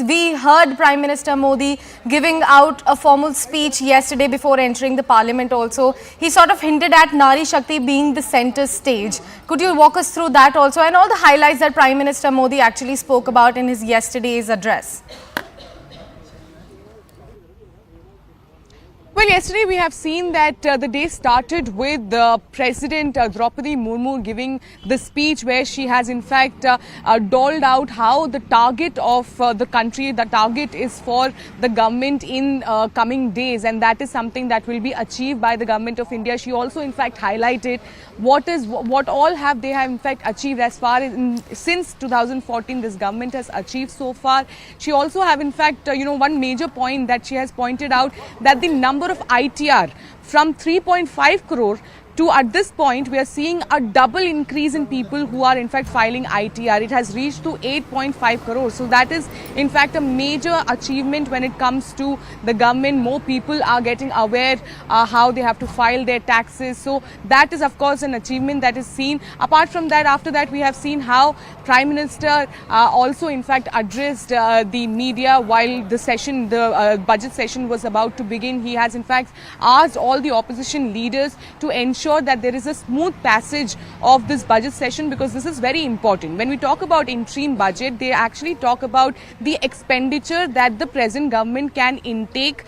because we heard Prime Minister Modi giving out a formal speech yesterday before entering the parliament also. He sort of hinted at Nari Shakti being the center stage. Could you walk us through that also and all the highlights that Prime Minister Modi actually spoke about in his yesterday's address? Well, yesterday we have seen that the day started with President Draupadi Murmu giving the speech where she has in fact doled out how the target of the country, the target is for the government in coming days, and that is something that will be achieved by the government of India. She also in fact highlighted what all have they have in fact achieved as far as since 2014 this government has achieved so far. She also have in fact one major point that she has pointed out, that the number of ITR from 3.5 crore to at this point we are seeing a double increase in people who are in fact filing ITR. It has reached to 8.5 crores. So that is in fact a major achievement when it comes to the government. More people are getting aware how they have to file their taxes. So that is of course an achievement that is seen. Apart from that, after that we have seen how Prime Minister also in fact addressed the media while the session, the budget session was about to begin. He has in fact asked all the opposition leaders to ensure that there is a smooth passage of this budget session, because this is very important. When we talk about interim budget, they actually talk about the expenditure that the present government can intake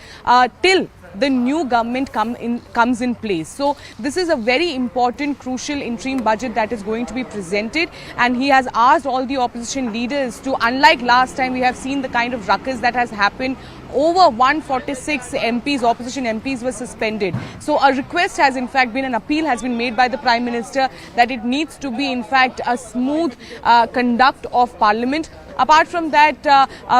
till the new government comes in place. So this is a very important, crucial interim budget that is going to be presented, and he has asked all the opposition leaders to, unlike last time we have seen the kind of ruckus that has happened, over 146 MPs, opposition MPs were suspended. So a request has in fact been, an appeal has been made by the Prime Minister that it needs to be in fact a smooth conduct of Parliament. Apart from that,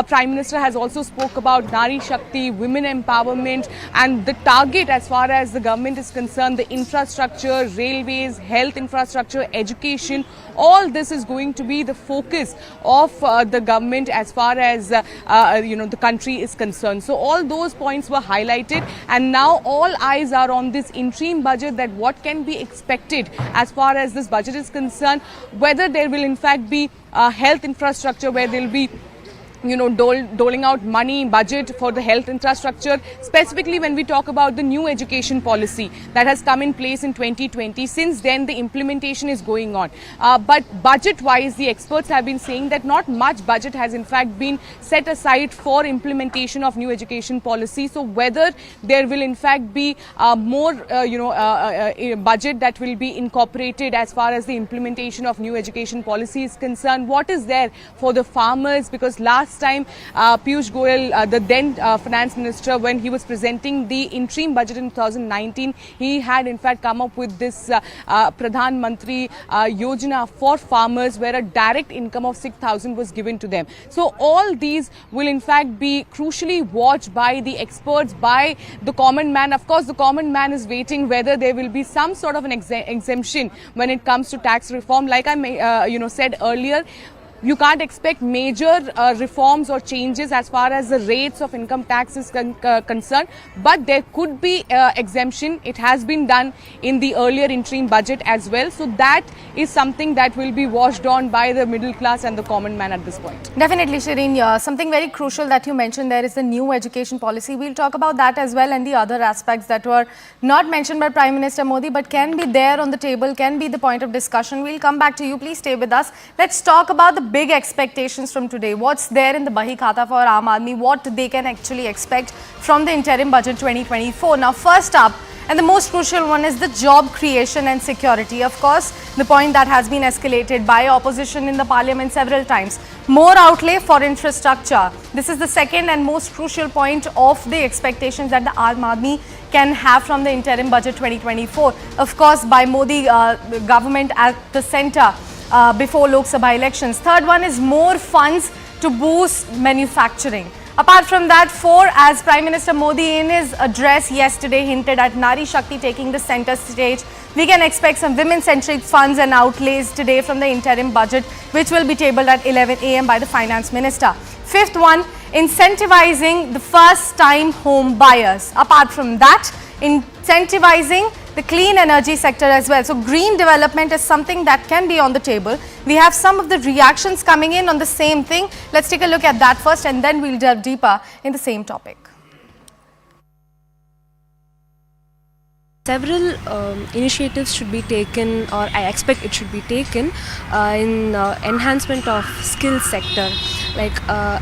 Prime Minister has also spoke about Nari Shakti, women empowerment, and the target as far as the government is concerned, the infrastructure, railways, health infrastructure, education, all this is going to be the focus of the government as far as the country is concerned. So all those points were highlighted, and now all eyes are on this interim budget, that what can be expected as far as this budget is concerned, whether there will in fact be health infrastructure, where there will be doling out money, budget for the health infrastructure, specifically when we talk about the new education policy that has come in place in 2020. Since then, the implementation is going on. But budget-wise, the experts have been saying that not much budget has in fact been set aside for implementation of new education policy. So whether there will in fact be more, budget that will be incorporated as far as the implementation of new education policy is concerned, what is there for the farmers, because last time Piyush Goyal, the then finance minister, when he was presenting the interim budget in 2019, he had in fact come up with this Pradhan Mantri Yojana for farmers, where a direct income of 6,000 was given to them. So all these will in fact be crucially watched by the experts, by the common man. Of course, the common man is waiting whether there will be some sort of an exemption when it comes to tax reform. Like I said earlier, you can't expect major reforms or changes as far as the rates of income tax is concerned, but there could be exemption. It has been done in the earlier interim budget as well. So that is something that will be watched on by the middle class and the common man at this point. Definitely, Shireen. Something very crucial that you mentioned there is the new education policy. We'll talk about that as well, and the other aspects that were not mentioned by Prime Minister Modi but can be there on the table, can be the point of discussion. We'll come back to you. Please stay with us. Let's talk about the big expectations from today. What's there in the Bahi Khata for Aam Aadmi? What they can actually expect from the interim budget 2024. Now, first up, and the most crucial one, is the job creation and security. Of course, the point that has been escalated by opposition in the parliament several times. More outlay for infrastructure. This is the second and most crucial point of the expectations that the Aam Aadmi can have from the interim budget 2024. Of course, by Modi government at the centre before Lok Sabha elections. Third one is more funds to boost manufacturing. Apart from that, four, as Prime Minister Modi in his address yesterday hinted at Nari Shakti taking the centre stage, we can expect some women-centric funds and outlays today from the interim budget, which will be tabled at 11 a.m. by the Finance Minister. Fifth one, incentivizing the first-time home buyers. Apart from that, incentivizing the clean energy sector as well. So green development is something that can be on the table. We have some of the reactions coming in on the same thing. Let's take a look at that first and then we'll delve deeper in the same topic. Several initiatives should be taken, or I expect it should be taken in enhancement of skills sector. Like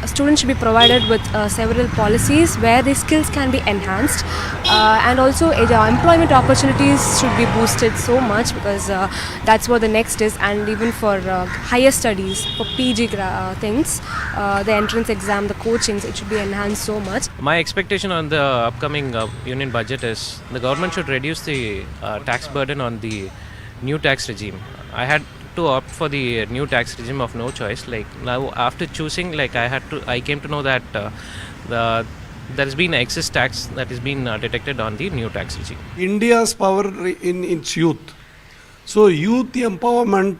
students should be provided with several policies where the skills can be enhanced, and also employment opportunities should be boosted so much, because that's what the next is. And even for higher studies, for PG things, the entrance exam, the coachings, it should be enhanced so much. My expectation on the upcoming union budget is the government should reduce the tax burden on the new tax regime. I had to opt for the new tax regime of no choice. Like now, after choosing, like I came to know that there has been excess tax that has been detected on the new tax regime. India's power in its youth. So youth empowerment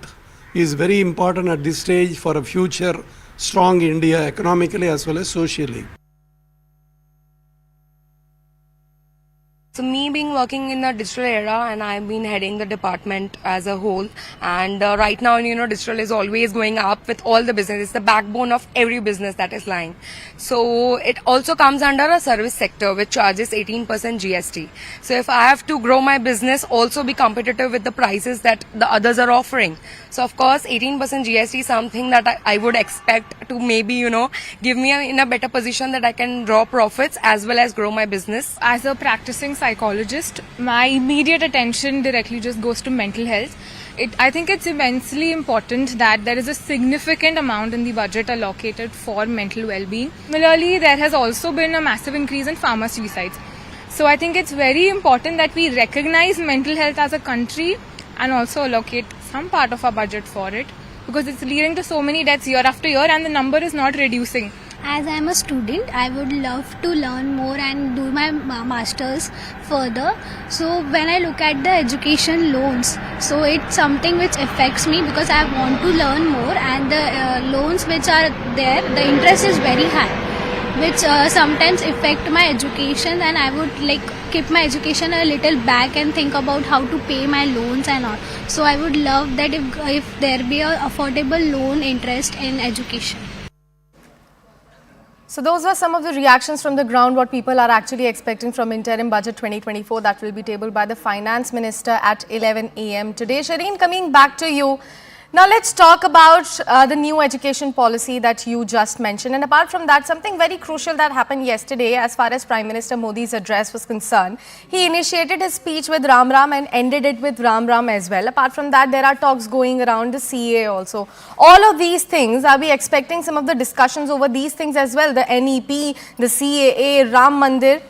is very important at this stage for a future strong India economically as well as socially. So me being working in the digital era, and I've been heading the department as a whole, and right now, digital is always going up with all the business. It's the backbone of every business that is lying. So it also comes under a service sector which charges 18% GST. So if I have to grow my business, also be competitive with the prices that the others are offering. So of course 18% GST is something that I would expect to maybe, give me in a better position that I can draw profits as well as grow my business. As a practicing psychologist, my immediate attention directly just goes to mental health. I think it's immensely important that there is a significant amount in the budget allocated for mental well-being. Similarly, there has also been a massive increase in farmer suicides. So I think it's very important that we recognize mental health as a country and also allocate some part of our budget for it, because it's leading to so many deaths year after year and the number is not reducing. As I am a student, I would love to learn more and do my masters further. So when I look at the education loans, so it's something which affects me, because I want to learn more, and the loans which are there, the interest is very high, which sometimes affect my education, and I would keep my education a little back and think about how to pay my loans and all. So I would love that if there be a affordable loan interest in education. So those were some of the reactions from the ground, what people are actually expecting from Interim Budget 2024 that will be tabled by the Finance Minister at 11 a.m. today. Shireen, coming back to you. Now let's talk about the new education policy that you just mentioned. And apart from that, something very crucial that happened yesterday as far as Prime Minister Modi's address was concerned. He initiated his speech with Ram Ram and ended it with Ram Ram as well. Apart from that, there are talks going around the CA also. All of these things, are we expecting some of the discussions over these things as well? The NEP, the CAA, Ram Mandir.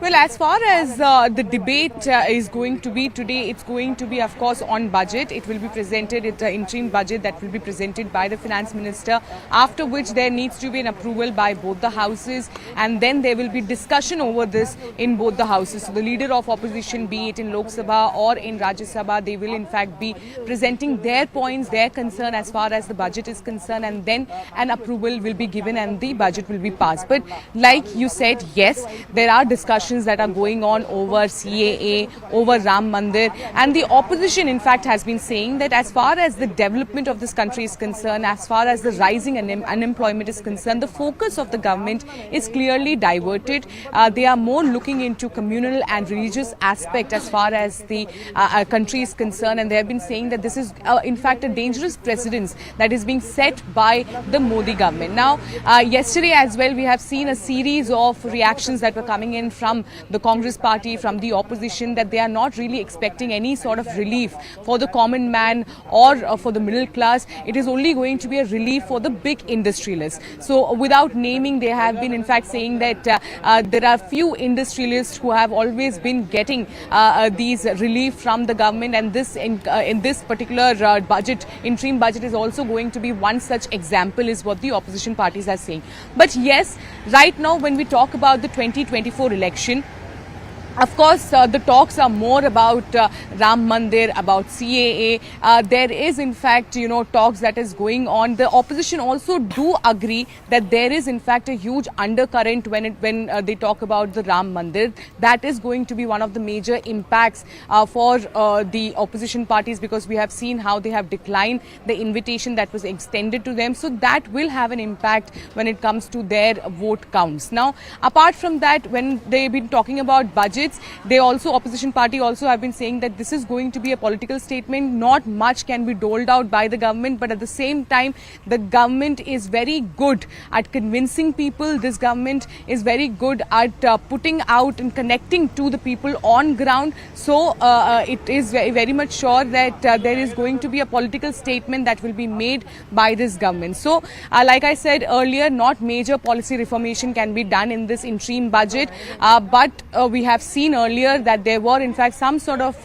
Well, as far as the debate is going to be today, it's going to be, of course, on budget. It will be presented, it's an interim budget that will be presented by the Finance Minister, after which there needs to be an approval by both the houses, and then there will be discussion over this in both the houses. So the leader of opposition, be it in Lok Sabha or in Rajya Sabha, they will in fact be presenting their points, their concern as far as the budget is concerned, and then an approval will be given and the budget will be passed. But like you said, yes, there are discussions that are going on over CAA, over Ram Mandir, and the opposition in fact has been saying that as far as the development of this country is concerned, as far as the rising unemployment is concerned, the focus of the government is clearly diverted. They are more looking into communal and religious aspect as far as the country is concerned, and they have been saying that this is in fact a dangerous precedence that is being set by the Modi government. Now, yesterday as well, we have seen a series of reactions that were coming in from the Congress party, from the opposition, that they are not really expecting any sort of relief for the common man or for the middle class. It is only going to be a relief for the big industrialists. So without naming, they have been in fact saying that there are few industrialists who have always been getting these relief from the government, and this in this particular budget, interim budget, is also going to be one such example, is what the opposition parties are saying. But yes, right now when we talk about the 2024 election, Of course, the talks are more about Ram Mandir, about CAA. There is, in fact, talks that is going on. The opposition also do agree that there is, in fact, a huge undercurrent when they talk about the Ram Mandir. That is going to be one of the major impacts for the opposition parties, because we have seen how they have declined the invitation that was extended to them. So that will have an impact when it comes to their vote counts. Now, apart from that, when they've been talking about budget, they also, opposition party also have been saying that this is going to be a political statement. Not much can be doled out by the government, but at the same time, the government is very good at convincing people. This government is very good at putting out and connecting to the people on ground. So it is very much sure that there is going to be a political statement that will be made by this government. So like I said earlier, not major policy reformation can be done in this interim budget, but we have seen earlier that there were in fact some sort of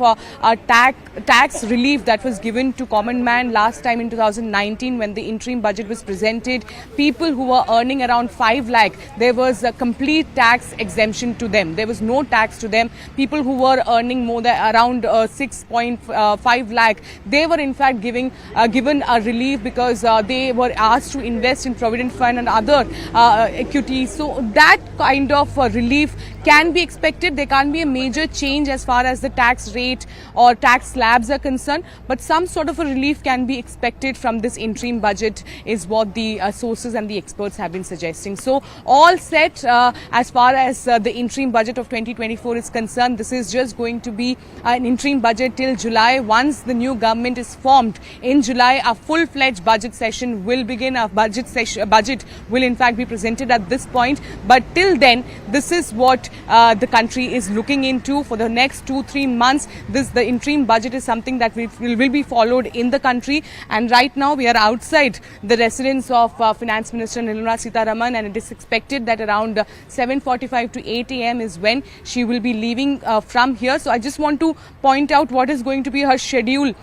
tax relief that was given to common man last time in 2019 when the interim budget was presented. People who were earning around 5 lakh, there was a complete tax exemption to them. There was no tax to them. People who were earning more than around 6.5 lakh, they were in fact given a relief because they were asked to invest in provident fund and other equities. So that kind of relief can be expected. There can't be a major change as far as the tax rate or tax slabs are concerned, but some sort of a relief can be expected from this interim budget is what the sources and the experts have been suggesting. So all set as far as the interim budget of 2024 is concerned. This is just going to be an interim budget till July. Once the new government is formed in July, a full-fledged budget session will begin. A budget will in fact be presented at this point, but till then, this is what the country is looking into for the next 2-3 months. The interim budget is something that will be followed in the country. And right now we are outside the residence of Finance Minister Nirmala Sitharaman, and it is expected that around 7:45 to 8 a.m. is when she will be leaving from here. So I just want to point out what is going to be her schedule.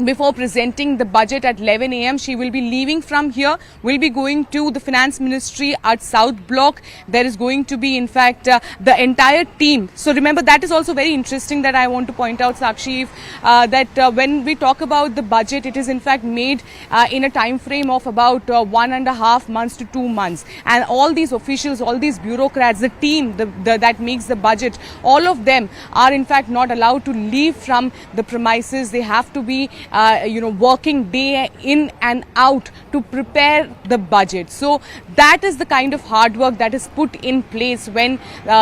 Before presenting the budget at 11 a.m. she will be leaving from here, will be going to the finance ministry at South Block. There is going to be in fact the entire team. So remember, that is also very interesting that I want to point out, Sakshi, that when we talk about the budget, it is in fact made in a time frame of about 1.5 months to 2 months, and all these officials, all these bureaucrats, the team that makes the budget, all of them are in fact not allowed to leave from the premises. They have to be working day in and out to prepare the budget. So that is the kind of hard work that is put in place when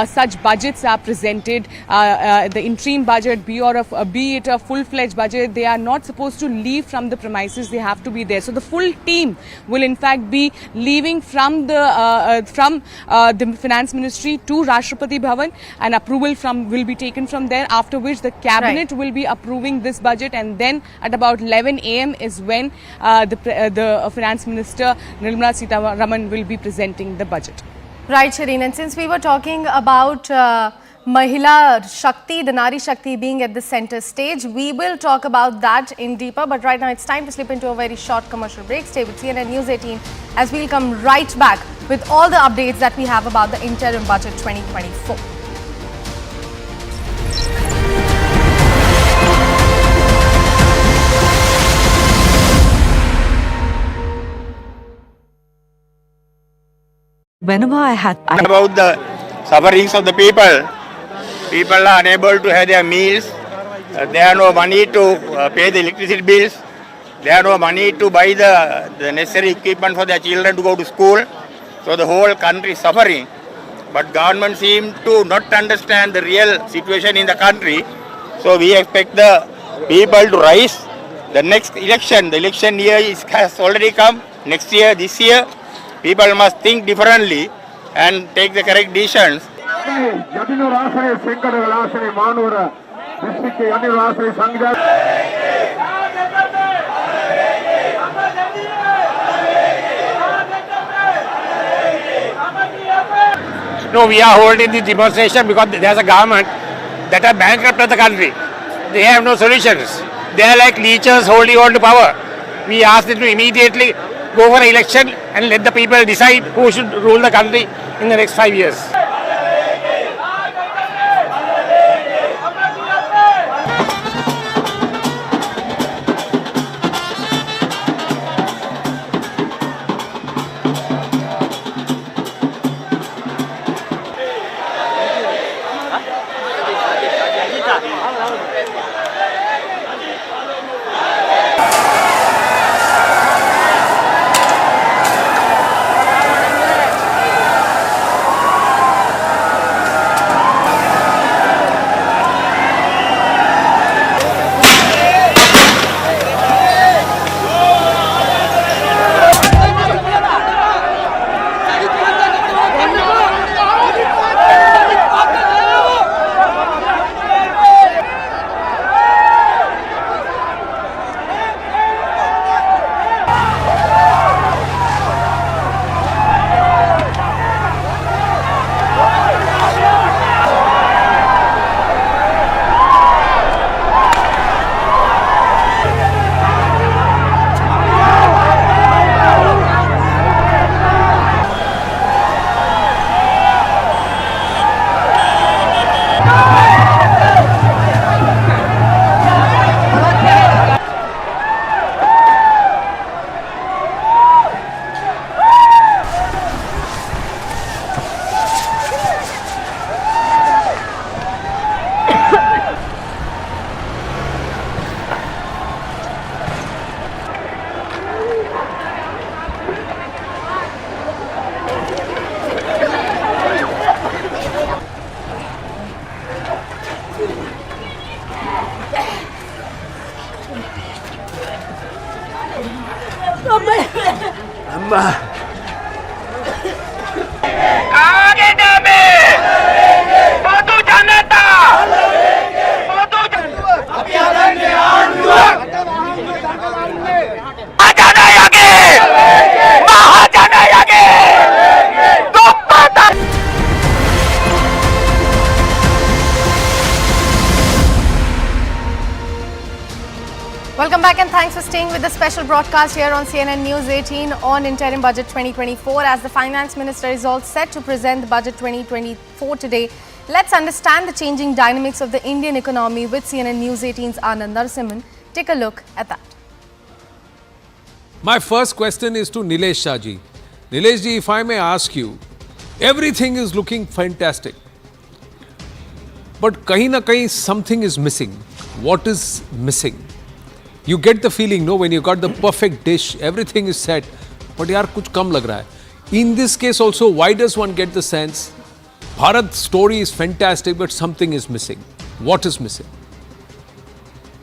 such budgets are presented. The interim budget, be it a full-fledged budget, they are not supposed to leave from the premises. They have to be there. So the full team will in fact be leaving from the finance ministry to Rashtrapati Bhavan, and approval will be taken from there, after which the cabinet will be approving this budget, and then at about 11 a.m. is when the Finance Minister Nirmala Sitharaman will be presenting the budget. Right, Shireen. And since we were talking about Mahila Shakti, the Nari Shakti being at the center stage, we will talk about that in deeper. But right now it's time to slip into a very short commercial break. Stay with CNN News 18 as we'll come right back with all the updates that we have about the Interim Budget 2024. Whenever I had about the sufferings of the people are unable to have their meals. They have no money to pay the electricity bills. They have no money to buy the necessary equipment for their children to go to school. So the whole country is suffering. But government seems to not understand the real situation in the country. So we expect the people to rise. The next election, the election year has already come. Next year, this year, people must think differently and take the correct decisions. No, we are holding this demonstration because there's a government that are bankrupted the country. They have no solutions. They are like leeches holding on to power. We ask them to immediately go for an election and let the people decide who should rule the country in the next 5 years. Welcome back and thanks for staying with the special broadcast here on CNN News 18 on Interim Budget 2024. As the Finance Minister is all set to present the Budget 2024 today, let's understand the changing dynamics of the Indian economy with CNN News 18's Anand Narasimhan. Take a look at that. My first question is to Nilesh Shah ji. Nilesh ji, if I may ask you, everything is looking fantastic. But kahin na kahin something is missing. What is missing? You get the feeling, no, when you got the perfect dish, everything is set, but yaar kuch kam lag raha hai. In this case also, why does one get the sense Bharat's story is fantastic, but something is missing? What is missing?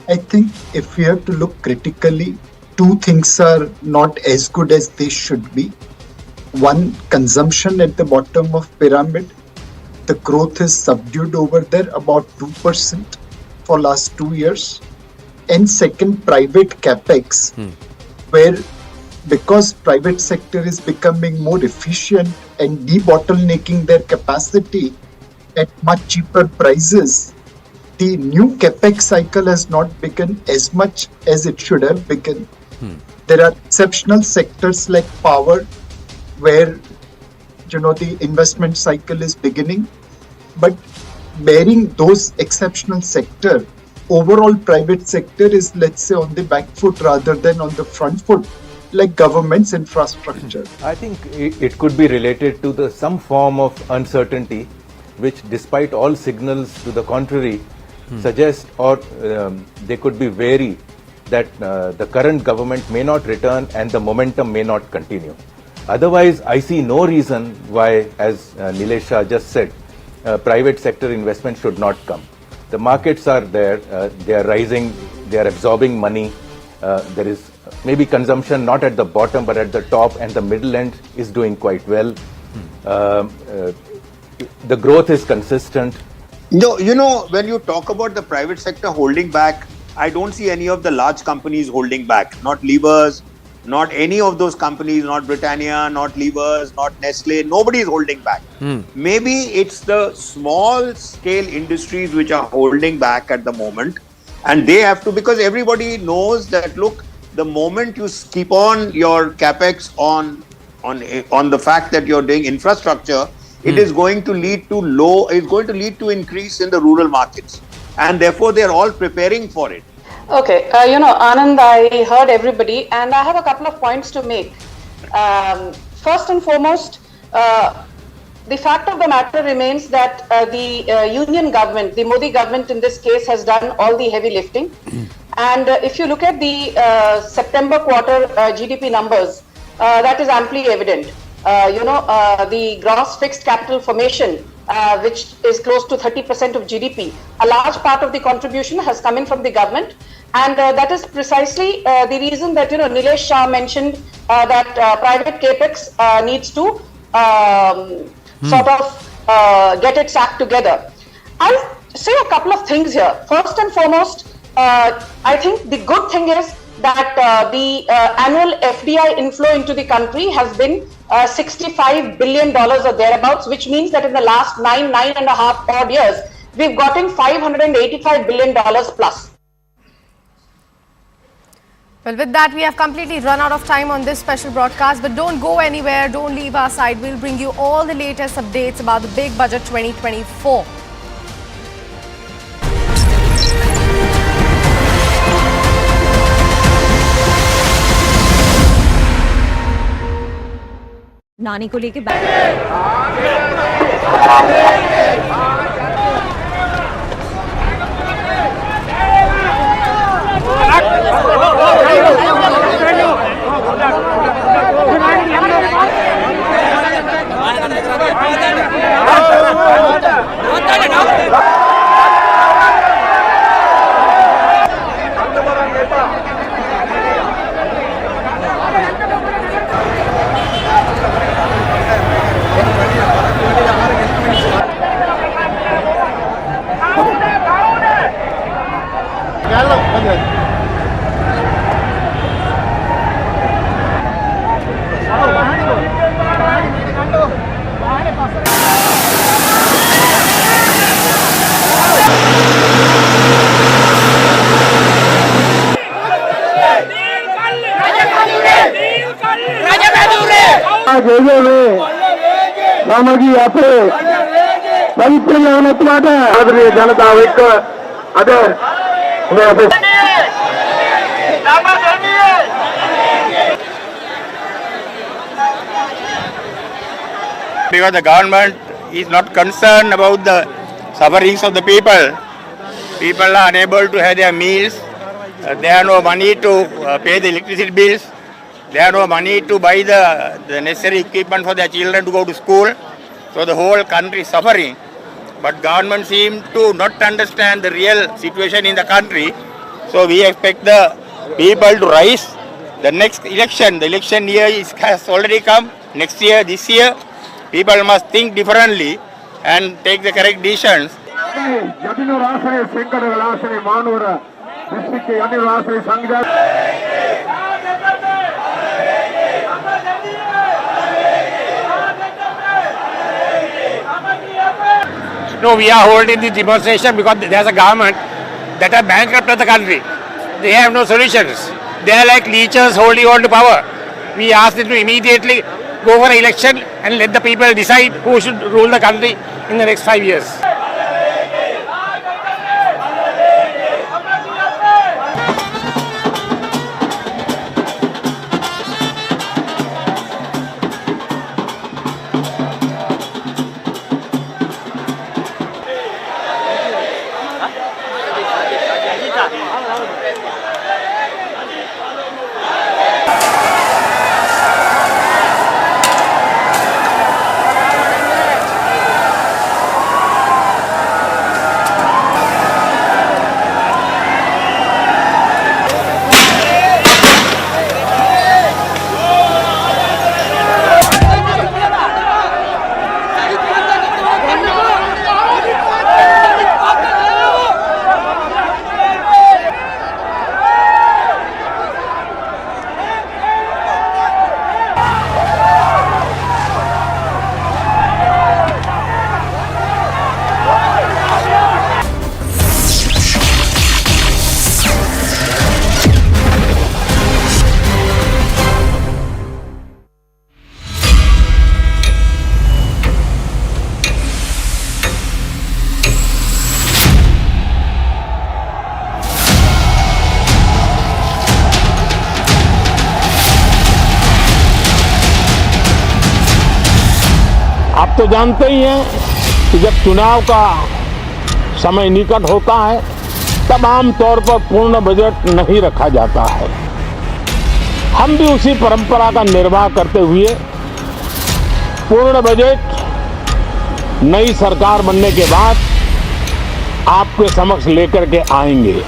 I think if we have to look critically, two things are not as good as they should be. One, consumption at the bottom of pyramid. The growth is subdued over there, about 2% for last 2 years. And second, private capex, where because private sector is becoming more efficient and debottlenecking their capacity at much cheaper prices, the new capex cycle has not begun as much as it should have begun. There are exceptional sectors like power, where the investment cycle is beginning, but bearing those exceptional sector, overall private sector is, let's say, on the back foot rather than on the front foot, like government's infrastructure. I think it could be related to some form of uncertainty, which despite all signals to the contrary, suggest or they could be wary that the current government may not return and the momentum may not continue. Otherwise, I see no reason why, as Nilesh Shah just said, private sector investment should not come. The markets are there, they are rising, they are absorbing money. There is maybe consumption not at the bottom but at the top, and the middle end is doing quite well. The growth is consistent. No, when you talk about the private sector holding back, I don't see any of the large companies holding back. Not Levers, not any of those companies, not Britannia, not Levers, not Nestle. Nobody is holding back. Maybe it's the small scale industries which are holding back at the moment, and they have to, because everybody knows that, look, the moment you keep on your capex on the fact that you're doing infrastructure, it is going to lead to increase in the rural markets, and therefore they are all preparing for it. Okay, Anand, I heard everybody, and I have a couple of points to make. First and foremost, the fact of the matter remains that the union government, the Modi government in this case, has done all the heavy lifting. And if you look at the September quarter GDP numbers, that is amply evident. The gross fixed capital formation, which is close to 30% of GDP, a large part of the contribution has come in from the government. And that is precisely the reason that, Nilesh Shah mentioned that private capex needs to get its act together. I'll say a couple of things here. First and foremost, I think the good thing is that the annual FDI inflow into the country has been $65 billion or thereabouts, which means that in the last 9.5 odd years, we've gotten $585 billion plus. Well, with that, we have completely run out of time on this special broadcast, but don't go anywhere, don't leave our side. We'll bring you all the latest updates about the Big Budget 2024. नानी को लेके ಜೈಲೇ ನಮಗೆ ಯಾತ್ರೆ ಪವಿತ್ರ ಜ್ಞಾನತ್ವಾದ ಆದರಣೀಯ ಜನತಾ ಐಕ್ಯ ಅದೇ because the government is not concerned about the sufferings of the people. People are unable to have their meals. They have no money to pay the electricity bills. They have no money to buy the necessary equipment for their children to go to school. So the whole country is suffering. But government seems to not understand the real situation in the country. So we expect the people to rise. The next election, the election year has already come. Next year, this year, people must think differently and take the correct decisions. No, we are holding this demonstration because there's a government that are bankrupt of the country. They have no solutions. They are like leeches holding on to power. We ask them to immediately go for an election and let the people decide who should rule the country in the next 5 years. आप तो जानते ही हैं कि जब चुनाव का समय निकट होता है तब आमतौर पर पूर्ण बजट नहीं रखा जाता है। हम भी उसी परंपरा का निर्वाह करते हुए पूर्ण बजट नई सरकार बनने के बाद आपके समक्ष लेकर के आएंगे।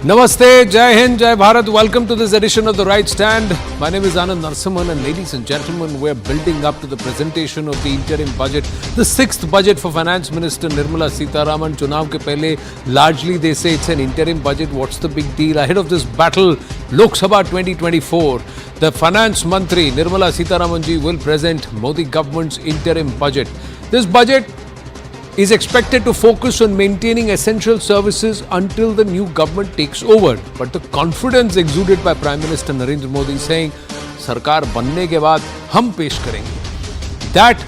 Namaste, Jai Hind, Jai Bharat. Welcome to this edition of The Right Stand. My name is Anand Narasimhan, and ladies and gentlemen, we're building up to the presentation of the interim budget, the sixth budget for Finance Minister Nirmala Sitharaman. Chunav ke pehle, largely they say it's an interim budget. What's the big deal? Ahead of this battle, Lok Sabha 2024, the Finance Mantri Nirmala Sitharaman ji will present Modi government's interim budget. This budget is expected to focus on maintaining essential services until the new government takes over. But the confidence exuded by Prime Minister Narendra Modi saying, Sarkar banne ke baad hum pesh karenge. That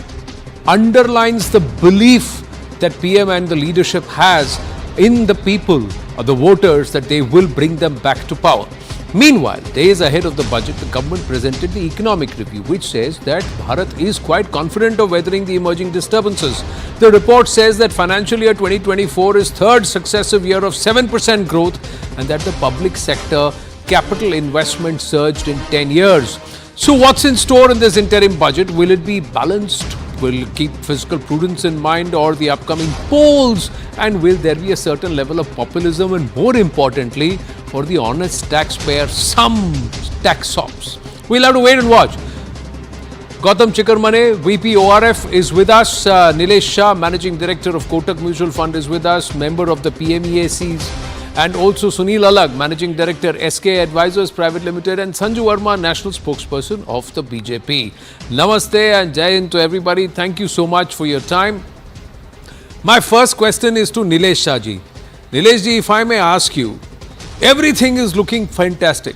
underlines the belief that PM and the leadership has in the people or the voters that they will bring them back to power. Meanwhile, days ahead of the budget, the government presented the economic review, which says that Bharat is quite confident of weathering the emerging disturbances. The report says that financial year 2024 is third successive year of 7% growth and that the public sector capital investment surged in 10 years. So what's in store in this interim budget? Will it be balanced? Will it keep fiscal prudence in mind or the upcoming polls? And will there be a certain level of populism and, more importantly, for the honest taxpayer, some tax sops? We'll have to wait and watch. Gautam Chikarmane, VP ORF is with us. Nilesh Shah, Managing Director of Kotak Mutual Fund is with us, member of the PMEACs. And also Sunil Alag, Managing Director, SK Advisors Private Limited, and Sanju Verma, National Spokesperson of the BJP. Namaste and Jai Hind to everybody. Thank you so much for your time. My first question is to Nilesh Shah ji. Nilesh ji, if I may ask you, everything is looking fantastic.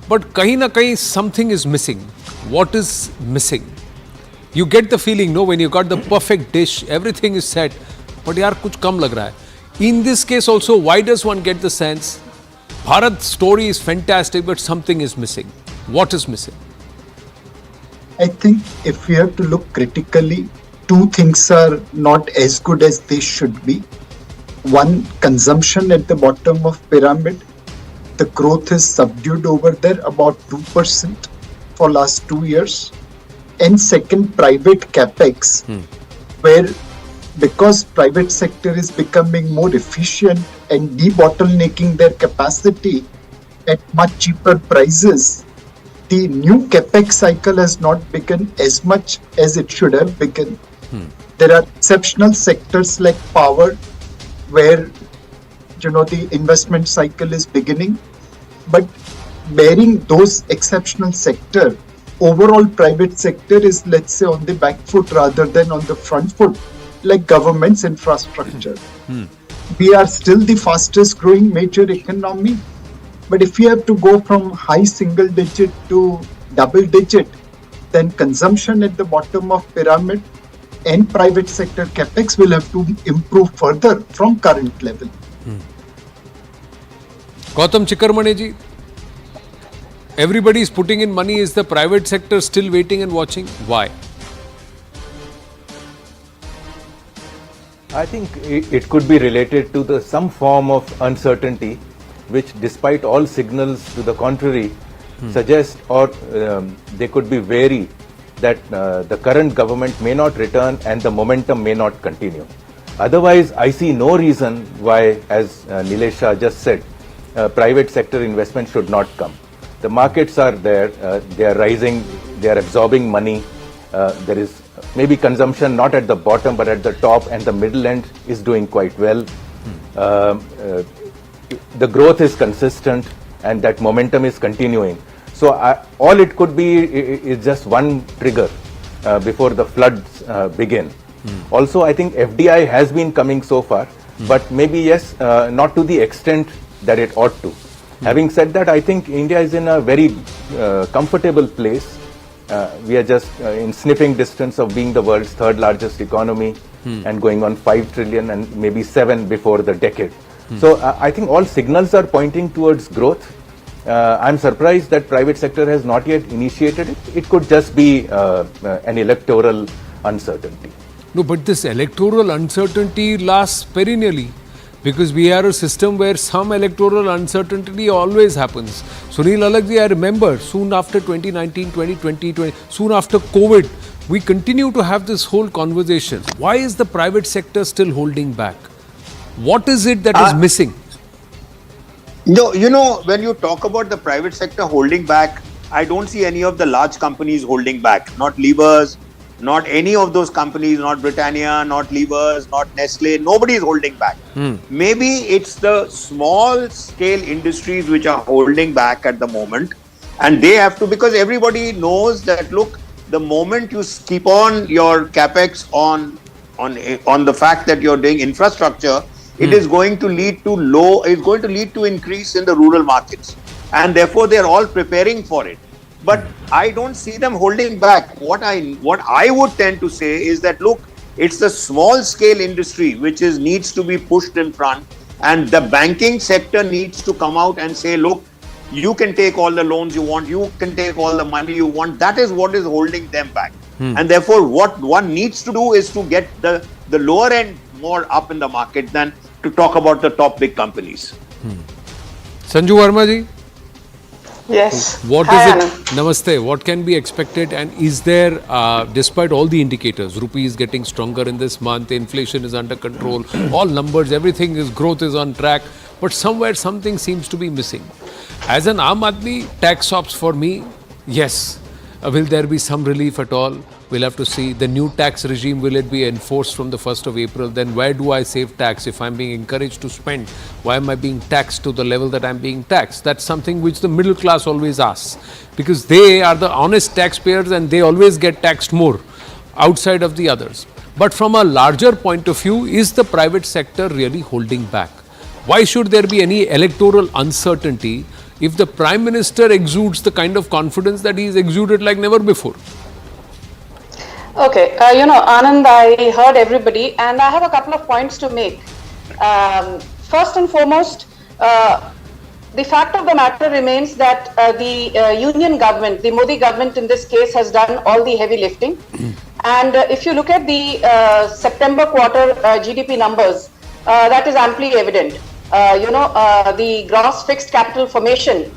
But kahin na kahin something is missing. What is missing? You get the feeling, no, when you got the perfect dish, everything is set, but yaar kuch kam lag raha hai. In this case also, why does one get the sense Bharat's story is fantastic, but something is missing? What is missing? I think if we have to look critically, two things are not as good as they should be. One, consumption at the bottom of pyramid. The growth is subdued over there, about 2% for last 2 years. And second, private capex, where because private sector is becoming more efficient and debottlenecking their capacity at much cheaper prices, the new capex cycle has not begun as much as it should have begun. There are exceptional sectors like power, where the investment cycle is beginning, but bearing those exceptional sector, overall private sector is, let's say, on the back foot rather than on the front foot, like government's infrastructure. We are still the fastest growing major economy, but if we have to go from high single digit to double digit, then consumption at the bottom of pyramid and private sector capex will have to improve further from current level. Gautam Chikarmane ji, everybody is putting in money. Is the private sector still waiting and watching? Why? I think it could be related to some form of uncertainty, which despite all signals to the contrary, suggest or they could be wary that the current government may not return and the momentum may not continue. Otherwise, I see no reason why, as Nilesh Shah just said, private sector investment should not come. The markets are there, they are rising, they are absorbing money. There is maybe consumption not at the bottom but at the top, and the middle end is doing quite well. The growth is consistent and that momentum is continuing. So all it could be is just one trigger before the floods begin. Also, I think FDI has been coming so far, but maybe yes, not to the extent that it ought to. Having said that, I think India is in a very comfortable place. We are just in sniffing distance of being the world's third largest economy and going on 5 trillion and maybe 7 before the decade. So I think all signals are pointing towards growth. I'm surprised that private sector has not yet initiated it. It could just be an electoral uncertainty. No, but this electoral uncertainty lasts perennially, because we are a system where some electoral uncertainty always happens. Sunil Alagji, I remember soon after 2019, 2020, soon after COVID, we continue to have this whole conversation. Why is the private sector still holding back? What is it that is missing? No, when you talk about the private sector holding back, I don't see any of the large companies holding back. Not Levers, not any of those companies, not Britannia, not Levers, not Nestle. Nobody is holding back. Maybe it's the small scale industries which are holding back at the moment, and they have to, because everybody knows that, look, the moment you keep on your capex on the fact that you're doing infrastructure, it is going to lead to increase in the rural markets, and therefore they're all preparing for it. But I don't see them holding back. What I would tend to say is that, look, it's the small scale industry which needs to be pushed in front, and the banking sector needs to come out and say, look, you can take all the loans you want, you can take all the money you want. That is what is holding them back. And therefore what one needs to do is to get the lower end more up in the market than to talk about the top big companies. Sanju Verma ji? Yes. What Hi, is it? Namaste. What can be expected, and is there, despite all the indicators, rupee is getting stronger in this month, inflation is under control, all numbers, everything is, growth is on track, but somewhere something seems to be missing. As an Aam Aadmi, tax ops for me, yes. Will there be some relief at all? We'll have to see. The new tax regime, will it be enforced from the 1st of April? Then where do I save tax? If I'm being encouraged to spend, why am I being taxed to the level that I'm being taxed? That's something which the middle class always asks, because they are the honest taxpayers and they always get taxed more outside of the others. But from a larger point of view, is the private sector really holding back? Why should there be any electoral uncertainty if the Prime Minister exudes the kind of confidence that he's exuded like never before? Okay, Anand, I heard everybody and I have a couple of points to make. First and foremost, the fact of the matter remains that the union government, the Modi government in this case, has done all the heavy lifting. And if you look at the September quarter GDP numbers, that is amply evident. The gross fixed capital formation,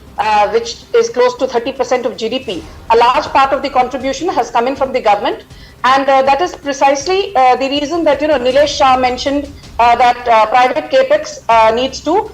which is close to 30% of GDP, a large part of the contribution has come in from the government. And that is precisely the reason that, Nilesh Shah mentioned that private capex needs to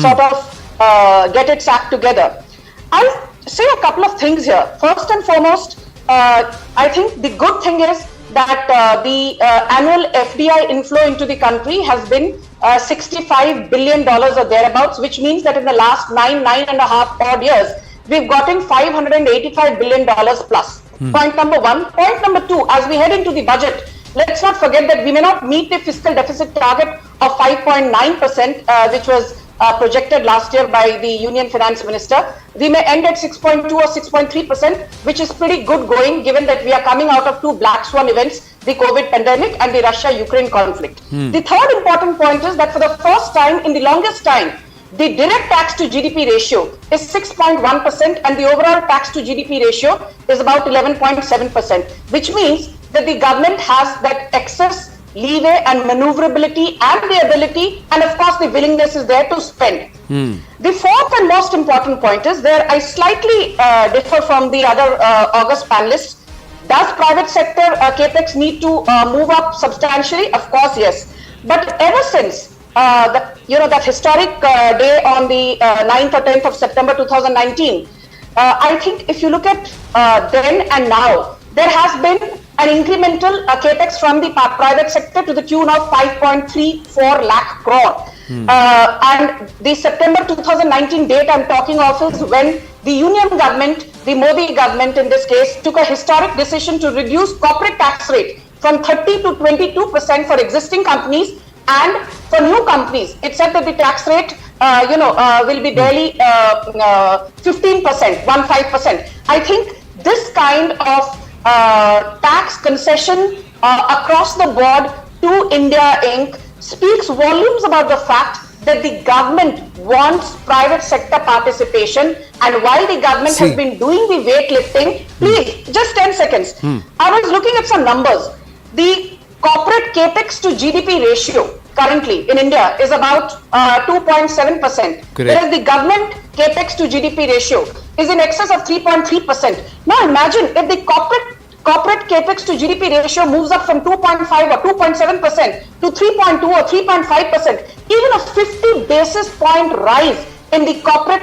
sort of get its act together. I'll say a couple of things here. First and foremost, I think the good thing is that the annual FDI inflow into the country has been $65 billion or thereabouts, which means that in the last 9.5 odd years, we've gotten $585 billion plus. Point number one. Point number two, as we head into the budget, let's not forget that we may not meet the fiscal deficit target of 5.9%, which was projected last year by the Union Finance Minister. We may end at 6.2 or 6.3%, which is pretty good going given that we are coming out of two black swan events, the COVID pandemic and the Russia-Ukraine conflict. The third important point is that for the first time in the longest time, the direct tax to GDP ratio is 6.1% and the overall tax to GDP ratio is about 11.7%, which means that the government has that excess leeway and maneuverability and the ability, and of course the willingness is there to spend. The fourth and most important point is where I slightly differ from the other August panelists. Does private sector capex need to move up substantially? Of course, yes. But ever since that historic day on the 9th or 10th of September 2019, I think if you look at then and now, there has been an incremental capex from the private sector to the tune of 5.34 lakh crore. And the September 2019 date I'm talking of is when the union government, the Modi government in this case, took a historic decision to reduce corporate tax rate from 30 to 22% for existing companies, and for new companies, it said that the tax rate, will be barely 15%, 15%. I think this kind of tax concession across the board to India Inc. speaks volumes about the fact that the government wants private sector participation, and while the government has been doing the weightlifting, please, just 10 seconds. I was looking at some numbers. The corporate capex to GDP ratio currently in India is about 2.7%, whereas the government capex to GDP ratio is in excess of 3.3%. Now imagine if the corporate capex to GDP ratio moves up from 2.5 or 2.7% to 3.2 or 3.5%, even a 50 basis point rise in the corporate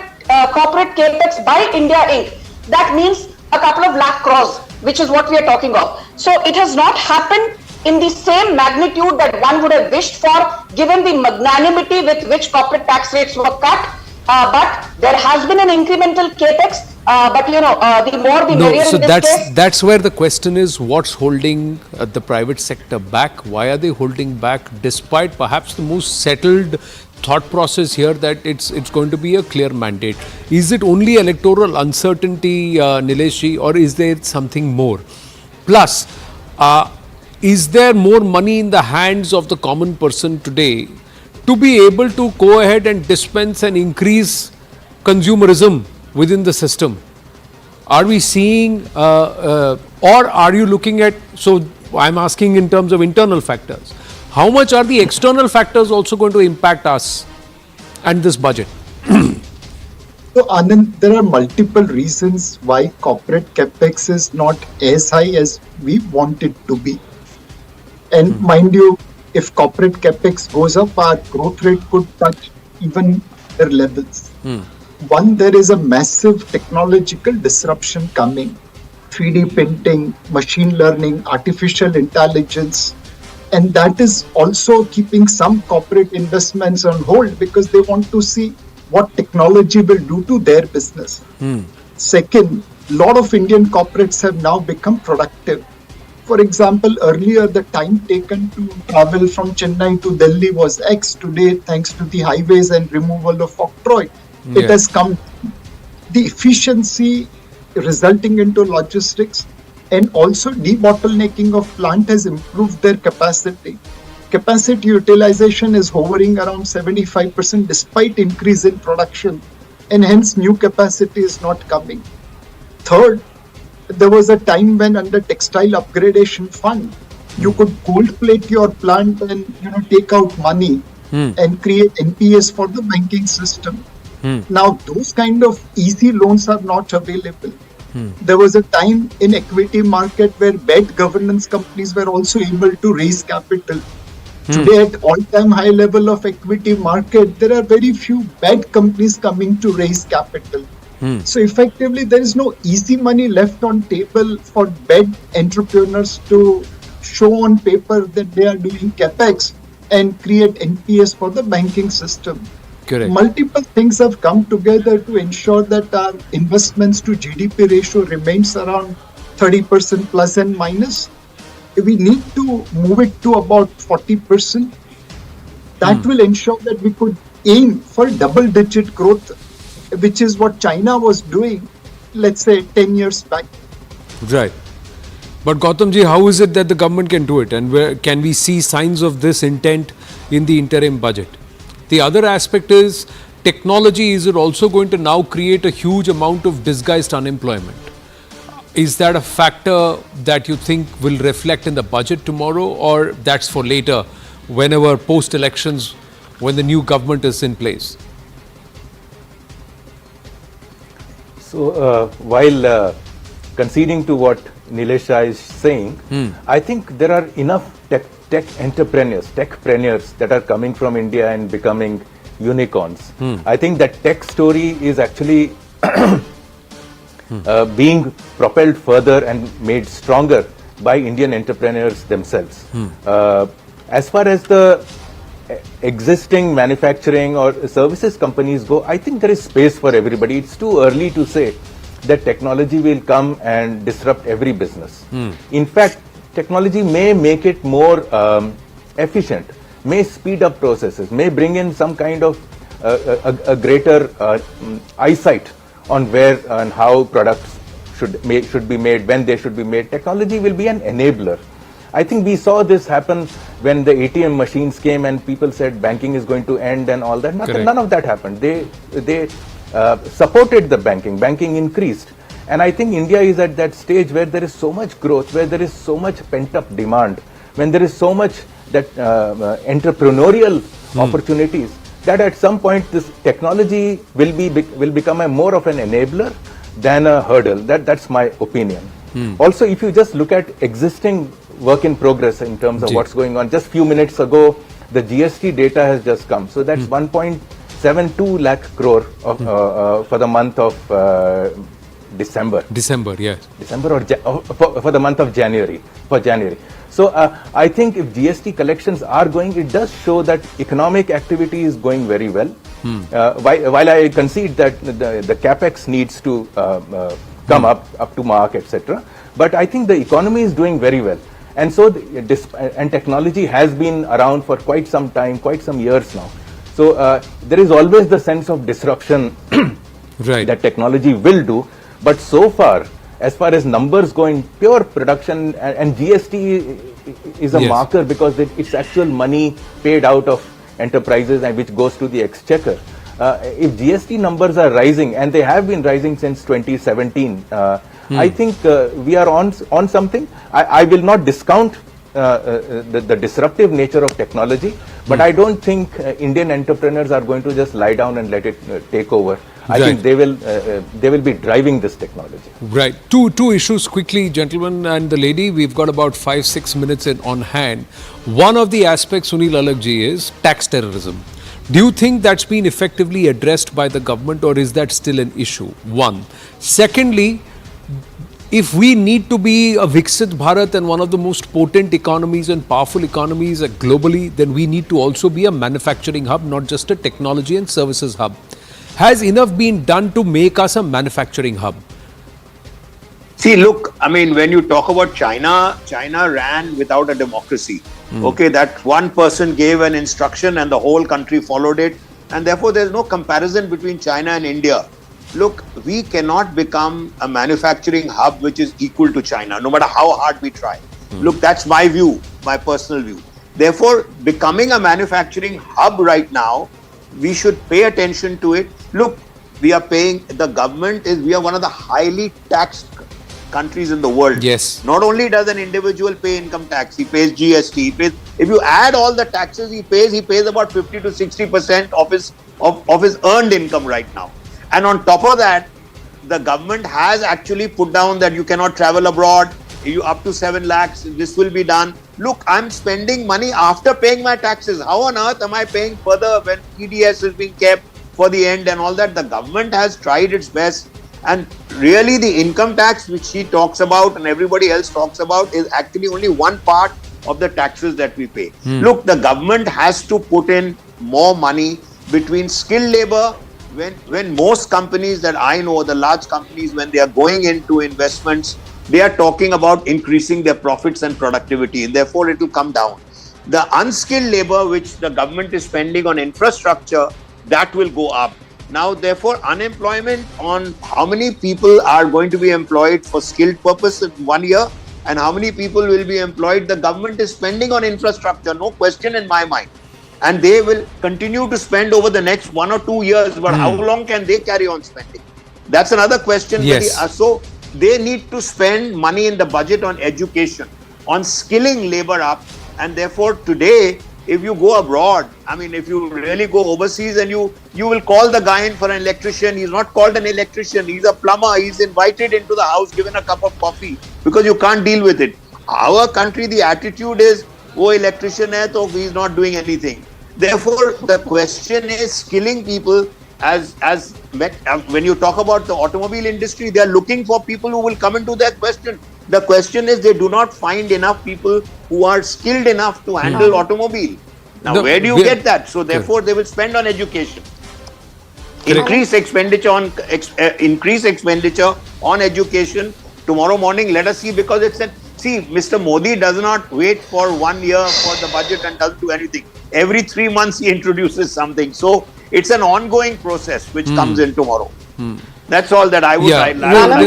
capex by India Inc. That means a couple of lakh crores, which is what we are talking of. So it has not happened in the same magnitude that one would have wished for, given the magnanimity with which corporate tax rates were cut. But there has been an incremental capex. But the more the merrier in this case. That's where the question is: what's holding the private sector back? Why are they holding back, despite perhaps the most settled thought process here that it's going to be a clear mandate? Is it only electoral uncertainty, Nilesh, or is there something more? Plus, is there more money in the hands of the common person today to be able to go ahead and dispense and increase consumerism within the system? Are we seeing, or are you looking at, so I'm asking in terms of internal factors, how much are the external factors also going to impact us and this budget? So Anand, there are multiple reasons why corporate capex is not as high as we want it to be. And mind you, if corporate capex goes up, our growth rate could touch even their levels. One, there is a massive technological disruption coming. 3D printing, machine learning, artificial intelligence, and that is also keeping some corporate investments on hold because they want to see what technology will do to their business. Second, a lot of Indian corporates have now become productive. For example, earlier the time taken to travel from Chennai to Delhi was X. Today, thanks to the highways and removal of octroi, it has come. The efficiency resulting into logistics and also debottlenecking of plant has improved their capacity. Capacity utilization is hovering around 75% despite increase in production, and hence new capacity is not coming. Third, there was a time when under textile upgradation fund, you could cold plate your plant and take out money and create NPS for the banking system. Now those kind of easy loans are not available. There was a time in equity market where bad governance companies were also able to raise capital. Today at all-time high level of equity market, there are very few bad companies coming to raise capital. So effectively, there is no easy money left on table for bad entrepreneurs to show on paper that they are doing capex and create NPS for the banking system. Correct. Multiple things have come together to ensure that our investments to GDP ratio remains around 30% plus and minus. We need to move it to about 40%. That will ensure that we could aim for double-digit growth, which is what China was doing, let's say, 10 years back. Right. But Gautamji, how is it that the government can do it? And where can we see signs of this intent in the interim budget? The other aspect is technology. Is it also going to now create a huge amount of disguised unemployment? Is that a factor that you think will reflect in the budget tomorrow, or that's for later, whenever post-elections, when the new government is in place? So while conceding to what Nilesha is saying, I think there are enough tech entrepreneurs that are coming from India and becoming unicorns. I think that tech story is actually being propelled further and made stronger by Indian entrepreneurs themselves. As far as the existing manufacturing or services companies go, I think there is space for everybody. It's too early to say that technology will come and disrupt every business. In fact, technology may make it more efficient, may speed up processes, may bring in some kind of a greater eyesight on where and how products should be made, when they should be made. Technology will be an enabler. I think we saw this happen when the ATM machines came and people said banking is going to end and all that. None of that happened. They supported the banking. Banking increased. And I think India is at that stage where there is so much growth, where there is so much pent-up demand, when there is so much that entrepreneurial opportunities, that at some point this technology will become more of an enabler than a hurdle. That's my opinion. Also, if you just look at existing work in progress in terms of what's going on, just few minutes ago, the GST data has just come. So that's 1.72 lakh crore for the month of December. December, yes. December or for the month of January. So I think if GST collections are going, it does show that economic activity is going very well. While I concede that the capex needs to come up to mark, etc. But I think the economy is doing very well. And so, and technology has been around for quite some time, quite some years now. So there is always the sense of disruption that technology will do. But so far as numbers go in pure production, and GST is a marker because it's actual money paid out of enterprises and which goes to the exchequer. If GST numbers are rising, and they have been rising since 2017, I think we are on something. I will not discount the disruptive nature of technology, but I don't think Indian entrepreneurs are going to just lie down and let it take over. I think they will be driving this technology. Right. Two issues quickly, gentlemen and the lady. We've got about 5-6 minutes on hand. One of the aspects, Sunil Alagji, is tax terrorism. Do you think that's been effectively addressed by the government, or is that still an issue? One. Secondly, if we need to be a Viksit Bharat and one of the most potent economies and powerful economies globally, then we need to also be a manufacturing hub, not just a technology and services hub. Has enough been done to make us a manufacturing hub? See, look, I mean, when you talk about China, China ran without a democracy. Okay, that one person gave an instruction and the whole country followed it. And therefore, there's no comparison between China and India. Look, we cannot become a manufacturing hub which is equal to China, no matter how hard we try. Look, that's my view, my personal view. Therefore, becoming a manufacturing hub right now, we should pay attention to it. Look, we are paying, the government is, we are one of the highly taxed countries in the world. Yes. Not only does an individual pay income tax, he pays GST, he pays, if you add all the taxes he pays about 50 to 60% of his earned income right now. And on top of that, the government has actually put down that you cannot travel abroad, you up to 7 lakhs, this will be done. Look, I'm spending money after paying my taxes. How on earth am I paying further when TDS is being kept for the end and all that? The government has tried its best. And really the income tax which she talks about and everybody else talks about is actually only one part of the taxes that we pay. Look, the government has to put in more money between skilled labor. When most companies that I know, the large companies, when they are going into investments, they are talking about increasing their profits and productivity, and therefore it will come down. The unskilled labor which the government is spending on infrastructure, that will go up. Now, therefore, unemployment on how many people are going to be employed for skilled purpose in 1 year and how many people will be employed, the government is spending on infrastructure, no question in my mind. And they will continue to spend over the next 1 or 2 years. But how long can they carry on spending? That's another question. Yes. So they need to spend money in the budget on education, on skilling labor up. And therefore today, if you go abroad, I mean, if you really go overseas and you will call the guy in for an electrician, he's not called an electrician, he's a plumber, he's invited into the house, given a cup of coffee because you can't deal with it. Our country, the attitude is, wo electrician hai, so he's not doing anything. Therefore, the question is skilling people when you talk about the automobile industry, they are looking for people who will come into that question. The question is they do not find enough people who are skilled enough to handle automobile. Now, where do you get that? So therefore, they will spend on education. Increase expenditure on education. Tomorrow morning, let us see, because it's Mr. Modi does not wait for 1 year for the budget and doesn't do anything. Every 3 months he introduces something. So it's an ongoing process which comes in tomorrow. That's all that I would like.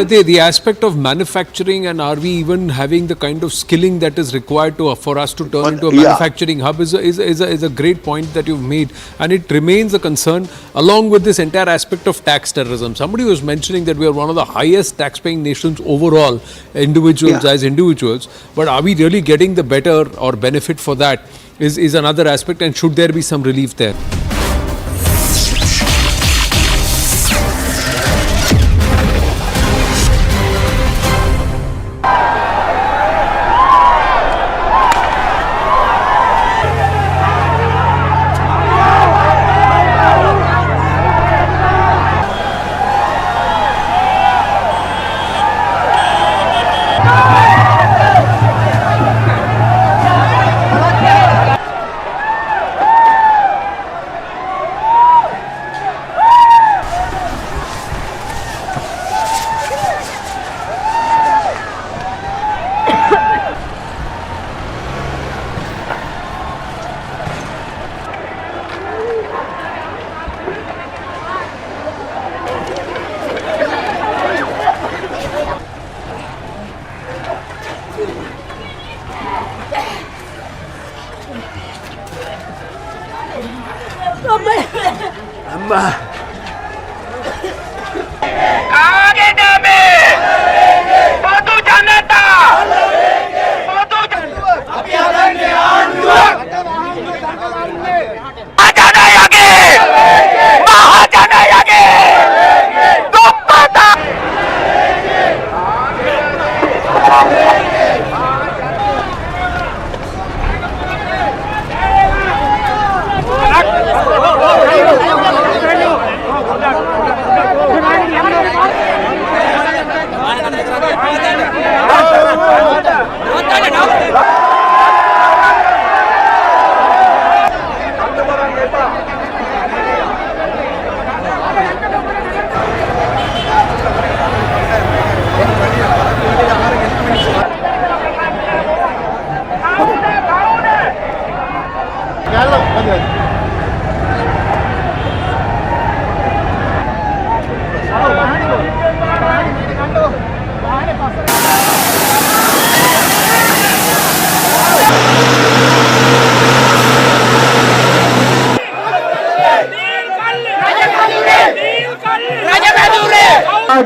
The aspect of manufacturing, and are we even having the kind of skilling that is required for us to turn into a manufacturing hub is a great point that you've made, and it remains a concern along with this entire aspect of tax terrorism. Somebody was mentioning that we are one of the highest tax-paying nations overall, as individuals, but are we really getting the better or benefit for that is another aspect, and should there be some relief there?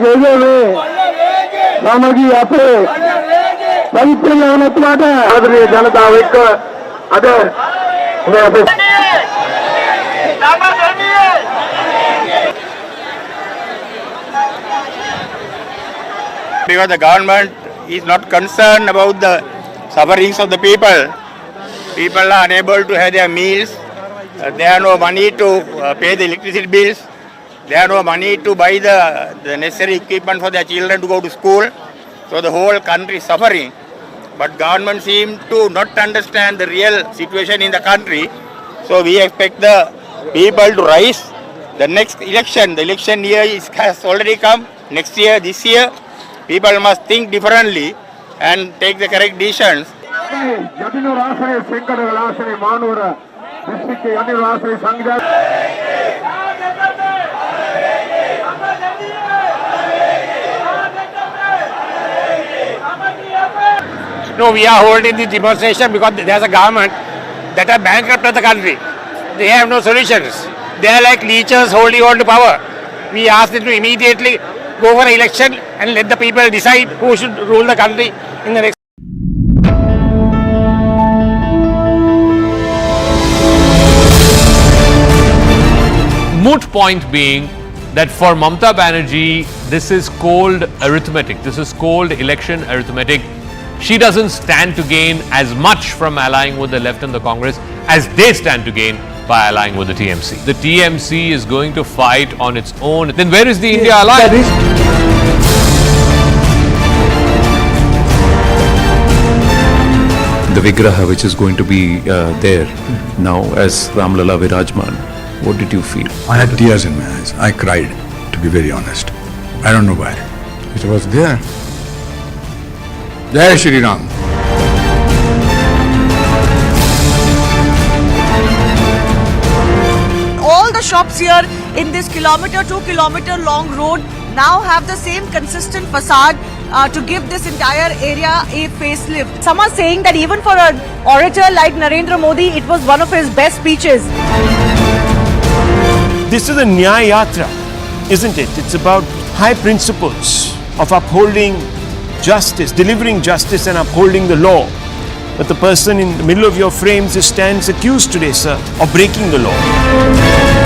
गेजेवे सामग्री आपे पवित्र ज्ञानत्वाद आदरणीय जनता ऐक्य other because the government is not concerned about the sufferings of the people. People are unable to have their meals. There are no money to pay the electricity bills. There are no money to buy the necessary equipment for their children to go to school. So the whole country is suffering. But government seems to not understand the real situation in the country. So we expect the people to rise. The next election, the election year has already come. Next year, this year, people must think differently and take the correct decisions. No, we are holding the demonstration because there's a government that are bankrupt of the country. They have no solutions. They are like leeches holding on to power. We ask them to immediately go for an election and let the people decide who should rule the country in the next. Moot point being that for Mamata Banerjee, this is cold arithmetic. This is cold election arithmetic. She doesn't stand to gain as much from allying with the left and the Congress as they stand to gain by allying with the TMC. The TMC is going to fight on its own. Then where is the India alliance? The Vigraha which is going to be there now as Ramlala Virajman, what did you feel? I had tears in my eyes. I cried, to be very honest. I don't know why. It was there. Jai Shri Ram. All the shops here in this 2-kilometer long road now have the same consistent facade to give this entire area a facelift. Some are saying that even for an orator like Narendra Modi, it was one of his best speeches. This is a Nyaya Yatra, isn't it? It's about high principles of upholding justice, delivering justice and upholding the law. But the person in the middle of your frames stands accused today, sir, of breaking the law.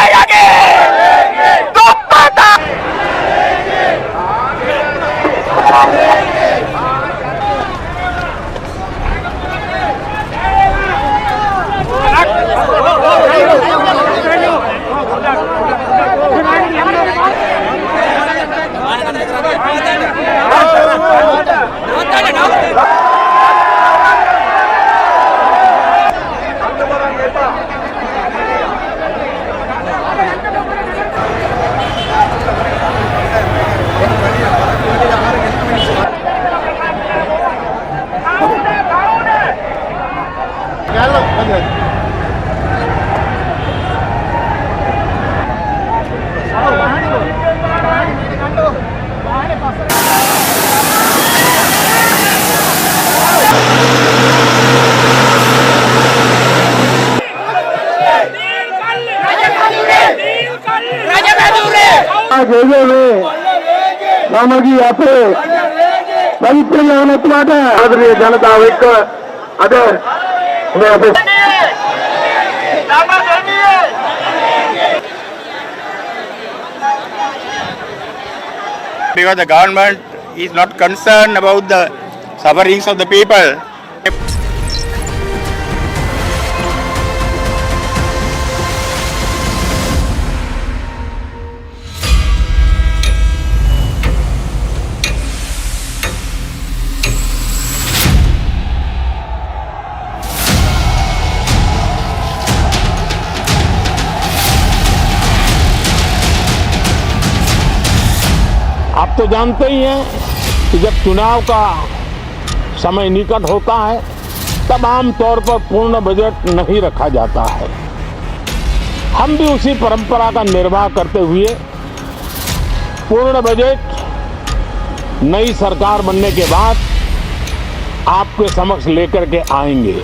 महाजन చేసేవి నమగి అప్పుడు పవిత్రంగా ఉన్నమాట ఆదరణీయ జనతా వైక్ అదే because the government is not concerned about the sufferings of the people. आप तो जानते ही हैं कि जब चुनाव का समय निकट होता है तब आमतौर पर पूर्ण बजट नहीं रखा जाता है। हम भी उसी परंपरा का निर्वाह करते हुए पूर्ण बजट नई सरकार बनने के बाद आपके समक्ष लेकर के आएंगे।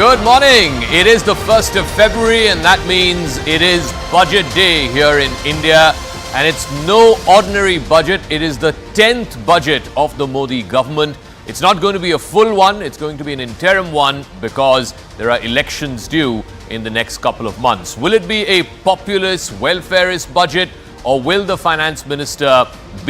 Good morning. It is the 1st of February and that means it is budget day here in India, and it's no ordinary budget. It is the 10th budget of the Modi government. It's not going to be a full one. It's going to be an interim one because there are elections due in the next couple of months. Will it be a populist, welfarist budget, or will the finance minister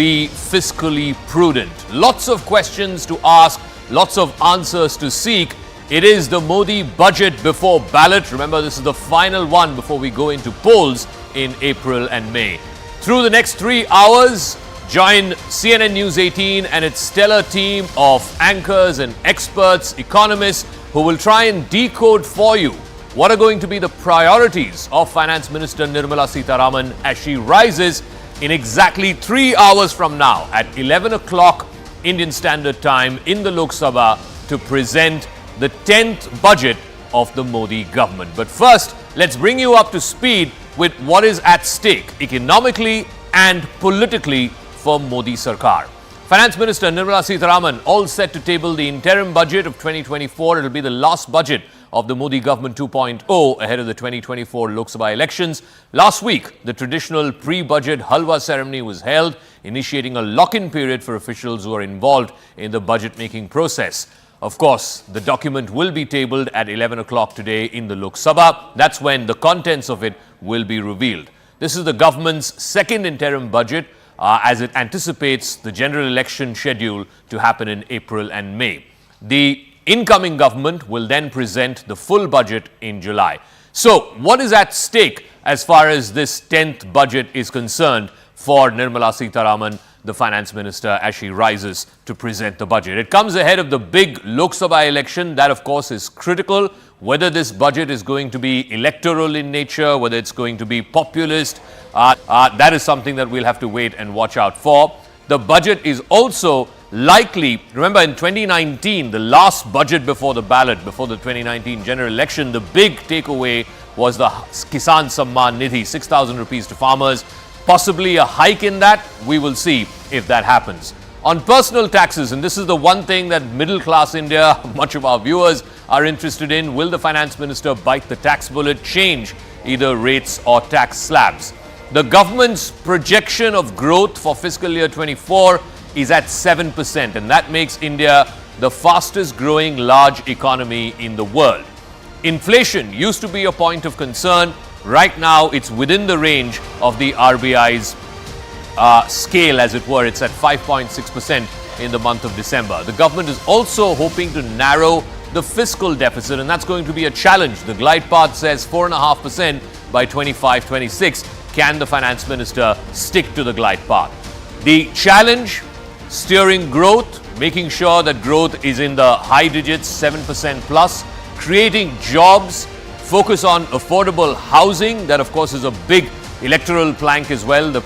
be fiscally prudent? Lots of questions to ask, lots of answers to seek. It is the Modi budget before ballot. Remember, this is the final one before we go into polls in April and May. Through the next 3 hours, join CNN News 18 and its stellar team of anchors and experts, economists, who will try and decode for you what are going to be the priorities of Finance Minister Nirmala Sitharaman as she rises in exactly 3 hours from now at 11 o'clock Indian Standard Time in the Lok Sabha to present the 10th budget of the Modi government. But first, let's bring you up to speed with what is at stake economically and politically for Modi Sarkar. Finance Minister Nirmala Sitharaman all set to table the interim budget of 2024. It will be the last budget of the Modi government 2.0 ahead of the 2024 Lok Sabha elections. Last week, the traditional pre-budget halwa ceremony was held, initiating a lock-in period for officials who are involved in the budget-making process. Of course, the document will be tabled at 11 o'clock today in the Lok Sabha. That's when the contents of it will be revealed. This is the government's second interim budget as it anticipates the general election schedule to happen in April and May. The incoming government will then present the full budget in July. So, what is at stake as far as this 10th budget is concerned for Nirmala Sitharaman, the finance minister, as she rises to present the budget? It comes ahead of the big Lok Sabha election. That, of course, is critical. Whether this budget is going to be electoral in nature, whether it's going to be populist, that is something that we'll have to wait and watch out for. The budget is also likely, remember in 2019, the last budget before the ballot, before the 2019 general election, the big takeaway was the Kisan Samman Nidhi, 6,000 rupees to farmers. Possibly a hike in that. We will see if that happens. On personal taxes, and this is the one thing that middle class India, much of our viewers are interested in, will the finance minister bite the tax bullet, change either rates or tax slabs? The government's projection of growth for fiscal year 24 is at 7%, and that makes India the fastest growing large economy in the world. Inflation used to be a point of concern. Right now, it's within the range of the RBI's scale, as it were. It's at 5.6% in the month of December. The government is also hoping to narrow the fiscal deficit, and that's going to be a challenge. The glide path says 4.5% by 25-26. Can the finance minister stick to the glide path? The challenge, steering growth making sure that growth is in the high digits, 7% plus, creating jobs, focus on affordable housing. That, of course, is a big electoral plank as well, the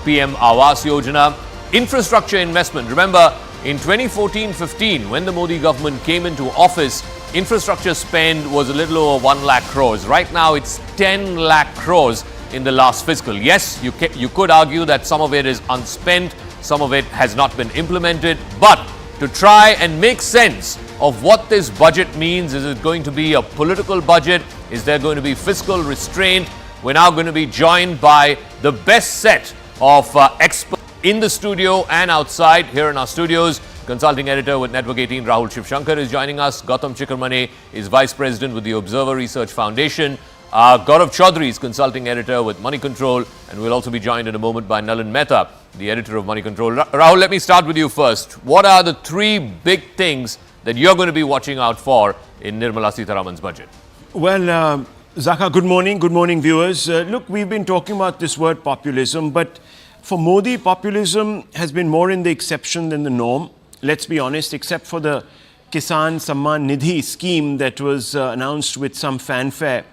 PM Awas Yojana. Infrastructure investment. Remember, in 2014-15, when the Modi government came into office, infrastructure spend was a little over 1 lakh crores. Right now, it's 10 lakh crores in the last fiscal. Yes, you could argue that some of it is unspent, some of it has not been implemented, but to try and make sense of what this budget means, is it going to be a political budget? Is there going to be fiscal restraint? We're now going to be joined by the best set of experts in the studio and outside. Here in our studios, consulting editor with Network 18, Rahul Shivshankar, is joining us. Gautam Chikkarmane is vice president with the Observer Research Foundation. Gaurav Chaudhary is consulting editor with Money Control, and we'll also be joined in a moment by Nalin Mehta, the editor of Money Control. Rahul, let me start with you first. What are the three big things that you're going to be watching out for in Nirmala Sitharaman's budget? Well, Zaka, good morning viewers. Look, we've been talking about this word populism, but for Modi, populism has been more in the exception than the norm. Let's be honest, except for the Kisan Samman Nidhi scheme that was announced with some fanfare.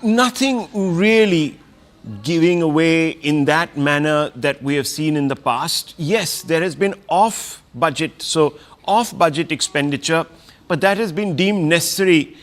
Nothing really giving away in that manner that we have seen in the past. Yes, there has been off-budget expenditure, but that has been deemed necessary.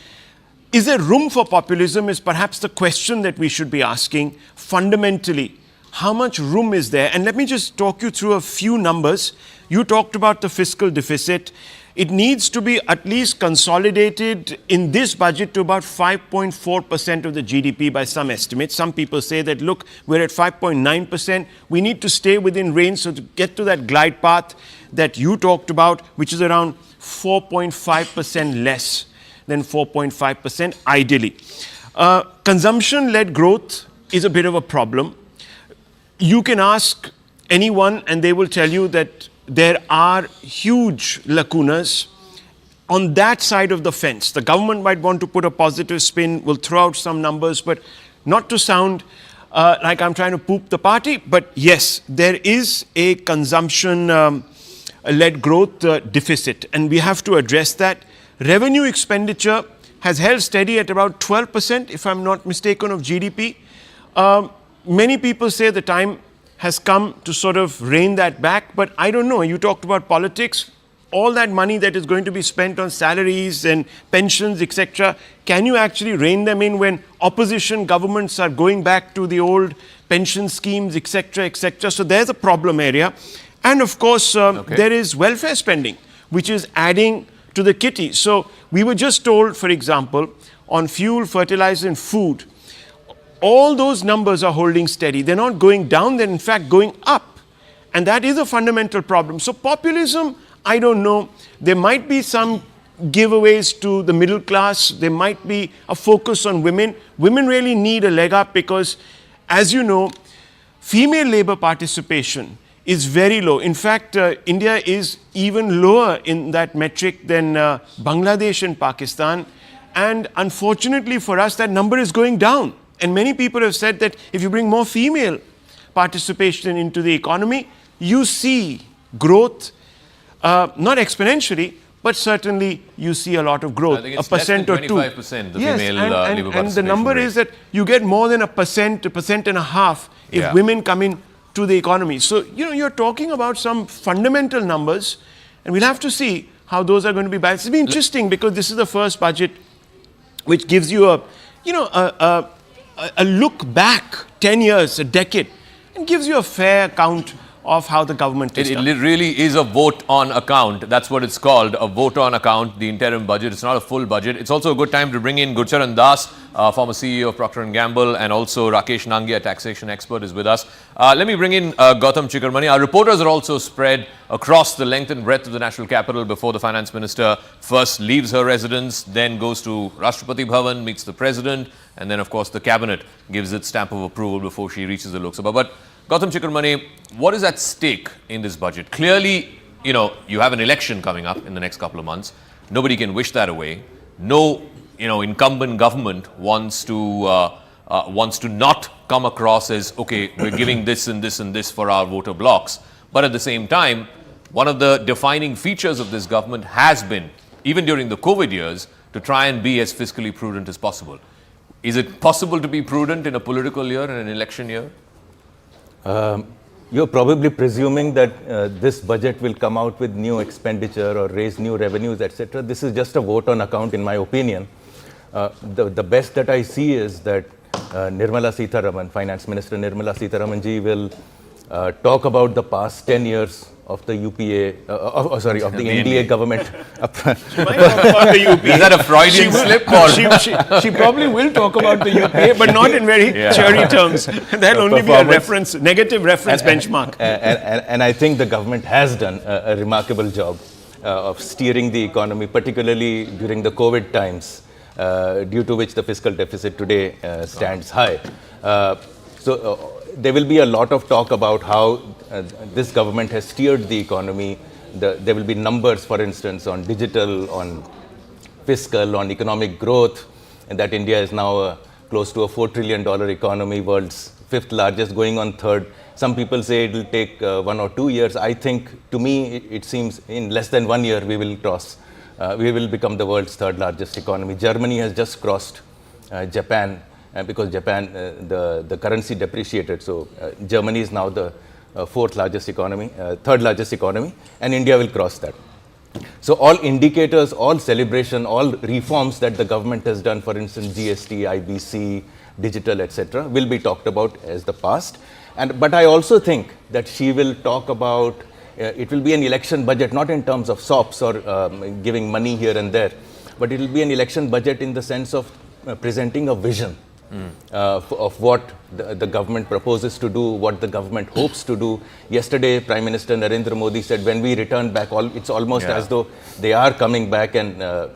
Is there room for populism is perhaps the question that we should be asking fundamentally. How much room is there? And let me just talk you through a few numbers. You talked about the fiscal deficit. It needs to be at least consolidated in this budget to about 5.4% of the GDP by some estimates. Some people say that, look, we're at 5.9%. We need to stay within range so to get to that glide path that you talked about, which is around 4.5% less than 4.5% ideally. Consumption-led growth is a bit of a problem. You can ask anyone and they will tell you that there are huge lacunas on that side of the fence. The government might want to put a positive spin, will throw out some numbers, but not to sound like I'm trying to poop the party. But yes, there is a consumption-led growth deficit, and we have to address that. Revenue expenditure has held steady at about 12%, if I'm not mistaken, of GDP. Many people say the time has come to sort of rein that back, but I don't know. You talked about politics. All that money that is going to be spent on salaries and pensions, etc., can you actually rein them in when opposition governments are going back to the old pension schemes, etc., etc.? So there's a problem area. And of course, there is welfare spending, which is adding to the kitty. So we were just told, for example, on fuel, fertilizer and food, all those numbers are holding steady. They're not going down, they're in fact going up. And that is a fundamental problem. So populism, I don't know. There might be some giveaways to the middle class. There might be a focus on women. Women really need a leg up because, as you know, female labor participation is very low. In fact, India is even lower in that metric than Bangladesh and Pakistan. And unfortunately for us, that number is going down. And many people have said that if you bring more female participation into the economy, you see growth, not exponentially, but certainly you see a lot of growth, I think it's 1% or 2%. 25% the female labor participation and the number rate. is that you get more than 1.5% if women come in to the economy. So, you're talking about some fundamental numbers, and we'll have to see how those are going to be balanced. It'll be interesting because this is the first budget which gives you a look back 10 years, a decade, and gives you a fair account of how the government is done. It really is a vote on account. That's what it's called, a vote on account, the interim budget. It's not a full budget. It's also a good time to bring in Gurcharan Das, former CEO of Procter & Gamble, and also Rakesh Nangia, taxation expert, is with us. Let me bring in Gautam Chikkarmane. Our reporters are also spread across the length and breadth of the national capital before the finance minister first leaves her residence, then goes to Rashtrapati Bhavan, meets the president, and then, of course, the cabinet gives its stamp of approval before she reaches the Lok Sabha. But Gautam Chikkarmane, what is at stake in this budget? Clearly, you have an election coming up in the next couple of months. Nobody can wish that away. No, incumbent government wants to not come across as, okay, we're giving this and this and this for our voter blocks. But at the same time, one of the defining features of this government has been, even during the COVID years, to try and be as fiscally prudent as possible. Is it possible to be prudent in a political year and an election year? You're probably presuming that this budget will come out with new expenditure or raise new revenues, etc. This is just a vote on account, in my opinion. The best that I see is that Nirmala Sitharaman, Finance Minister Nirmala Sitharaman ji, will talk about the past 10 years of the UPA, of the NDA government. Is that a Freudian slip? Or? She probably will talk about the UPA, but not in very cheery terms. That'll only be a reference, negative reference benchmark. And I think the government has done a remarkable job of steering the economy, particularly during the COVID times, due to which the fiscal deficit today stands high. There will be a lot of talk about how this government has steered the economy. There will be numbers, for instance, on digital, on fiscal, on economic growth, and that India is now close to a $4 trillion economy, world's 5th largest, going on 3rd. Some people say it will take 1 or 2 years. I think, to me, it seems in less than 1 year we will cross. We will become the world's 3rd largest economy. Germany has just crossed Japan. Because Japan, the currency depreciated, so Germany is now the 4th largest economy, 3rd largest economy, and India will cross that. So all indicators, all celebration, all reforms that the government has done, for instance, GST, IBC, digital, etc., will be talked about as the past. But I also think that she will talk about, it will be an election budget, not in terms of SOPs or giving money here and there, but it will be an election budget in the sense of presenting a vision. Of what the government proposes to do, what the government hopes to do. Yesterday, Prime Minister Narendra Modi said, when we return back, it's almost as though they are coming back and, Are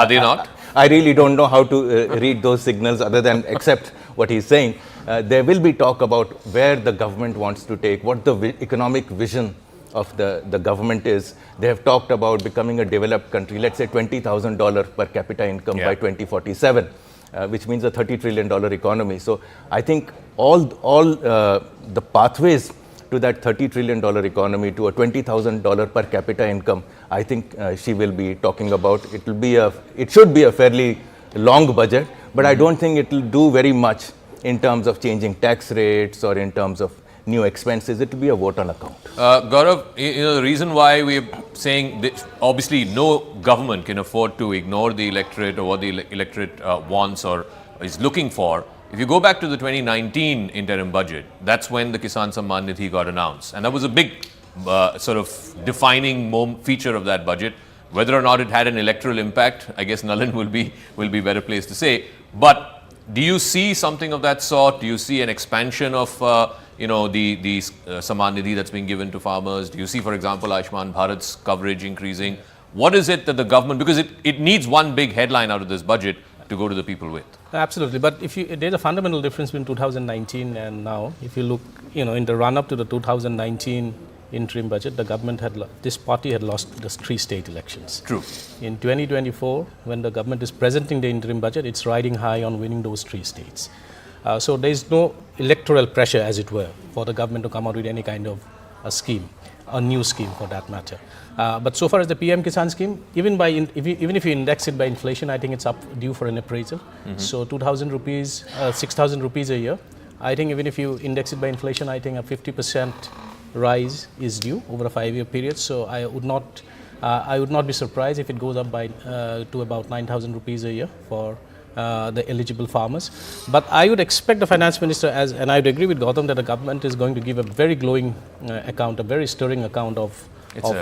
they not? I really don't know how to read those signals other than accept what he's saying. There will be talk about where the government wants to take, what the economic vision of the government is. They have talked about becoming a developed country, let's say $20,000 per capita income by 2047. Which means a $30 trillion economy. So I think all the pathways to that $30 trillion economy, to a $20,000 per capita income, I think she will be talking about. It should be a fairly long budget, but I don't think it will do very much in terms of changing tax rates or in terms of new expenses. It will be a vote on account. Gaurav, the reason why we're saying that obviously no government can afford to ignore the electorate or what the electorate wants or is looking for. If you go back to the 2019 interim budget, that's when the Kisan Samman Nidhi got announced. And that was a big sort of defining feature of that budget. Whether or not it had an electoral impact, I guess Nalin will be better placed to say. But do you see something of that sort? Do you see an expansion of the Samman Nidhi that's being given to farmers? Do you see, for example, Ayushman Bharat's coverage increasing? What is it that the government, because it needs one big headline out of this budget to go to the people with? Absolutely, but there's a fundamental difference between 2019 and now. If you look, in the run-up to the 2019 interim budget, the government this party had lost the 3 state elections. True. In 2024, when the government is presenting the interim budget, it's riding high on winning those 3 states. So there is no electoral pressure, as it were, for the government to come out with any kind of a scheme, a new scheme for that matter. But so far as the PM Kisan scheme, even if you index it by inflation, I think it's due for an appraisal. So 2,000 rupees, 6,000 rupees a year. I think even if you index it by inflation, I think a 50% rise is due over a 5-year period. So I would not be surprised if it goes up by to about 9,000 rupees a year for the eligible farmers. But I would expect the finance minister, and I would agree with Gautam, that the government is going to give a very glowing account, a very stirring account of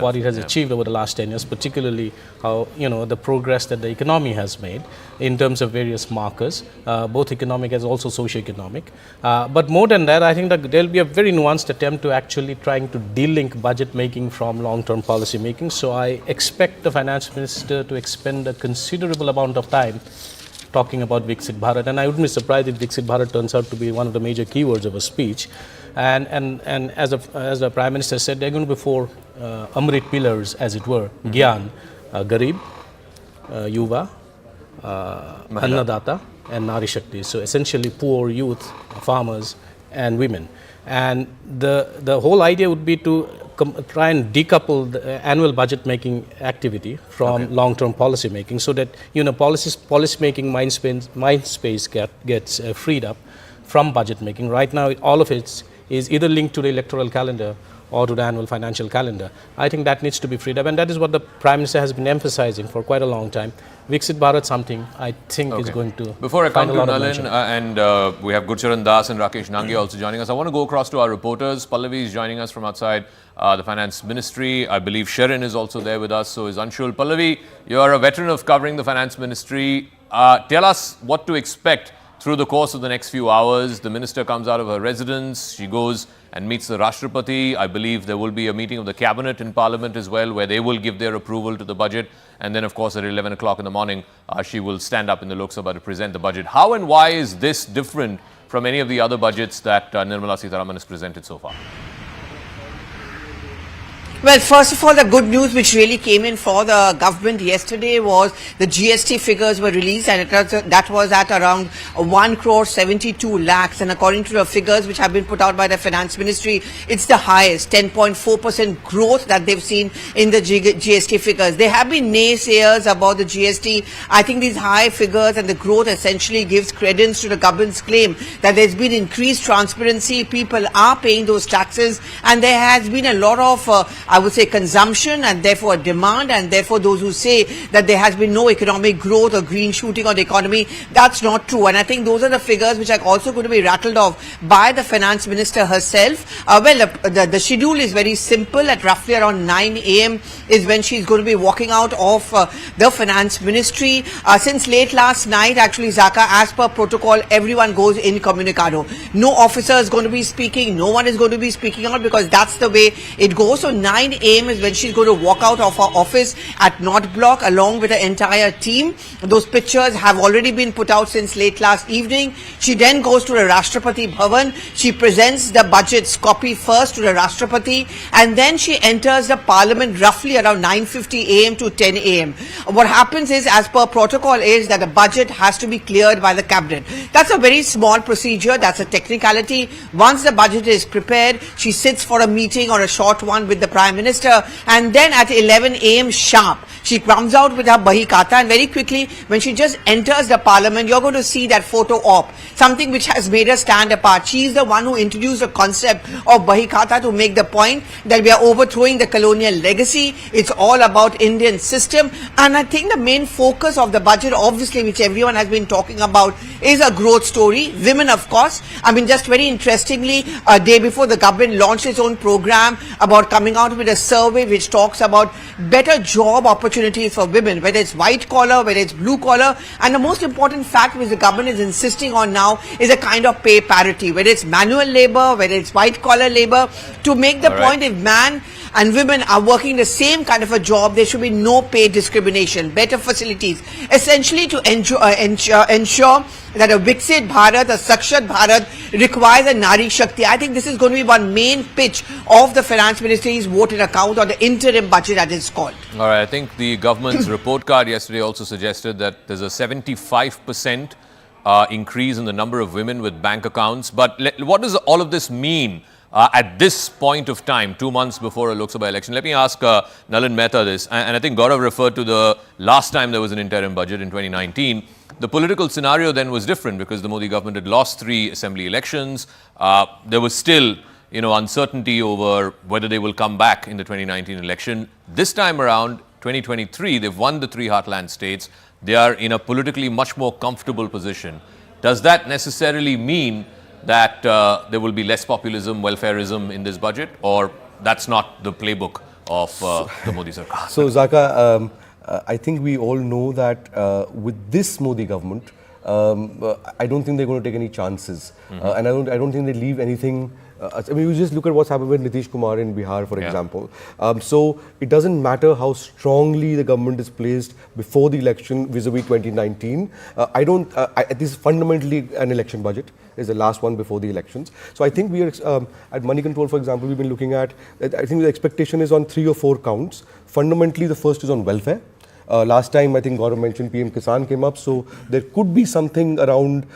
what it has achieved over the last 10 years, particularly how, the progress that the economy has made in terms of various markers, both economic as also socio-economic. But more than that, I think that there will be a very nuanced attempt to actually trying to de-link budget making from long-term policy making. So I expect the finance minister to expend a considerable amount of time talking about Viksit Bharat, and I wouldn't be surprised if Viksit Bharat turns out to be one of the major keywords of a speech. And as the Prime Minister said, they're going to be 4 Amrit pillars, as it were: Gyan, Garib, Yuva, Annadata, and Nari Shakti. So essentially, poor, youth, farmers, and women. And the whole idea would be to try and decouple the annual budget making activity from long-term policy making, so that policy making mind space gets freed up from budget making. Right now, all of it is either linked to the electoral calendar or to the annual financial calendar. I think that needs to be freed up, and that is what the Prime Minister has been emphasizing for quite a long time. Viksit Bharat, something I think is going to. Before I come find to a lot of Nalin, mention. and we have Gurcharan Das and Rakesh Nangia also joining us, I want to go across to our reporters. Pallavi is joining us from outside the Finance Ministry. I believe Sharon is also there with us, so is Anshul. Pallavi, you are a veteran of covering the Finance Ministry. Tell us what to expect through the course of the next few hours. The minister comes out of her residence, she goes and meets the Rashtrapati. I believe there will be a meeting of the cabinet in Parliament as well, where they will give their approval to the budget. And then, of course, at 11 o'clock in the morning, she will stand up in the Lok Sabha to present the budget. How and why is this different from any of the other budgets that Nirmala Sitharaman has presented so far? Well, first of all, the good news which really came in for the government yesterday was the GST figures were released, and that was at around 1 crore 72 lakhs. And according to the figures which have been put out by the Finance Ministry, it's the highest, 10.4% growth that they've seen in the GST figures. There have been naysayers about the GST. I think these high figures and the growth essentially gives credence to the government's claim that there's been increased transparency, people are paying those taxes, and there has been a lot of I would say consumption, and therefore demand, and therefore those who say that there has been no economic growth or green shooting on the economy, that's not true. And I think those are the figures which are also going to be rattled off by the Finance Minister herself. The schedule is very simple. At roughly around 9 a.m. is when she's going to be walking out of the Finance Ministry. Since late last night, actually, Zaka, as per protocol, everyone goes incommunicado. No officer is going to be speaking, no one is going to be speaking out, because that's the way it goes. So 9 a.m. is when she's going to walk out of her office at North Block along with the entire team. Those pictures have already been put out since late last evening. She then goes to the Rashtrapati Bhavan. She presents the budget's copy first to the Rashtrapati, and then she enters the Parliament roughly around 9:50 a.m. to 10 a.m. What happens is, as per protocol, is that the budget has to be cleared by the cabinet. That's a very small procedure. That's a technicality. Once the budget is prepared, she sits for a meeting or a short one with the Prime Minister, and then at 11 a.m. sharp, she comes out with her Bahi Khata, and very quickly, when she just enters the Parliament, you're going to see that photo op, something which has made her stand apart. She is the one who introduced the concept of Bahi Khata to make the point that we are overthrowing the colonial legacy. It's all about Indian system, and I think the main focus of the budget, obviously, which everyone has been talking about, is a growth story. Women, of course. I mean, just very interestingly, a day before, the government launched its own program about coming out with a survey which talks about better job opportunities for women, whether it's white collar, whether it's blue collar, and the most important fact which the government is insisting on now is a kind of pay parity, whether it's manual labor, whether it's white collar labor, to make the point, if man and women are working the same kind of a job, there should be no pay discrimination, better facilities, essentially to ensure that a Viksit Bharat, a Sakshat Bharat requires a Nari Shakti. I think this is going to be one main pitch of the Finance Ministry's vote in account, or the interim budget as it's called. All right, I think the government's report card yesterday also suggested that there's a 75% increase in the number of women with bank accounts. But what does all of this mean at this point of time, 2 months before a Lok Sabha election? Let me ask Nalin Mehta this, and I think Gaurav referred to the last time there was an interim budget in 2019. The political scenario then was different because the Modi government had lost 3 assembly elections. There was still, uncertainty over whether they will come back in the 2019 election. This time around, 2023, they've won the 3 heartland states. They are in a politically much more comfortable position. Does that necessarily mean that there will be less populism, welfareism in this budget, or that's not the playbook of the Modi Sarkar? So, Zaka, I think we all know that with this Modi government, I don't think they're going to take any chances, and I don't think they leave anything. I mean, you just look at what's happened with Nitish Kumar in Bihar, for example. So it doesn't matter how strongly the government is placed before the election vis-a-vis 2019. This is fundamentally an election budget. It's the last one before the elections. So I think we are at Money Control, for example, we've been looking at. I think the expectation is on 3 or 4 counts. Fundamentally, the first is on welfare. Last time, I think Gaurav mentioned PM Kisan came up, so there could be something around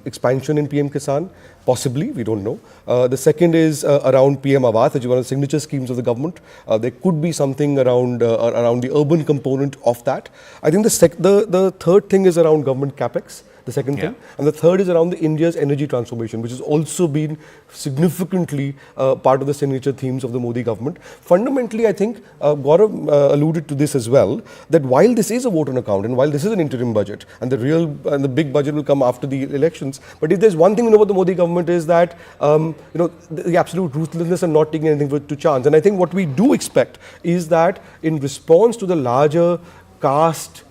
expansion in PM Kisan, possibly, we don't know. The second is around PM Awas, which is one of the signature schemes of the government. There could be something around around the urban component of that. I think the third thing is around government capex. The second thing, and the third is around the India's energy transformation, which has also been significantly part of the signature themes of the Modi government. Fundamentally, I think Gaurav alluded to this as well, that while this is a vote on account and while this is an interim budget and the big budget will come after the elections, but if there's one thing we know about the Modi government is that the absolute ruthlessness and not taking anything to chance. And I think what we do expect is that in response to the larger caste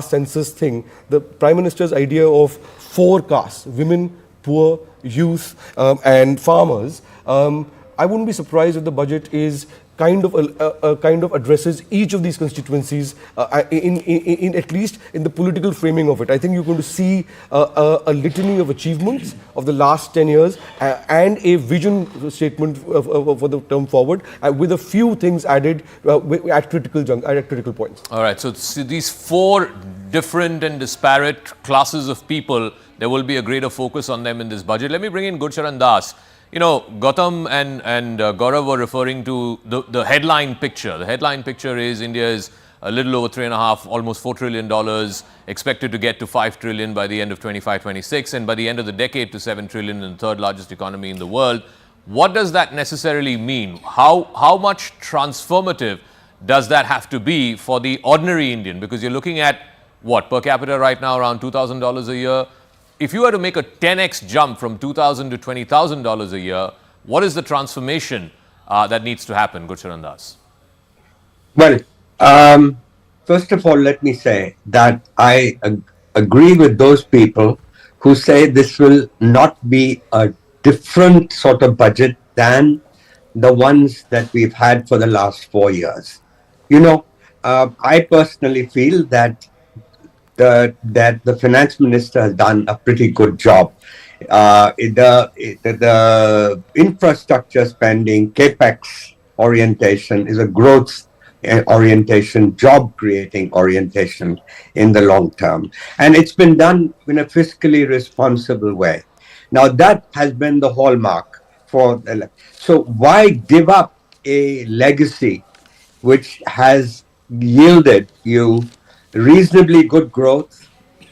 census thing, the Prime Minister's idea of 4 castes, women, poor, youth and farmers, I wouldn't be surprised if the budget is kind of addresses each of these constituencies in at least in the political framing of it. I think you're going to see a litany of achievements of the last 10 years and a vision statement for the term forward with a few things added at critical points. All right, so these 4 different and disparate classes of people, there will be a greater focus on them in this budget. Let me bring in Gurcharan Das. You know, Gautam and Gaurav were referring to the headline picture. The headline picture is India is a little over $3.5, almost $4 trillion, expected to get to $5 trillion by the end of 25-26, and by the end of the decade to $7 trillion, and the third largest economy in the world. What does that necessarily mean? How much transformative does that have to be for the ordinary Indian? Because you're looking at, what, per capita right now around $2,000 a year. If you were to make a 10x jump from $2,000 to $20,000 a year, what is the transformation that needs to happen, Gurcharan Das? Well, first of all, let me say that I agree with those people who say this will not be a different sort of budget than the ones that we've had for the last 4 years. You know, I personally feel that the finance minister has done a pretty good job. The infrastructure spending, capex orientation is a growth orientation, job creating orientation in the long term. And it's been done in a fiscally responsible way. Now that has been the hallmark for so why give up a legacy which has yielded you reasonably good growth,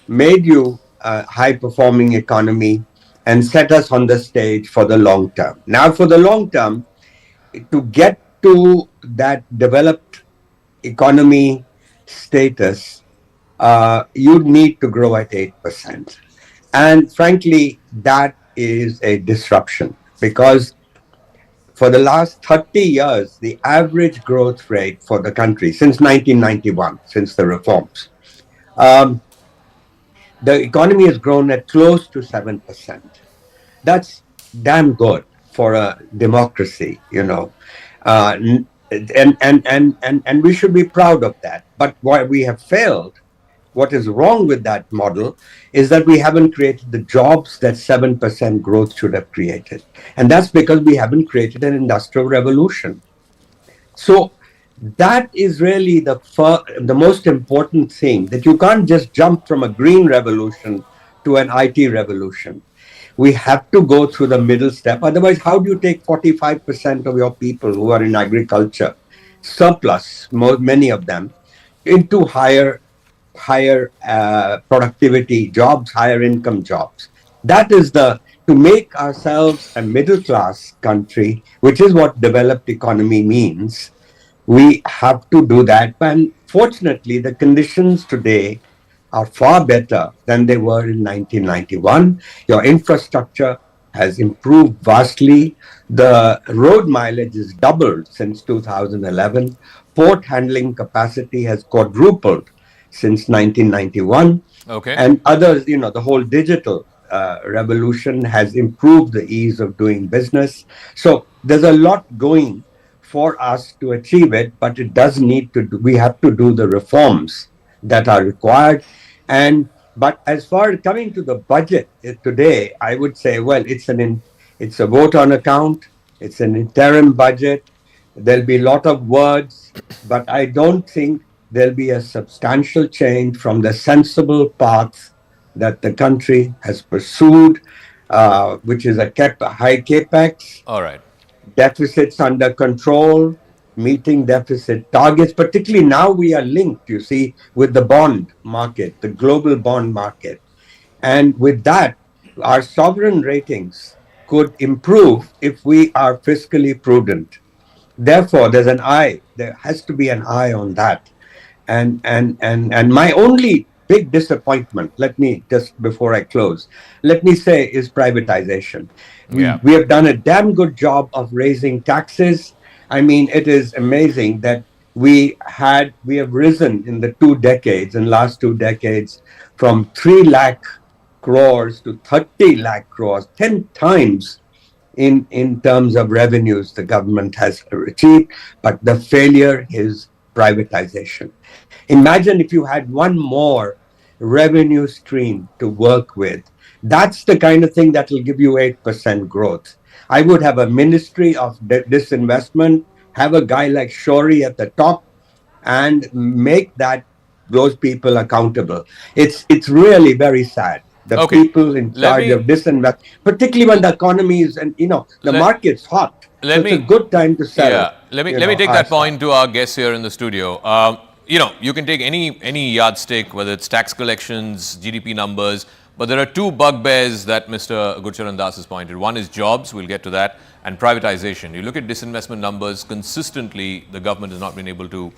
made you a high-performing economy, and set us on the stage for the long term. Now, for the long term, to get to that developed economy status, you need to grow at 8%. And frankly, that is a disruption because for the last 30 years, the average growth rate for the country since 1991, since the reforms, the economy has grown at close to 7%. That's damn good for a democracy, you know, and we should be proud of that. But why we have failed, what is wrong with that model is that we haven't created the jobs that 7% growth should have created. And that's because we haven't created an industrial revolution. So that is really the most important thing, that you can't just jump from a green revolution to an IT revolution. We have to go through the middle step. Otherwise, how do you take 45% of your people who are in agriculture, surplus, many of them, into higher productivity jobs, higher income jobs? That is to make ourselves a middle class country, which is what developed economy means. We have to do that. And fortunately, the conditions today are far better than they were in 1991. Your infrastructure has improved vastly. The road mileage is doubled since 2011. Port handling capacity has quadrupled since 1991. Okay. And others, you know, the whole digital revolution has improved the ease of doing business. So there's a lot going for us to achieve it, but it does need to we have to do the reforms that are required. But as far as coming to the budget today, I would say, well, it's a vote on account, it's an interim budget. There'll be a lot of words, but I don't think there'll be a substantial change from the sensible path that the country has pursued, which is a high capex, All right. deficits under control, meeting deficit targets. Particularly now we are linked, you see, with the bond market, the global bond market. And with that, our sovereign ratings could improve if we are fiscally prudent. Therefore, there has to be an eye on that. And my only big disappointment, let me just before I close, let me say is privatization. We have done a damn good job of raising taxes. I mean, it is amazing that we have risen in the last 2 decades from 3 lakh crores to 30 lakh crores, 10 times in terms of revenues the government has achieved, but the failure is privatization. Imagine if you had one more revenue stream to work with. That's the kind of thing that will give you 8% growth. I would have a ministry of disinvestment, have a guy like Shori at the top, and make those people accountable. It's really very sad. The people in charge of disinvest, particularly when the economy is, and the market's hot. It's a good time to sell. Yeah, let me take that point to our guests here in the studio. You can take any yardstick, whether it's tax collections, GDP numbers, but there are 2 bugbears that Mr. Gurcharan Das has pointed. One is jobs, we'll get to that, and privatization. You look at disinvestment numbers, consistently the government has not been able to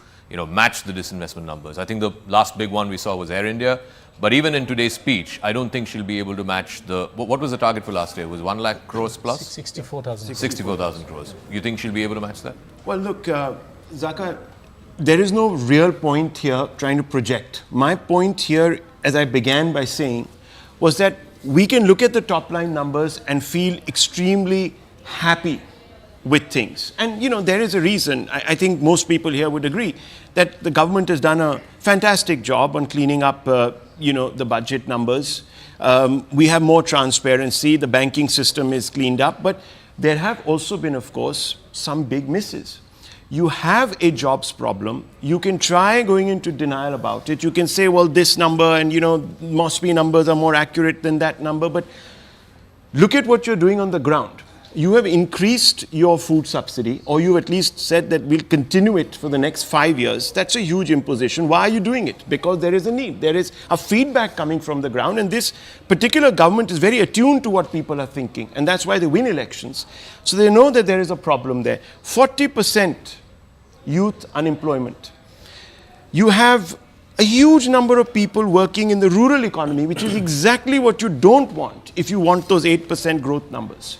match the disinvestment numbers. I think the last big one we saw was Air India. But even in today's speech, I don't think she'll be able to match what was the target for last year? It was 1 lakh crores plus? 64,000. 64,000 crores. You think she'll be able to match that? Well, look, Zaka, there is no real point here trying to project. My point here, as I began by saying, was that we can look at the top line numbers and feel extremely happy with things. And, there is a reason. I think most people here would agree that the government has done a fantastic job on cleaning up the budget numbers. We have more transparency. The banking system is cleaned up. But there have also been, of course, some big misses. You have a jobs problem. You can try going into denial about it. You can say, well, this number and, MOSPI numbers are more accurate than that number. But look at what you're doing on the ground. You have increased your food subsidy, or you at least said that we'll continue it for the next 5 years. That's a huge imposition. Why are you doing it? Because there is a need. There is a feedback coming from the ground, and this particular government is very attuned to what people are thinking, and that's why they win elections. So they know that there is a problem there. 40% youth unemployment. You have a huge number of people working in the rural economy, which is exactly what you don't want if you want those 8% growth numbers.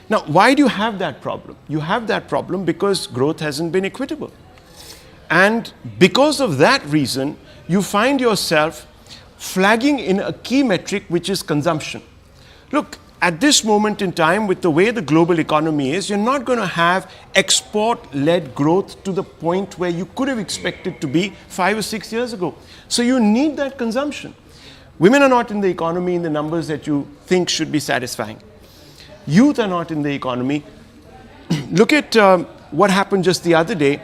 Now, why do you have that problem? You have that problem because growth hasn't been equitable. And because of that reason, you find yourself flagging in a key metric, which is consumption. Look, at this moment in time, with the way the global economy is, you're not going to have export-led growth to the point where you could have expected to be 5 or 6 years ago. So you need that consumption. Women are not in the economy in the numbers that you think should be satisfying. Youth are not in the economy. Look at what happened just the other day.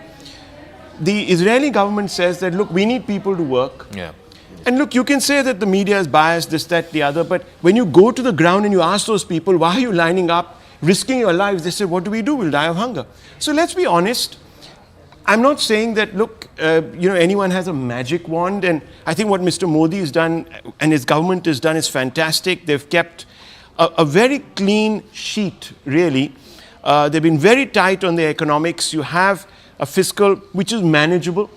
The Israeli government says that, look, we need people to work. Yeah. And look, you can say that the media is biased, this, that, the other, but when you go to the ground and you ask those people, why are you lining up, risking your lives? They say, what do? We'll die of hunger. So let's be honest. I'm not saying that, look, anyone has a magic wand. And I think what Mr. Modi has done and his government has done is fantastic. They've kept a very clean sheet, really. They've been very tight on the economics. You have a fiscal which is manageable,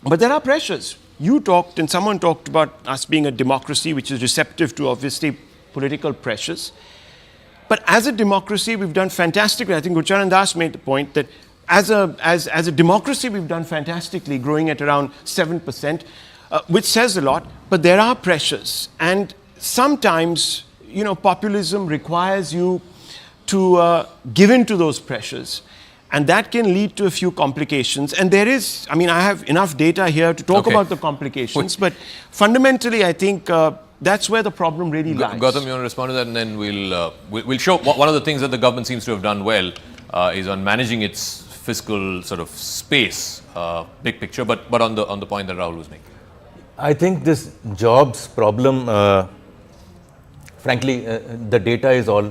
but there are pressures. You talked and someone talked about us being a democracy which is receptive to, obviously, political pressures. But as a democracy, we've done fantastically. I think Gurcharan Das made the point that as a democracy, we've done fantastically, growing at around 7%, which says a lot. But there are pressures, and sometimes populism requires you to give in to those pressures. And that can lead to a few complications. And there is, I have enough data here to talk about the complications. But fundamentally, I think that's where the problem really lies. Gautam, you want to respond to that? And then we'll show one of the things that the government seems to have done well is on managing its fiscal sort of space big picture. But on the point that Rahul was making. I think this jobs problem, frankly, the data is all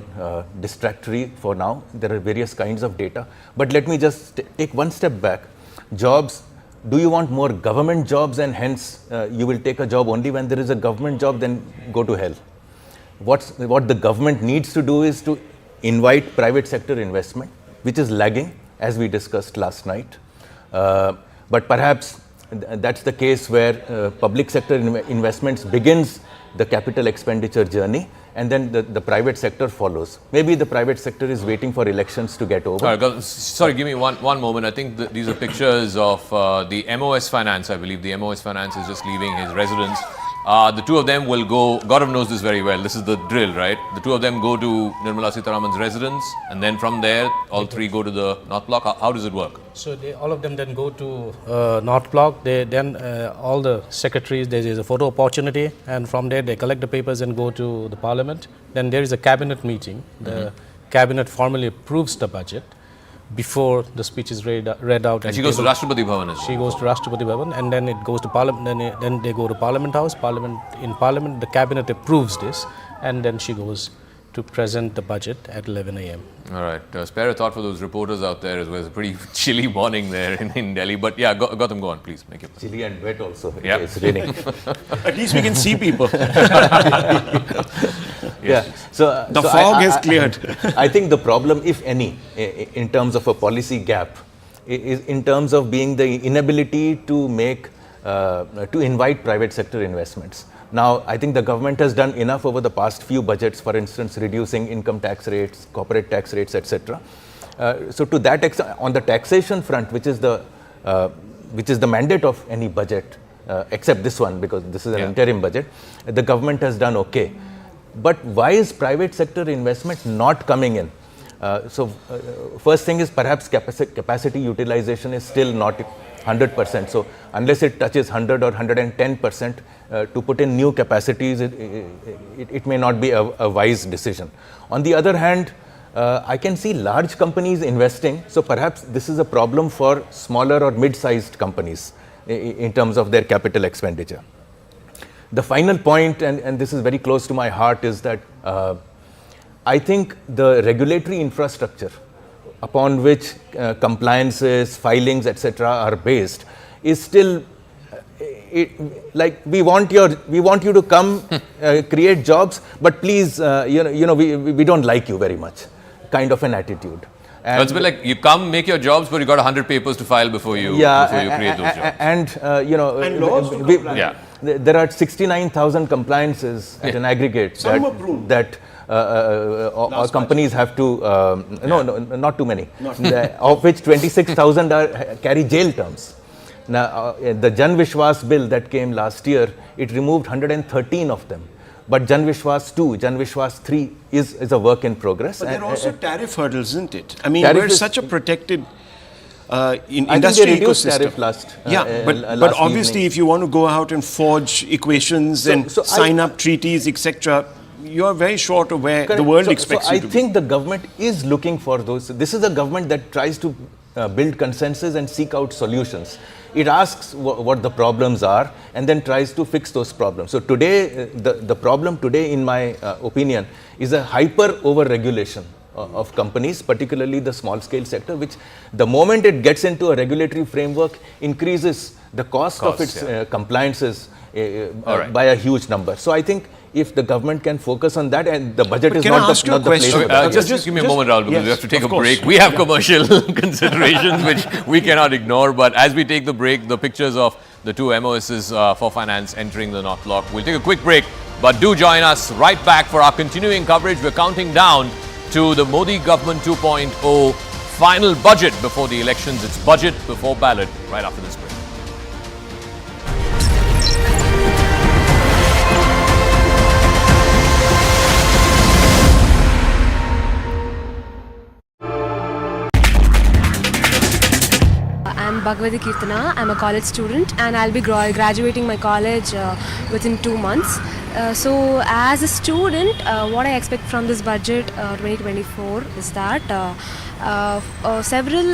distractory for now. There are various kinds of data. But let me just take one step back. Jobs, do you want more government jobs and hence you will take a job only when there is a government job, then go to hell. What the government needs to do is to invite private sector investment, which is lagging, as we discussed last night. But perhaps that's the case where public sector investments begins the capital expenditure journey, and then the private sector follows. Maybe the private sector is waiting for elections to get over. Sorry, give me one moment. I think these are pictures of the MOS Finance. I believe the MOS Finance is just leaving his residence. The two of them will go, Gaurav knows this very well, this is the drill, right? The two of them go to Nirmala Sitharaman's residence, and then from there, all three go to the North Block. How does it work? So all of them then go to North Block. Then all the secretaries, there is a photo opportunity, and from there they collect the papers and go to the Parliament. Then there is a cabinet meeting. The cabinet formally approves the budget before the speech is read out. And she goes to Rashtrapati Bhavan as well. She goes to Rashtrapati Bhavan, and then it goes to Parliament. Then they go to Parliament House. In Parliament, the cabinet approves this, and then she goes to present the budget at 11 a.m. All right. Spare a thought for those reporters out there. It was a pretty chilly morning there in Delhi. But yeah, Gautam, go on, please. Make it. Chilly and wet also. Yeah. It's raining. At least we can see people. Yeah. So the fog has cleared. I think the problem, if any, in terms of a policy gap, is in terms of being the inability to make, to invite private sector investments. Now, I think the government has done enough over the past few budgets, for instance, reducing income tax rates, corporate tax rates, etc. So to that extent, on the taxation front, which is the mandate of any budget, except this one, because this is an interim budget, the government has done okay. But why is private sector investment not coming in? First thing is perhaps capacity utilization is still not 100%. So unless it touches 100 or 110%, to put in new capacities, it may not be a wise decision. On the other hand, I can see large companies investing. So perhaps this is a problem for smaller or mid-sized companies in terms of their capital expenditure. The final point, and this is very close to my heart, is that I think the regulatory infrastructure upon which compliances, filings, etc. are based is still like we want you to come create jobs, but please we don't like you very much, kind of an attitude. So it's a bit like you come, make your jobs, but you got 100 papers to file before you create those jobs. And laws there are 69,000 compliances at an aggregate that companies have to, no, not too many, of which 26,000 carry jail terms. Now, the Jan Vishwas bill that came last year, it removed 113 of them. But Jan Vishwas 2, Jan Vishwas 3 is a work in progress. But there are also tariff hurdles, isn't it? I mean, we're such a protected industry ecosystem. But obviously, if you want to go out and forge equations and sign up treaties, etc., you are very short of where the world expects you to be. I think the government is looking for those. This is a government that tries to build consensus and seek out solutions. It asks what the problems are and then tries to fix those problems. So today, the problem today, in my opinion, is a hyper over-regulation of companies, particularly the small-scale sector, which the moment it gets into a regulatory framework, increases the cost of its compliances by a huge number. So I think if the government can focus on that, and the budget is not the place for that. Just give me a moment, Rahul, because we have to take a break. We have commercial considerations which we cannot ignore. But as we take the break, the pictures of the two MOSs for finance entering the North Block. We'll take a quick break, but do join us right back for our continuing coverage. We're counting down to the Modi Government 2.0 final budget before the elections. It's budget before ballot right after this break. Bhagavati Kirtana. I'm a college student and I'll be graduating my college within 2 months. So as a student, what I expect from this budget 2024 is that several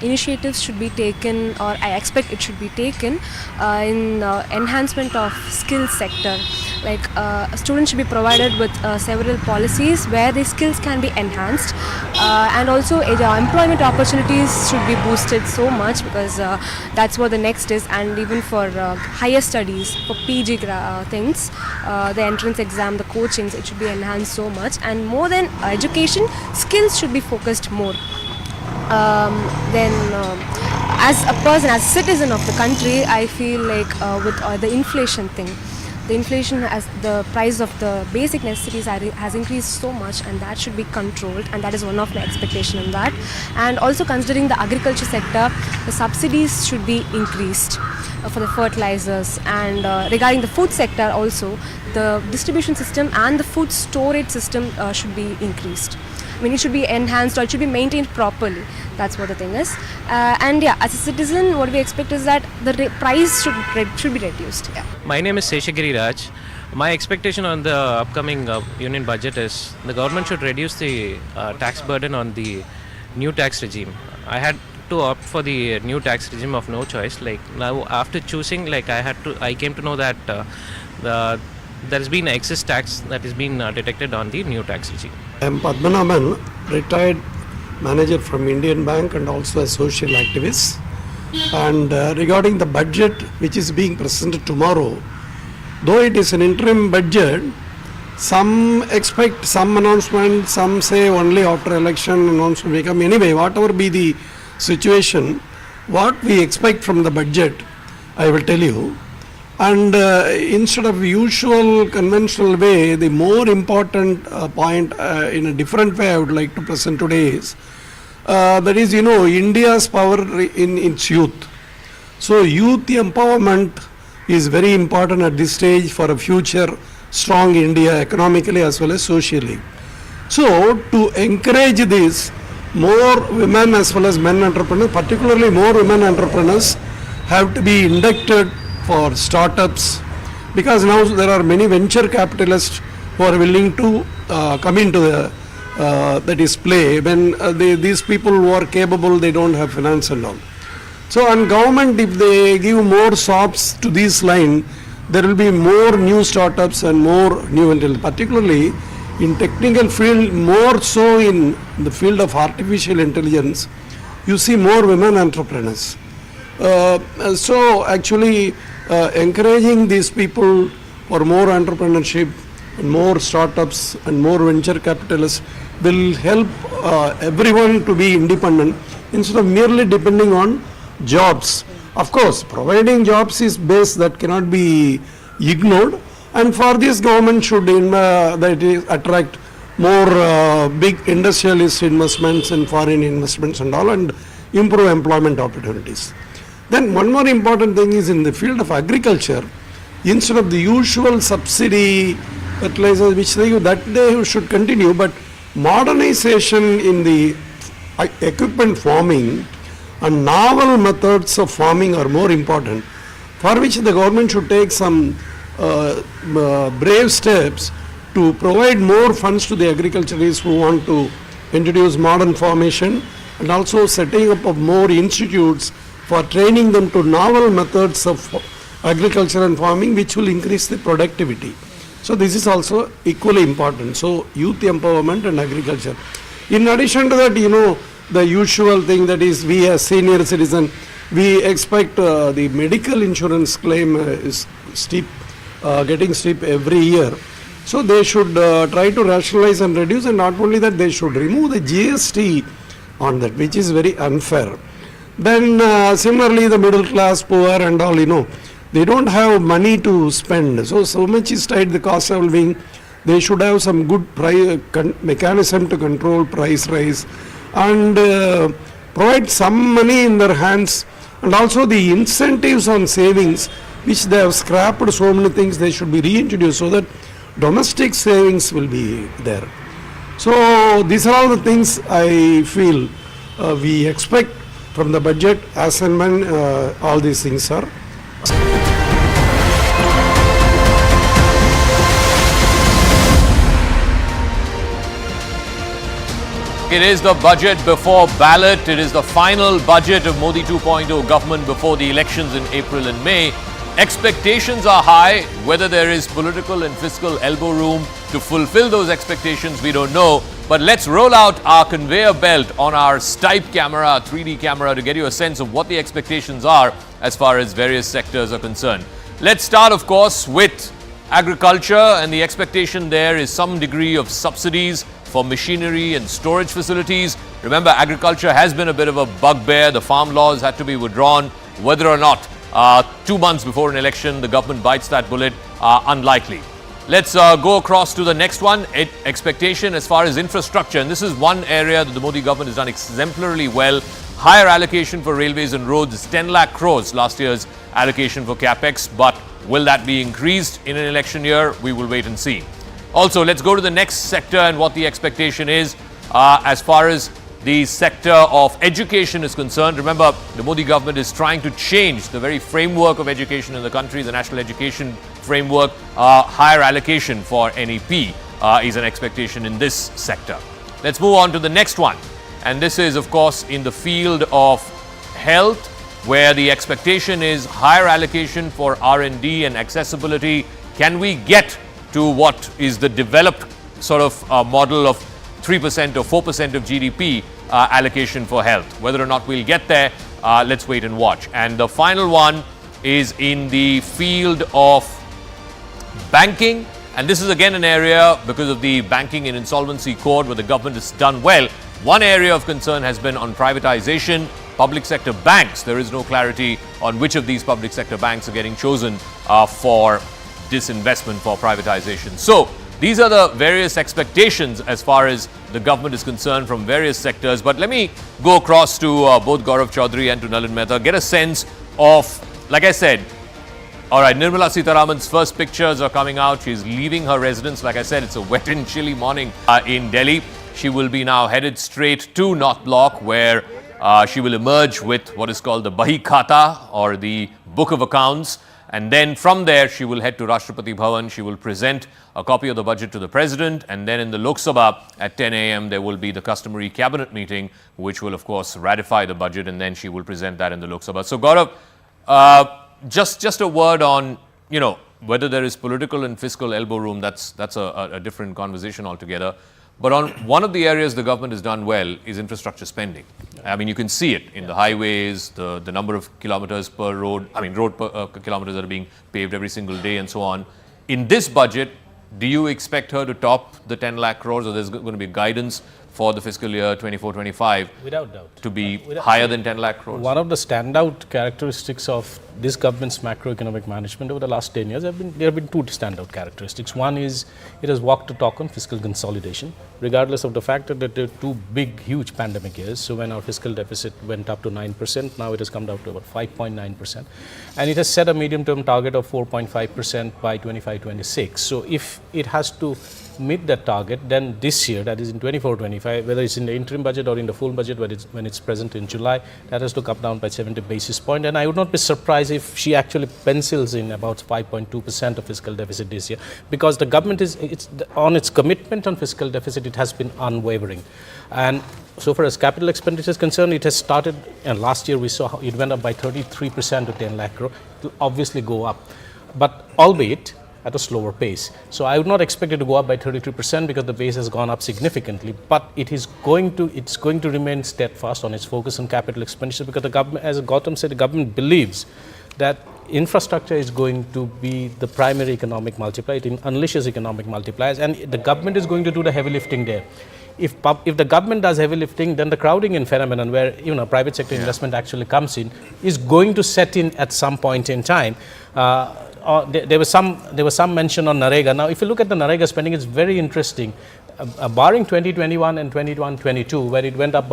initiatives should be taken, or I expect it should be taken in enhancement of skills sector. Like students should be provided with several policies where the skills can be enhanced, and also employment opportunities should be boosted so much, because that's what the next is. And even for higher studies, for PG things, the entrance exam, the coachings, it should be enhanced so much. And more than education, skills should be focused more. Then as a person, as a citizen of the country, I feel like with the inflation thing, the inflation, as the price of the basic necessities has increased so much, and that should be controlled, and that is one of my expectation in that. And also considering the agriculture sector, the subsidies should be increased for the fertilizers. And regarding the food sector also, the distribution system and the food storage system should be increased. I mean, it should be enhanced, or it should be maintained properly. That's what the thing is. And yeah, as a citizen, what we expect is that the price should be reduced. Yeah. My name is Seshagiri Raj. My expectation on the upcoming union budget is the government should reduce the tax burden on the new tax regime. I had to opt for the new tax regime of no choice. Like now, after choosing, like I came to know that there has been excess tax that has been detected on the new tax regime. I am Padmanabhan, retired manager from Indian Bank and also a social activist. And regarding the budget which is being presented tomorrow, though it is an interim budget, some expect some announcement, some say only after election announcement will come. Anyway, whatever be the situation, what we expect from the budget, I will tell you. And instead of usual conventional way, the more important point in a different way I would like to present today is, that is, India's power in its youth. So youth empowerment is very important at this stage for a future strong India economically as well as socially. So to encourage this, more women as well as men entrepreneurs, particularly more women entrepreneurs, have to be inducted for startups, because now there are many venture capitalists who are willing to come into the display when these people who are capable, they don't have finance and all. So on government, if they give more shops to this line, there will be more new startups and more new intelligence, particularly in technical field, more so in the field of artificial intelligence. You see more women entrepreneurs. So actually encouraging these people for more entrepreneurship and more startups and more venture capitalists will help everyone to be independent instead of merely depending on jobs. Of course, providing jobs is base that cannot be ignored, and for this government should attract more big industrialist investments and foreign investments and all, and improve employment opportunities. Then one more important thing is in the field of agriculture, instead of the usual subsidy fertilizers which they should continue, but modernization in the equipment farming and novel methods of farming are more important, for which the government should take some brave steps to provide more funds to the agriculturists who want to introduce modern formation, and also setting up of more institutes for training them to novel methods of agriculture and farming, which will increase the productivity. So this is also equally important. So youth empowerment and agriculture. In addition to that, the usual thing, that is, we as senior citizen, we expect the medical insurance claim is steep, getting steep every year. So they should try to rationalize and reduce, and not only that, they should remove the GST on that, which is very unfair. Then similarly, the middle class, poor and all, they don't have money to spend. So much is tied, the cost of living. They should have some good mechanism to control price rise, and provide some money in their hands, and also the incentives on savings, which they have scrapped so many things, they should be reintroduced so that domestic savings will be there. So these are all the things I feel we expect from the budget as and when all these things are. It is the budget before ballot. It is the final budget of Modi 2.0 government before the elections in April and May. Expectations are high. Whether there is political and fiscal elbow room to fulfill those expectations, we don't know. But let's roll out our conveyor belt on our Stipe camera, 3D camera, to get you a sense of what the expectations are as far as various sectors are concerned. Let's start, of course, with agriculture, and the expectation there is some degree of subsidies for machinery and storage facilities. Remember, agriculture has been a bit of a bugbear. The farm laws had to be withdrawn. Whether or not 2 months before an election the government bites that bullet, unlikely. Let's go across to the next one. Expectation as far as infrastructure, and this is one area that the Modi government has done exemplarily well. Higher allocation for railways and roads is 10 lakh crores, last year's allocation for capex, but will that be increased in an election year? We will wait and see. Also, let's go to the next sector and what the expectation is as far as the sector of education is concerned. Remember, the Modi government is trying to change the very framework of education in the country, the national education framework. Higher allocation for NEP is an expectation in this sector. Let's move on to the next one. And this is, of course, in the field of health, where the expectation is higher allocation for R&D and accessibility. Can we get to what is the developed sort of model of 3% or 4% of GDP allocation for health? Whether or not we'll get there, let's wait and watch. And the final one is in the field of banking. And this is again an area, because of the banking and insolvency code, where the government has done well. One area of concern has been on privatization. Public sector banks, there is no clarity on which of these public sector banks are getting chosen for disinvestment, for privatization. So these are the various expectations as far as the government is concerned from various sectors. But let me go across to both Gaurav Chaudhary and to Nalin Mehta, get a sense of, like I said, all right, Nirmala Sitharaman's first pictures are coming out. She's leaving her residence. Like I said, it's a wet and chilly morning in Delhi. She will be now headed straight to North Block, where she will emerge with what is called the Bahi Khata, or the Book of Accounts. And then from there, she will head to Rashtrapati Bhavan. She will present a copy of the budget to the president. And then in the Lok Sabha at 10 a.m., there will be the customary cabinet meeting, which will, of course, ratify the budget. And then she will present that in the Lok Sabha. So, Gaurav, just a word on, whether there is political and fiscal elbow room. That's a different conversation altogether. But on one of the areas the government has done well is infrastructure spending. I mean, you can see it in the highways, the number of kilometers per road, road per, kilometers that are being paved every single day and so on. In this budget, do you expect her to top the 10 lakh crores, or there's going to be guidance for the fiscal year 24-25 without doubt to be higher than 10 lakh crores? One of the standout characteristics of this government's macroeconomic management over the last 10 years, there have been two standout characteristics. One is it has walked the talk on fiscal consolidation, regardless of the fact that there are two big, huge pandemic years. So when our fiscal deficit went up to 9%, now it has come down to about 5.9%. And it has set a medium-term target of 4.5% by 25-26. So if it has to meet that target, then this year, that is in 24-25, whether it's in the interim budget or in the full budget when it's present in July, that has to come down by 70 basis points. And I would not be surprised if she actually pencils in about 5.2% of fiscal deficit this year, because the government on its commitment on fiscal deficit, it has been unwavering. And so far as capital expenditure is concerned, it has started, and last year we saw it went up by 33% to 10 lakh crore. It will obviously go up, but albeit at a slower pace. So I would not expect it to go up by 33% because the base has gone up significantly, but it's going to remain steadfast on its focus on capital expenditure, because the government, as Gautam said, the government believes that infrastructure is going to be the primary economic multiplier. It unleashes economic multipliers, and the government is going to do the heavy lifting there. If the government does heavy lifting, then the crowding in phenomenon, where private sector investment actually comes in, is going to set in at some point in time. There was some mention on Narega. Now, if you look at the Narega spending, it's very interesting. Barring 2021 and 21-22, where it went up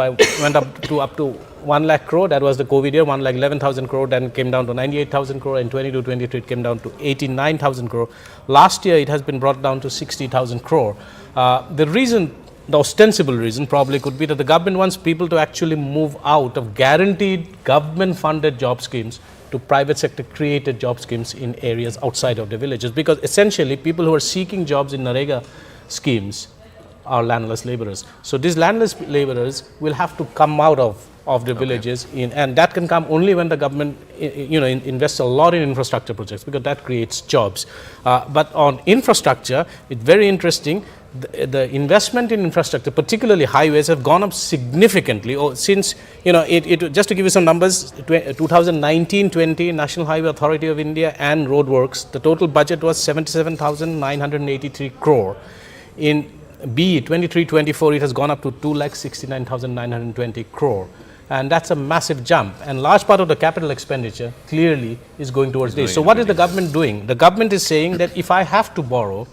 to 1 lakh crore, that was the COVID year, 1,11,000 crore, then came down to 98,000 crore, and 22-23 it came down to 89,000 crore. Last year, it has been brought down to 60,000 crore. The reason the ostensible reason probably could be that the government wants people to actually move out of guaranteed government-funded job schemes to private sector created job schemes in areas outside of the villages, because essentially people who are seeking jobs in Narega schemes are landless laborers. So these landless laborers will have to come out of the villages, and that can come only when the government invests a lot in infrastructure projects, because that creates jobs. But on infrastructure, it's very interesting. The investment in infrastructure, particularly highways, have gone up significantly since, just to give you some numbers, 2019-20 National Highway Authority of India and roadworks, the total budget was 77,983 crore. In B 23-24, it has gone up to 2,69,920 crore. And that's a massive jump. And large part of the capital expenditure clearly is going towards this. So what is the government doing? The government is saying that if I have to borrow,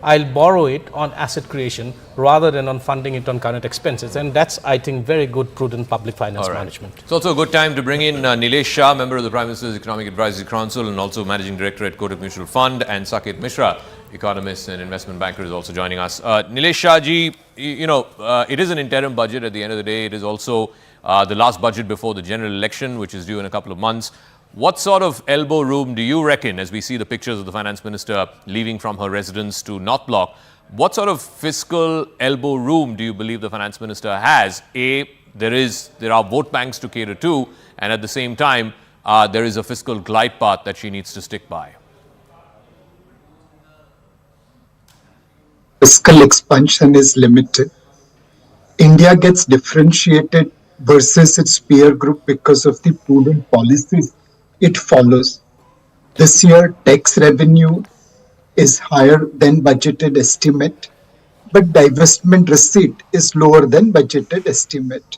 I'll borrow it on asset creation rather than on funding it on current expenses. And that's, I think, very good, prudent public finance management. It's also a good time to bring in Nilesh Shah, member of the Prime Minister's Economic Advisory Council and also Managing Director at Kotak Mutual Fund, and Saket Mishra, economist and investment banker, is also joining us. Nilesh Shah ji, it is an interim budget at the end of the day. It is also the last budget before the general election, which is due in a couple of months. What sort of elbow room do you reckon, as we see the pictures of the finance minister leaving from her residence to North Block, what sort of fiscal elbow room do you believe the finance minister has? A, there are vote banks to cater to, and at the same time, there is a fiscal glide path that she needs to stick by. Fiscal expansion is limited. India gets differentiated versus its peer group because of the prudent policies it follows. This year, tax revenue is higher than budgeted estimate, but divestment receipt is lower than budgeted estimate.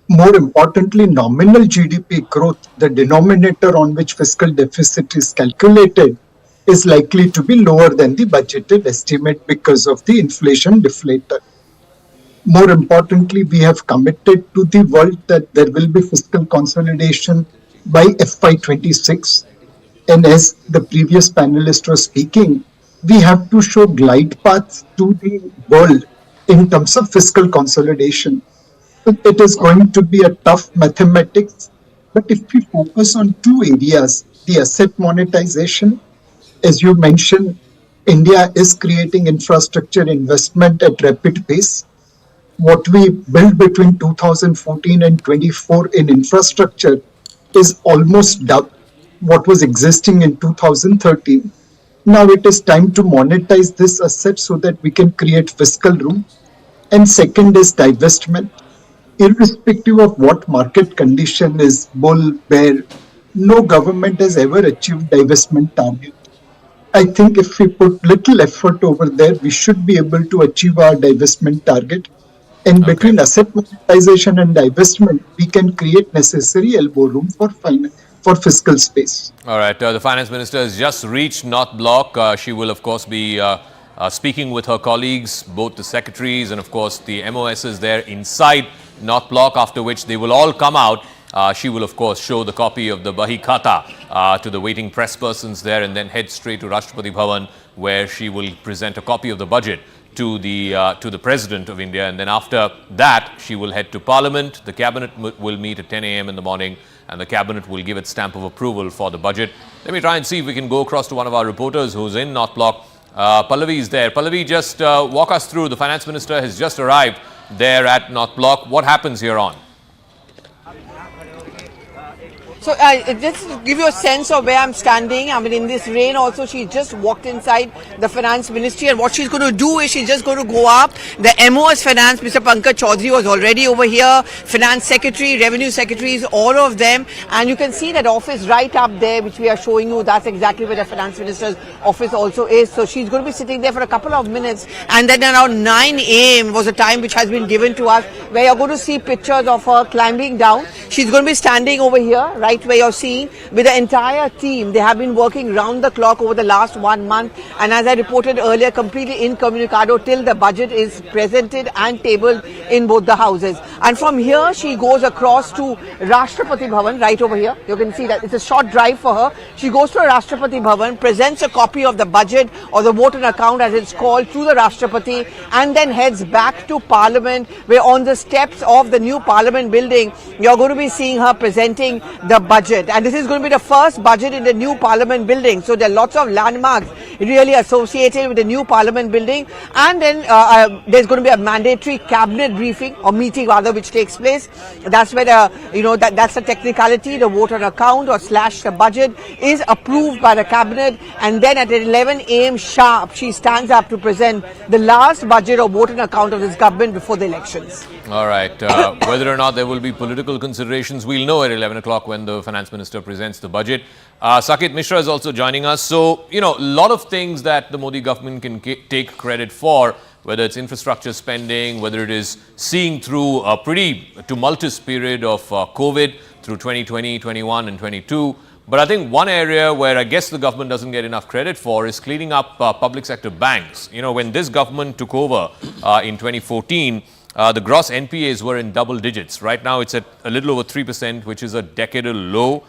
More importantly, nominal GDP growth, the denominator on which fiscal deficit is calculated, is likely to be lower than the budgeted estimate because of the inflation deflator. More importantly, we have committed to the world that there will be fiscal consolidation by FY26. And as the previous panelist was speaking, we have to show glide paths to the world in terms of fiscal consolidation. It is going to be a tough mathematics, but if we focus on two areas, the asset monetization, as you mentioned, India is creating infrastructure investment at rapid pace. What we built between 2014 and 24 in infrastructure is almost double what was existing in 2013. Now it is time to monetize this asset so that we can create fiscal room. And second is divestment. Irrespective of what market condition is, bull, bear, no government has ever achieved divestment target. I think if we put little effort over there, we should be able to achieve our divestment target. And between asset monetization and divestment, we can create necessary elbow room for fiscal space. All right. The finance minister has just reached North Block. She will, of course, be speaking with her colleagues, both the secretaries and, of course, the MOSs there inside North Block, after which they will all come out. She will, of course, show the copy of the Bahi Khata to the waiting press persons there, and then head straight to Rashtrapati Bhavan, where she will present a copy of the budget to the President of India. And then after that, she will head to Parliament. The Cabinet will meet at 10 a.m. in the morning, and the Cabinet will give its stamp of approval for the budget. Let me try and see if we can go across to one of our reporters who's in North Block. Pallavi is there. Pallavi, just walk us through. The Finance Minister has just arrived there at North Block. What happens here on? So just to give you a sense of where I'm standing, I mean, in this rain also, she just walked inside the finance ministry, and what she's going to do is she's just going to go up. The MOS finance, Mr. Pankaj Chaudhary was already over here, finance secretary, revenue secretaries, all of them, and you can see that office right up there, which we are showing you. That's exactly where the finance minister's office also is. So she's going to be sitting there for a couple of minutes, and then around 9 a.m. was a time which has been given to us, where you're going to see pictures of her climbing down. She's going to be standing over here, right site where you're seeing with the entire team. They have been working round the clock over the last 1 month, and as I reported earlier, completely incommunicado till the budget is presented and tabled in both the houses. And from here she goes across to Rashtrapati Bhavan, right over here. You can see that it's a short drive for her. She goes to Rashtrapati Bhavan, presents a copy of the budget or the vote on account as it's called to the Rashtrapati, and then heads back to Parliament, where on the steps of the new Parliament building you're going to be seeing her presenting the budget. And this is going to be the first budget in the new Parliament building, so there are lots of landmarks really associated with the new Parliament building. And then there's going to be a mandatory cabinet briefing or meeting rather, which takes place. That's where that's the technicality. The vote on account or slash the budget is approved by the cabinet, and then at 11 a.m. sharp she stands up to present the last budget or vote on account of this government before the elections. All right. Whether or not there will be political considerations, we'll know at 11 o'clock when the finance minister presents the budget. Saket Mishra is also joining us. So, a lot of things that the Modi government can take credit for, whether it's infrastructure spending, whether it is seeing through a pretty tumultuous period of COVID through 2020, 21 and 22. But I think one area where I guess the government doesn't get enough credit for is cleaning up public sector banks. When this government took over in 2014, the gross NPAs were in double digits. Right now it's at a little over 3%, which is a decadal low.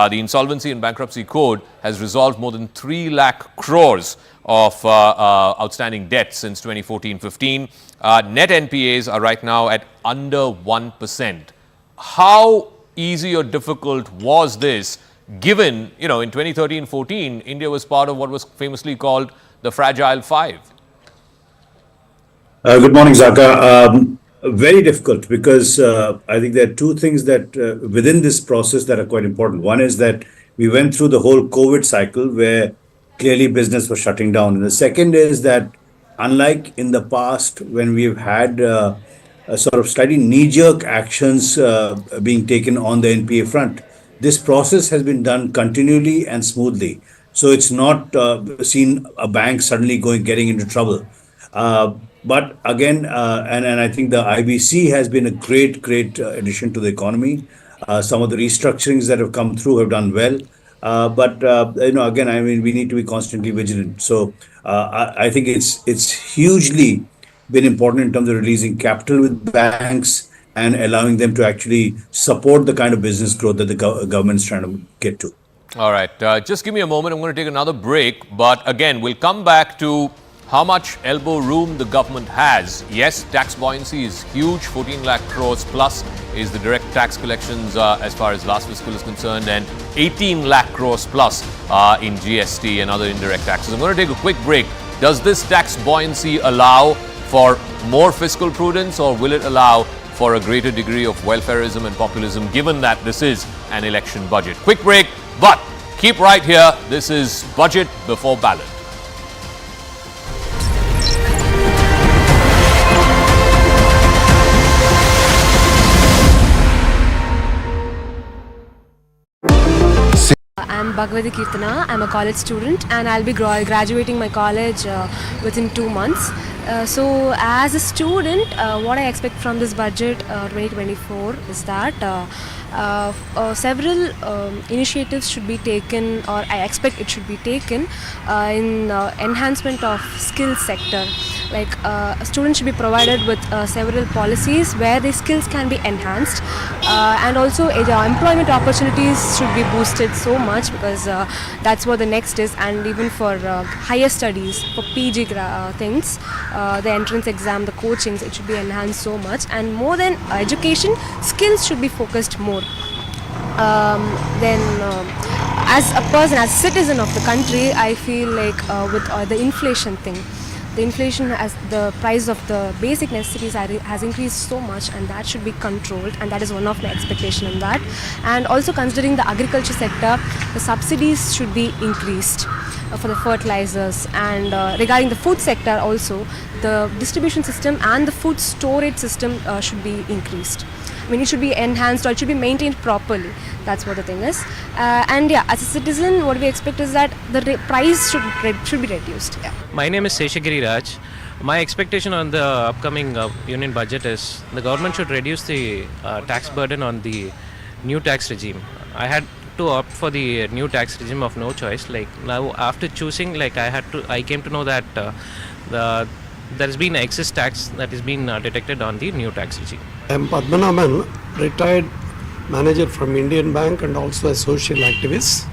The Insolvency and Bankruptcy Code has resolved more than 3 lakh crores of outstanding debt since 2014-15. Net NPAs are right now at under 1%. How easy or difficult was this, given, in 2013-14, India was part of what was famously called the Fragile Five? Good morning, Zaka. Very difficult, because I think there are two things that within this process that are quite important. One is that we went through the whole COVID cycle where clearly business was shutting down. And the second is that unlike in the past when we've had a sort of slightly knee-jerk actions being taken on the NPA front, this process has been done continually and smoothly. So it's not seen a bank suddenly getting into trouble. But again, and I think the IBC has been a great addition to the economy. Some of the restructurings that have come through have done well. But again, I mean, we need to be constantly vigilant. So I think it's hugely been important in terms of releasing capital with banks and allowing them to actually support the kind of business growth that the government's trying to get to. All right. Just give me a moment. I'm going to take another break. But again, we'll come back to how much elbow room the government has. Yes, tax buoyancy is huge. 14 lakh crores plus is the direct tax collections as far as last fiscal is concerned, and 18 lakh crores plus in GST and other indirect taxes. I'm going to take a quick break. Does this tax buoyancy allow for more fiscal prudence, or will it allow for a greater degree of welfareism and populism, given that this is an election budget? Quick break, but keep right here. This is Budget Before Ballot. I'm Bhagavati Kirtana. I'm a college student, and I'll be graduating my college within 2 months. So as a student, what I expect from this budget 2024 is that several initiatives should be taken, or I expect it should be taken in enhancement of skills sector. Like students should be provided with several policies where the skills can be enhanced, and also employment opportunities should be boosted so much, because that's what the next is. And even for higher studies, for PG things, the entrance exam, the coachings, it should be enhanced so much. And more than education, skills should be focused more. Then as a person, as a citizen of the country, I feel like with the inflation thing, the inflation, as the price of the basic necessities has increased so much, and that should be controlled, and that is one of my expectation in that. And also considering the agriculture sector, the subsidies should be increased for the fertilizers. And regarding the food sector also, the distribution system and the food storage system should be increased. I mean, it should be enhanced, or it should be maintained properly. That's what the thing is. And yeah, as a citizen, what we expect is that the price should be reduced. Yeah. My name is Seshagiri Raj. My expectation on the upcoming union budget is the government should reduce the tax burden on the new tax regime. I had to opt for the new tax regime of no choice. Like now, after choosing, I came to know that there has been excess tax that has been detected on the new tax regime. I am Padmanabhan, retired manager from Indian Bank and also a social activist.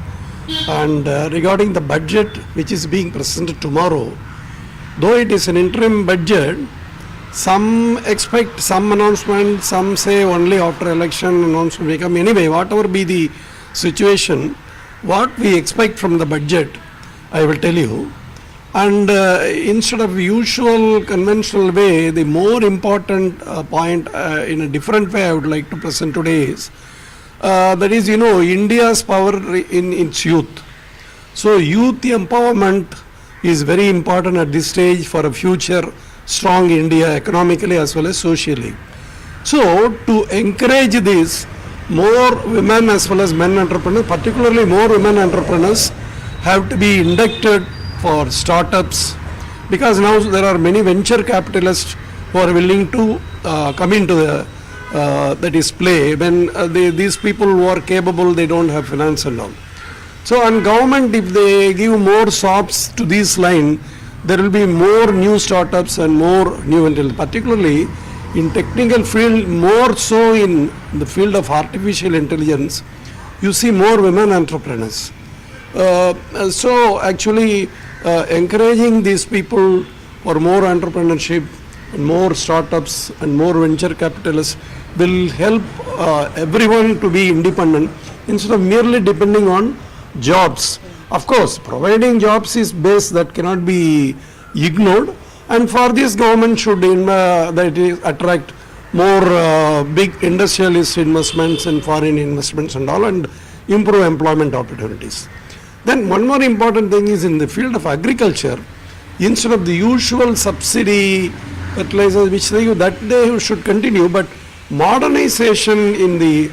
And regarding the budget which is being presented tomorrow, though it is an interim budget, some expect some announcement, some say only after election announcement will come. Anyway, whatever be the situation, what we expect from the budget, I will tell you. And instead of usual conventional way, the more important point in a different way I would like to present today is, that is, India's power in its youth. So youth empowerment is very important at this stage for a future strong India economically as well as socially. So to encourage this, more women as well as men entrepreneurs, particularly more women entrepreneurs, have to be inducted for startups, because now there are many venture capitalists who are willing to come into the that is play when these people who are capable, they don't have finance and all. So on government, if they give more shops to this line, there will be more new startups and more new intelligence, particularly in technical field, more so in the field of artificial intelligence. You see more women entrepreneurs. So actually encouraging these people for more entrepreneurship, and more startups and more venture capitalists will help everyone to be independent instead of merely depending on jobs. Of course, providing jobs is base that cannot be ignored, and for this government should attract more big industrialist investments and foreign investments and all, and improve employment opportunities. Then one more important thing is in the field of agriculture, instead of the usual subsidy fertilizers which they should continue, but modernization in the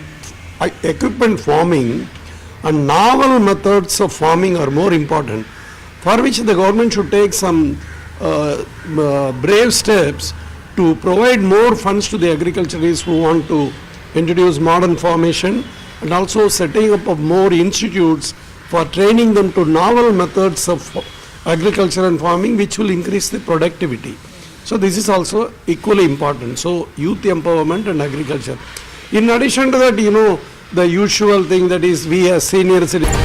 equipment farming and novel methods of farming are more important, for which the government should take some brave steps to provide more funds to the agriculturists who want to introduce modern formation, and also setting up of more institutes for training them to novel methods of agriculture and farming, which will increase the productivity. So this is also equally important. So youth empowerment and agriculture. In addition to that, the usual thing, that is we as senior citizens.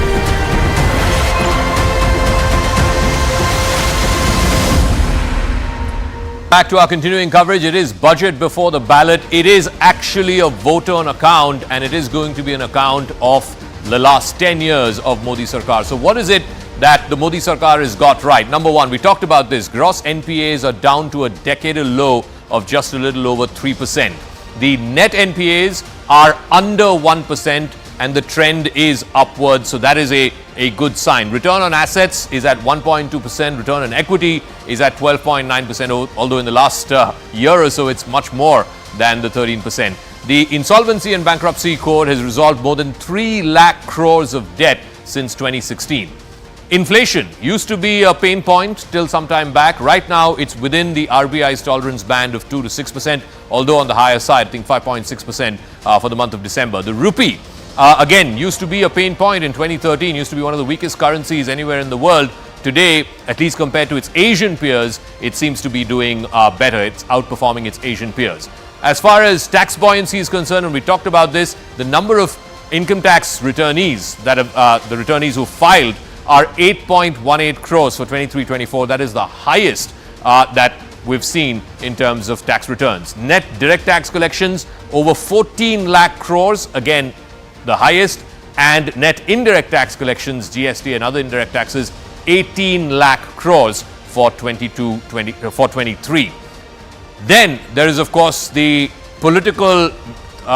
Back to our continuing coverage. It is budget before the ballot. It is actually a vote on account, and it is going to be an account of the last 10 years of Modi Sarkar. So what is it that the Modi Sarkar has got right? Number one, we talked about this. Gross NPAs are down to a decadal low of just a little over 3%. The net NPAs are under 1%, and the trend is upward. So that is a good sign. Return on assets is at 1.2%. Return on equity is at 12.9%, although in the last year or so, it's much more than the 13%. The Insolvency and Bankruptcy Code has resolved more than 3 lakh crores of debt since 2016. Inflation used to be a pain point till some time back. Right now, it's within the RBI's tolerance band of 2 to 6%, although on the higher side, I think 5.6% for the month of December. The rupee, again, used to be a pain point in 2013, used to be one of the weakest currencies anywhere in the world. Today, at least compared to its Asian peers, it seems to be doing better. It's outperforming its Asian peers. As far as tax buoyancy is concerned, and we talked about this, the number of income tax returnees that have, the returnees who filed are 8.18 crores for 23-24. That is the highest that we've seen in terms of tax returns. Net direct tax collections over 14 lakh crores, again the highest, and net indirect tax collections, GST and other indirect taxes, 18 lakh crores for 23. Then there is, of course, the political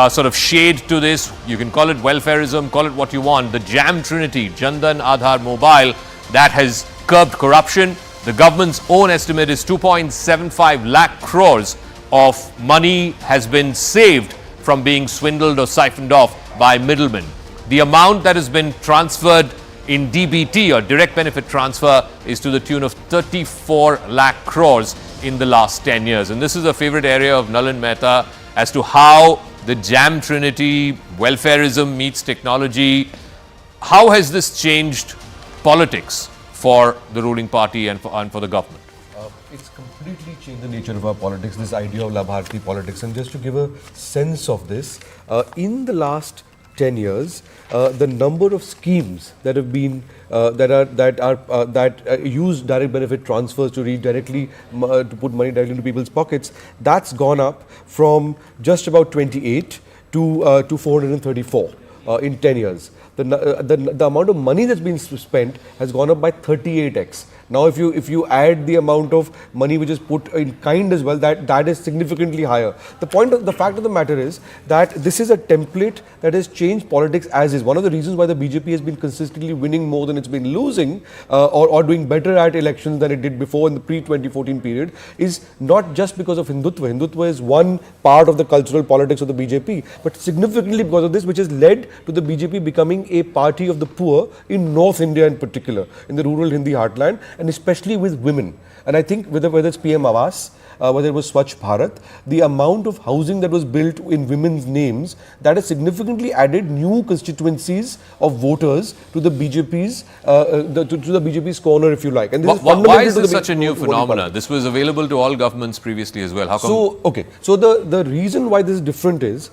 sort of shade to this. You can call it welfareism, call it what you want. The Jam Trinity, Jandan Aadhaar Mobile, that has curbed corruption. The government's own estimate is 2.75 lakh crores of money has been saved from being swindled or siphoned off by middlemen. The amount that has been transferred in DBT, or direct benefit transfer, is to the tune of 34 lakh crores in the last 10 years. And this is a favorite area of Nalin Mehta as to how the Jam Trinity, welfareism meets technology, how has this changed politics for the ruling party and for the government? It's completely changed the nature of our politics, this idea of Labharti politics. And just to give a sense of this, in the last 10 years, the number of schemes that have been that use direct benefit transfers to reach directly to put money directly into people's pockets, that's gone up from just about 28 to 434 in 10 years. The amount of money that's been spent has gone up by 38x. Now, if you add the amount of money which is put in kind as well, that is significantly higher. The fact of the matter is that this is a template that has changed politics as is. One of the reasons why the BJP has been consistently winning more than it's been losing, or doing better at elections than it did before in the pre-2014 period, is not just because of Hindutva. Hindutva is one part of the cultural politics of the BJP, but significantly because of this, which has led to the BJP becoming a party of the poor in North India in particular, in the rural Hindi heartland, and especially with women. And I think whether it's PM Awas, whether it was Swachh Bharat, the amount of housing that was built in women's names, that has significantly added new constituencies of voters to the BJP's to the BJP's corner, if you like. And this is why is this such a new phenomenon? This was available to all governments previously as well. How come? So the reason why this is different is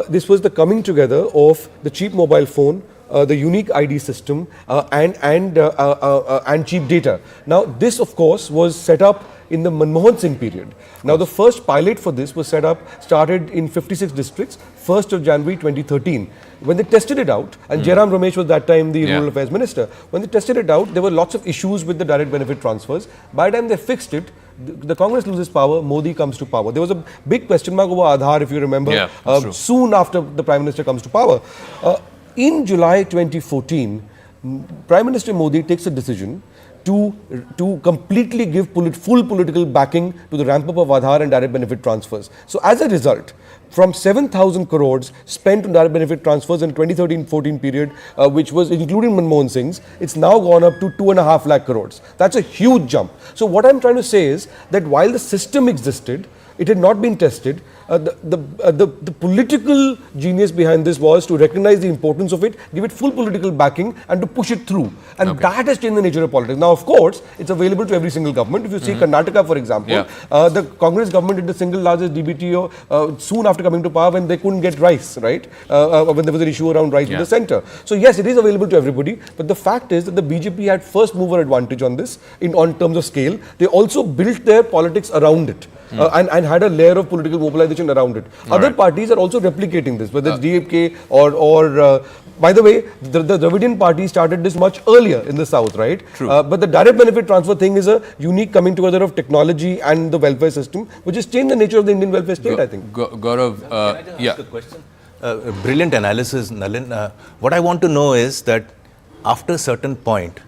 this was the coming together of the cheap mobile phone, the unique ID system, and cheap data. Now, this of course was set up in the Manmohan Singh period. Now, the first pilot for this was started in 56 districts, 1st of January 2013. When they tested it out, and Jairam Ramesh was that time the Rural Affairs Minister, when they tested it out, there were lots of issues with the direct benefit transfers. By the time they fixed it, the Congress loses power, Modi comes to power. There was a big question mark over Aadhaar, if you remember, soon after the Prime Minister comes to power. In July 2014, Prime Minister Modi takes a decision to completely give full political backing to the ramp up of Aadhaar and direct benefit transfers. So as a result, from 7,000 crores spent on direct benefit transfers in 2013-14 period, which was including Manmohan Singh's, it's now gone up to 2.5 lakh crores. That's a huge jump. So what I'm trying to say is that while the system existed, it had not been tested. The political genius behind this was to recognize the importance of it, give it full political backing, and to push it through. And that has changed the nature of politics. Now, of course, it's available to every single government. If you see Karnataka, for example, the Congress government did the single largest DBTO soon after coming to power when they couldn't get rice, right? When there was an issue around rice in the center. So yes, it is available to everybody. But the fact is that the BJP had first mover advantage on this on terms of scale. They also built their politics around it. And had a layer of political mobilization around it. Other parties are also replicating this, whether it's DMK or by the way, the Dravidian party started this much earlier in the south, right? But the direct benefit transfer thing is a unique coming together of technology and the welfare system, which has changed the nature of the Indian welfare state, I think. Gaurav, Can I just ask a question? Brilliant analysis, Nalin. What I want to know is that after a certain point,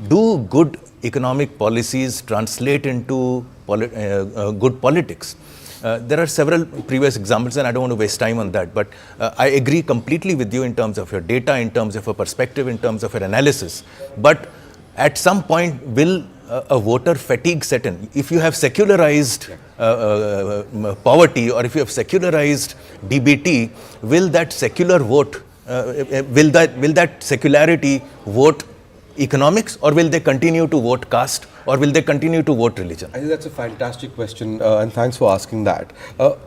do good economic policies translate into good politics? There are several previous examples and I don't want to waste time on that, but I agree completely with you in terms of your data, in terms of your perspective, in terms of your analysis. But at some point, will a voter fatigue set in? If you have secularized poverty, or if you have secularized DBT, will that secular vote, will that secularity vote economics, or will they continue to vote caste, or will they continue to vote religion? I think that's a fantastic question, and thanks for asking that.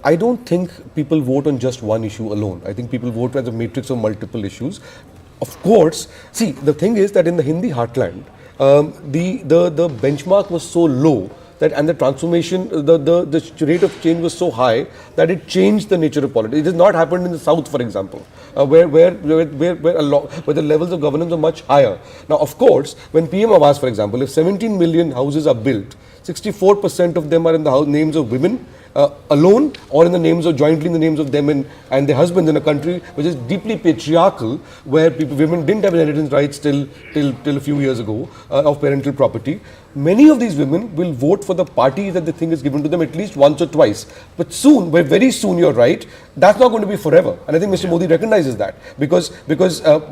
I don't think people vote on just one issue alone. I think people vote as a matrix of multiple issues. Of course, see, the thing is that in the Hindi heartland, the benchmark was so low that, and the transformation, the rate of change was so high that it changed the nature of politics. It has not happened in the south, for example, where the levels of governance are much higher. Now, of course, when PM Awas, for example, if 17 million houses are built, 64% of them are in the names of women alone, or in the names of jointly in the names of them and their husbands, in a country which is deeply patriarchal, where women didn't have inheritance rights till a few years ago of parental property. Many of these women will vote for the party that they think is given to them at least once or twice. But soon, very soon, you're right, that's not going to be forever. And I think Mr. Modi recognizes that, because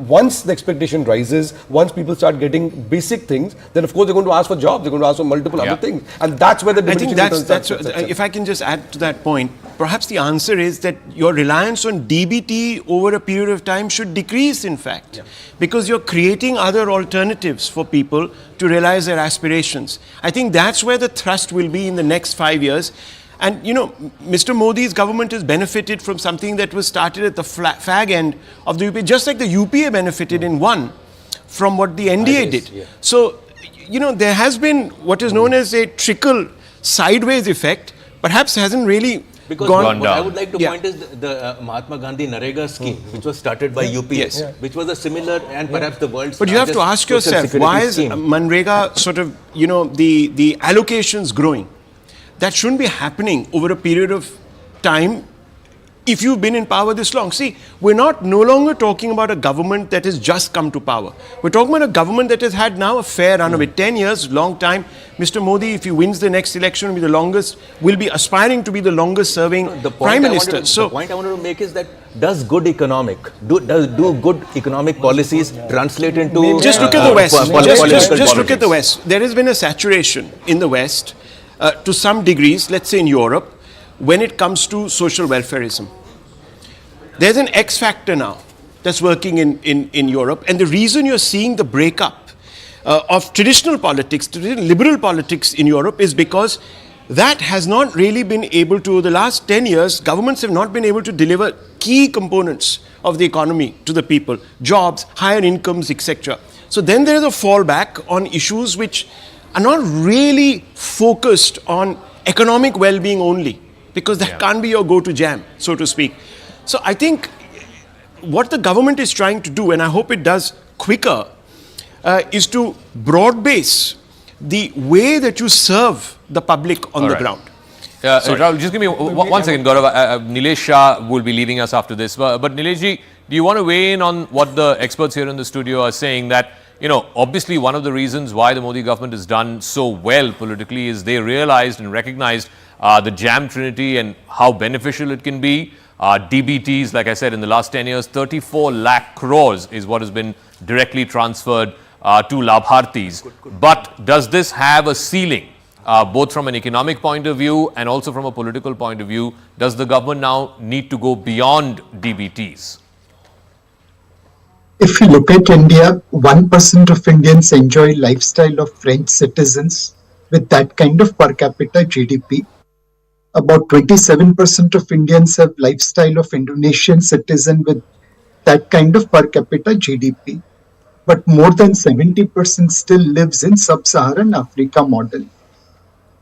once the expectation rises, once people start getting basic things, then of course they're going to ask for jobs, they're going to ask for multiple other things. And that's where the I think if I can just add to that point, perhaps the answer is that your reliance on DBT over a period of time should decrease, in fact, because you're creating other alternatives for people to realize their aspirations. I think that's where the thrust will be in the next 5 years. And, you know, Mr. Modi's government has benefited from something that was started at the fag end of the UPA, just like the UPA benefited in one from what the NDA did. So, you know, there has been what is known as a trickle sideways effect, perhaps hasn't really gone what down. I would like to point is the Mahatma Gandhi Narega scheme, which was started by UPS, which was a similar and perhaps the world's But you have to ask yourself, why is Manrega sort of, you know, the allocations growing? That shouldn't be happening over a period of time if you've been in power this long. See, we're no longer talking about a government that has just come to power. We're talking about a government that has had now a fair run of it. 10 years, long time. Mr. Modi, if he wins the next election, will be aspiring to be the longest serving Prime Minister. The point I wanted to make is that does good economic policies translate into just look at the West. Just look at the West. There has been a saturation in the West to some degrees, let's say in Europe, when it comes to social welfareism. There's an X factor now that's working in Europe, and the reason you're seeing the breakup of traditional politics, liberal politics in Europe, is because that has not really been able to, the last 10 years, governments have not been able to deliver key components of the economy to the people, jobs, higher incomes, etc. So then there is a fallback on issues which are not really focused on economic well-being only, because that can't be your go-to jam, so to speak. So I think what the government is trying to do, and I hope it does quicker, is to broad base the way that you serve the public on the ground. Rahul, just give me one second, Gaurav. Nilesh Shah will be leaving us after this. But Nilesh ji, do you want to weigh in on what the experts here in the studio are saying that, you know, obviously one of the reasons why the Modi government has done so well politically is they realized and recognized the jam trinity and how beneficial it can be. DBTs, like I said, in the last 10 years, 34 lakh crores is what has been directly transferred to Labhartis. But does this have a ceiling, both from an economic point of view and also from a political point of view? Does the government now need to go beyond DBTs? If you look at India, 1% of Indians enjoy lifestyle of French citizens with that kind of per capita GDP. About 27% of Indians have lifestyle of Indonesian citizen with that kind of per capita GDP. But more than 70% still lives in sub-Saharan Africa model.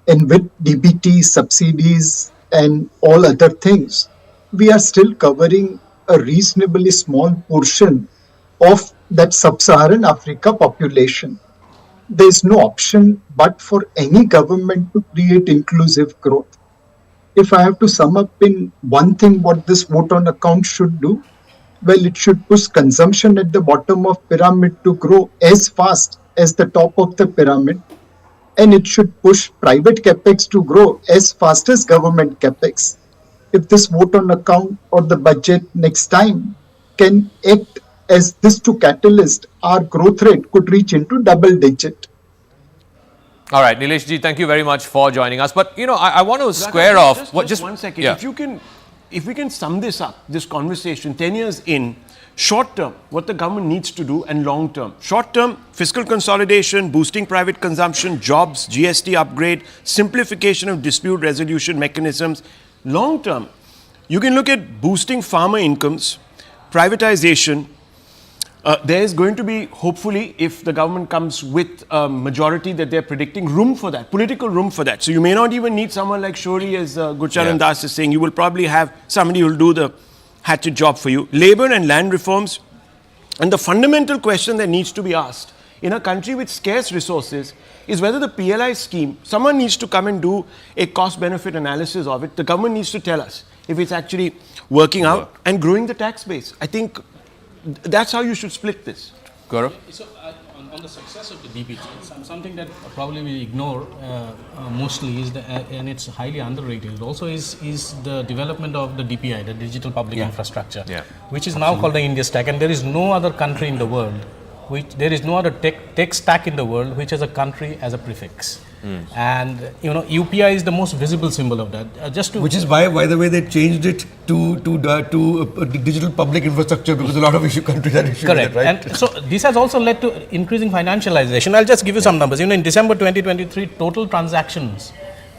And with DBT, subsidies and all other things, we are still covering a reasonably small portion of that sub-Saharan Africa population. There is no option but for any government to create inclusive growth. If I have to sum up in one thing what this vote on account should do, well, it should push consumption at the bottom of pyramid to grow as fast as the top of the pyramid, and it should push private capex to grow as fast as government capex. If this vote on account or the budget next time can act as this to catalyst, our growth rate could reach into double digit. All right, Nilesh ji, thank you very much for joining us. But, you know, I want to square off. Just 1 second. Yeah. If we can sum this up, this conversation, 10 years in, short term, what the government needs to do, and long term. Short term, fiscal consolidation, boosting private consumption, jobs, GST upgrade, simplification of dispute resolution mechanisms. Long term, you can look at boosting farmer incomes, privatization. There is going to be, hopefully, if the government comes with a majority that they're predicting, room for that, political room for that. So you may not even need someone like Shori, as Gurcharan Das is saying. You will probably have somebody who will do the hatchet job for you. Labor and land reforms. And the fundamental question that needs to be asked in a country with scarce resources is whether the PLI scheme, someone needs to come and do a cost-benefit analysis of it. The government needs to tell us if it's actually working out and growing the tax base. I think that's how you should split this. Gaurav? So, on the success of the DBT, something that probably we ignore mostly is, and it's highly underrated, also is the development of the DPI, the digital public infrastructure, which is now called the India Stack. And there is no other country in the world which there is no other tech stack in the world which has a country as a prefix. And UPI is the most visible symbol of that. Which is why, by the way, they changed it to digital public infrastructure, because a lot of countries are issuing correct. that, right? And so this has also led to increasing financialization. I'll just give you some numbers. In December 2023, total transactions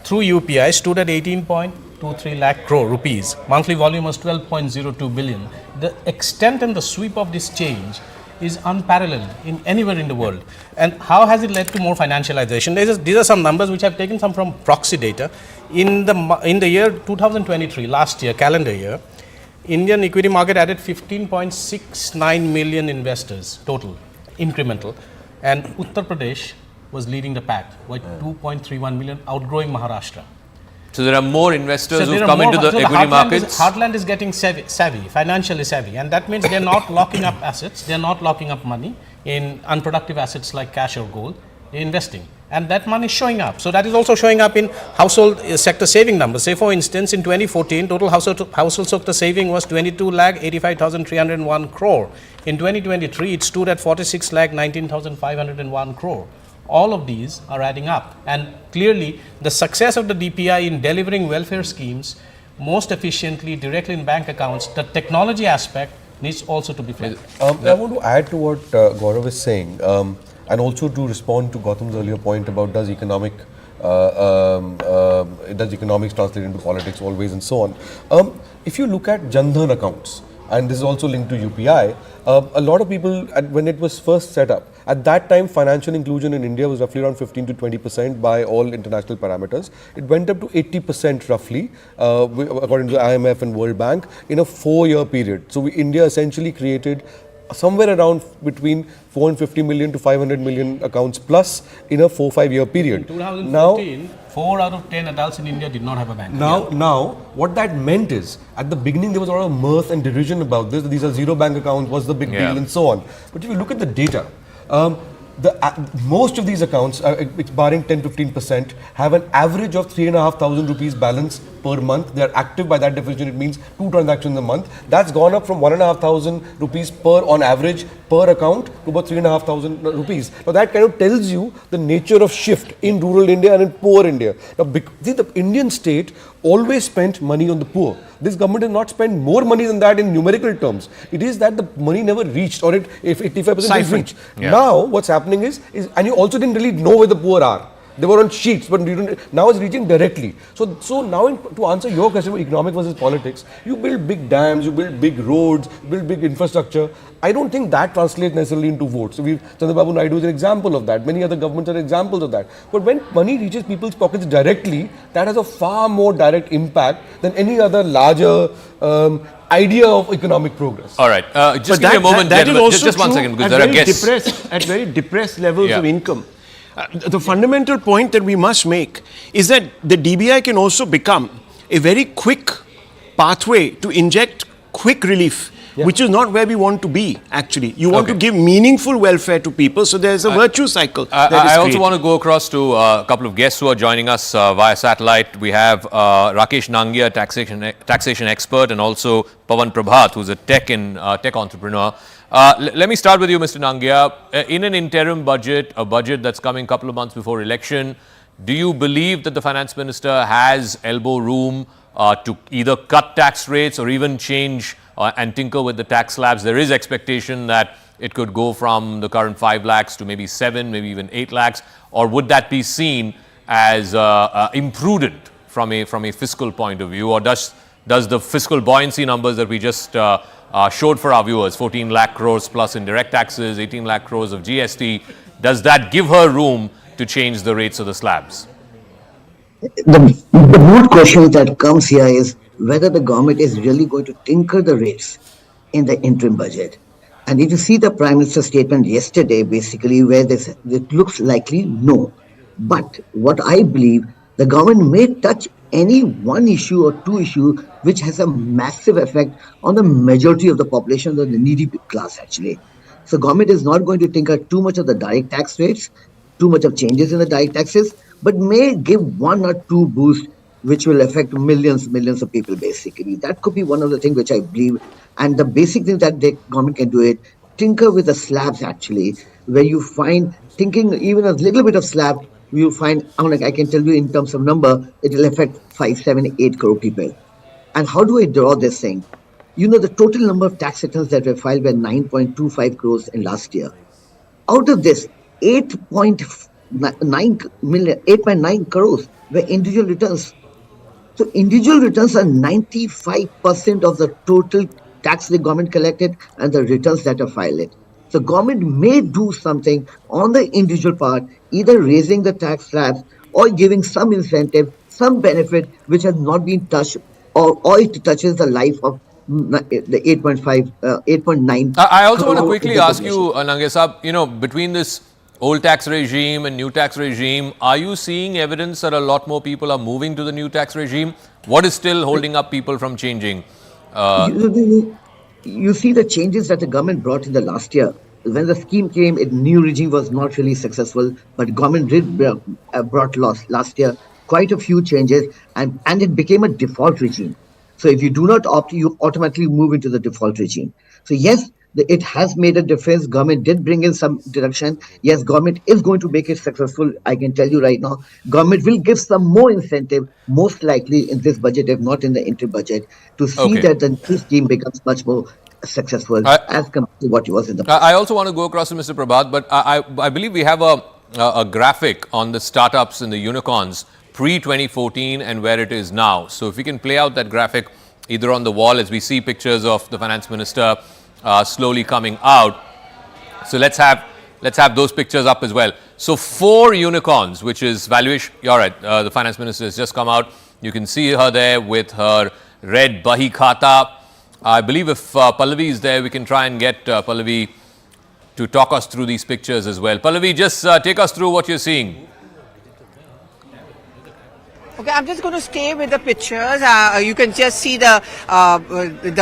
through UPI stood at 18.23 lakh crore rupees. Monthly volume was 12.02 billion. The extent and the sweep of this change is unparalleled in anywhere in the world. And how has it led to more financialization? These are some numbers which I've taken from proxy data. In the year 2023, last year, calendar year, Indian equity market added 15.69 million investors total, incremental, and Uttar Pradesh was leading the pack with 2.31 million, outgrowing Maharashtra. So there are more investors who've come into the equity markets. Heartland is getting savvy, financially savvy, and that means they're not locking up assets, they're not locking up money in unproductive assets like cash or gold, they're investing. And that money is showing up. So that is also showing up in household sector saving numbers. Say for instance, in 2014, total household sector saving was 22,85,301 crore. In 2023, it stood at 46,19,501 crore. All of these are adding up, and clearly the success of the DPI in delivering welfare schemes most efficiently directly in bank accounts, the technology aspect needs also to be flagged. I want to add to what Gaurav is saying, and also to respond to Gautam's earlier point about does economics translate into politics always, and so on. If you look at Jan Dhan accounts, and this is also linked to UPI, a lot of people, when it was first set up, at that time financial inclusion in India was roughly around 15 to 20% by all international parameters. It went up to 80% roughly, according to the IMF and World Bank, in a 4-year period. So India essentially created somewhere around between 450 million to 500 million accounts plus in a 4-5 year period. In 2014, 4 out of 10 adults in India did not have a bank. Now, what that meant is, at the beginning there was a lot of mirth and derision about this. These are zero bank accounts, what's the big deal, and so on. But if you look at the data, most of these accounts, barring 10-15%, have an average of 3,500 rupees balance per month. They are active. By that definition, it means 2 transactions a month. That's gone up from 1,500 rupees on average per account to about 3,500 rupees. Now that kind of tells you the nature of shift in rural India and in poor India. Now, see, the Indian state always spent money on the poor. This government has not spent more money than that in numerical terms. It is that the money never reached, or if 85% is reached. Yeah. Now, what's happening is, and you also didn't really know where the poor are. They were on sheets, but now it's reaching directly. So now, to answer your question about economic versus politics, you build big dams, you build big roads, you build big infrastructure. I don't think that translates necessarily into votes. So Chandrababu Naidu is an example of that. Many other governments are examples of that. But when money reaches people's pockets directly, that has a far more direct impact than any other larger idea of economic progress. All right, just give me a moment, that is also just 1 second, because there are guests. At very depressed levels of income. The fundamental point that we must make is that the DBI can also become a very quick pathway to inject quick relief, which is not where we want to be, actually. You want to give meaningful welfare to people, so there's a virtuous cycle. I also want to go across to a couple of guests who are joining us via satellite. We have Rakesh Nangia, taxation expert, and also Pawan Prabhat, who's a tech entrepreneur. Let me start with you, Mr. Nangia. In an interim budget, a budget that's coming a couple of months before election, do you believe that the finance minister has elbow room to either cut tax rates or even change and tinker with the tax slabs? There is expectation that it could go from the current 5 lakhs to maybe 7, maybe even 8 lakhs. Or would that be seen as imprudent from a fiscal point of view? Or does the fiscal buoyancy numbers that we just showed for our viewers, 14 lakh crores plus in direct taxes, 18 lakh crores of GST, does that give her room to change the rates of the slabs? The moot question that comes here is whether the government is really going to tinker the rates in the interim budget. And if you see the Prime Minister's statement yesterday, basically, where it looks likely no. But what I believe, the government may touch any one issue or two issues which has a massive effect on the majority of the population, the needy class actually. So government is not going to tinker too much of the direct tax rates, too much of changes in the direct taxes, but may give 1 or 2 boosts which will affect millions of people basically. That could be one of the things which I believe. And the basic thing that the government can do it, tinker with the slabs actually, where you find thinking even a little bit of slab, you find, I can tell you in terms of number, it will affect 5, 7, 8 crore people. And how do I draw this thing? The total number of tax returns that were filed were 9.25 crores in last year. Out of this, 8.9 crores were individual returns. So individual returns are 95% of the total tax the government collected and the returns that are filed. So government may do something on the individual part, either raising the tax slabs or giving some incentive, some benefit which has not been touched, or it touches the life of the 8.9. I also want to quickly ask you, Nange Saab, between this old tax regime and new tax regime, are you seeing evidence that a lot more people are moving to the new tax regime? What is still holding up people from changing? You see the changes that the government brought in the last year. When the scheme came, the new regime was not really successful, but government did brought last year quite a few changes, and it became a default regime. So if you do not opt, you automatically move into the default regime. So yes, it has made a difference. Government did bring in some direction. Yes, government is going to make it successful. I can tell you right now, government will give some more incentive, most likely in this budget, if not in the interim budget, to see that the new scheme becomes much more successful as compared to what it was in the past. I also want to go across to Mr. Prabhat, but I believe we have a graphic on the startups and the unicorns pre-2014 and where it is now. So if we can play out that graphic either on the wall as we see pictures of the finance minister slowly coming out. So let's have those pictures up as well. So 4 unicorns, which is valuation. You're right. The finance minister has just come out. You can see her there with her red Bahi Khata. I believe if Pallavi is there, we can try and get Pallavi to talk us through these pictures as well. Pallavi, just take us through what you're seeing. Okay, I'm just going to stay with the pictures. You can just see the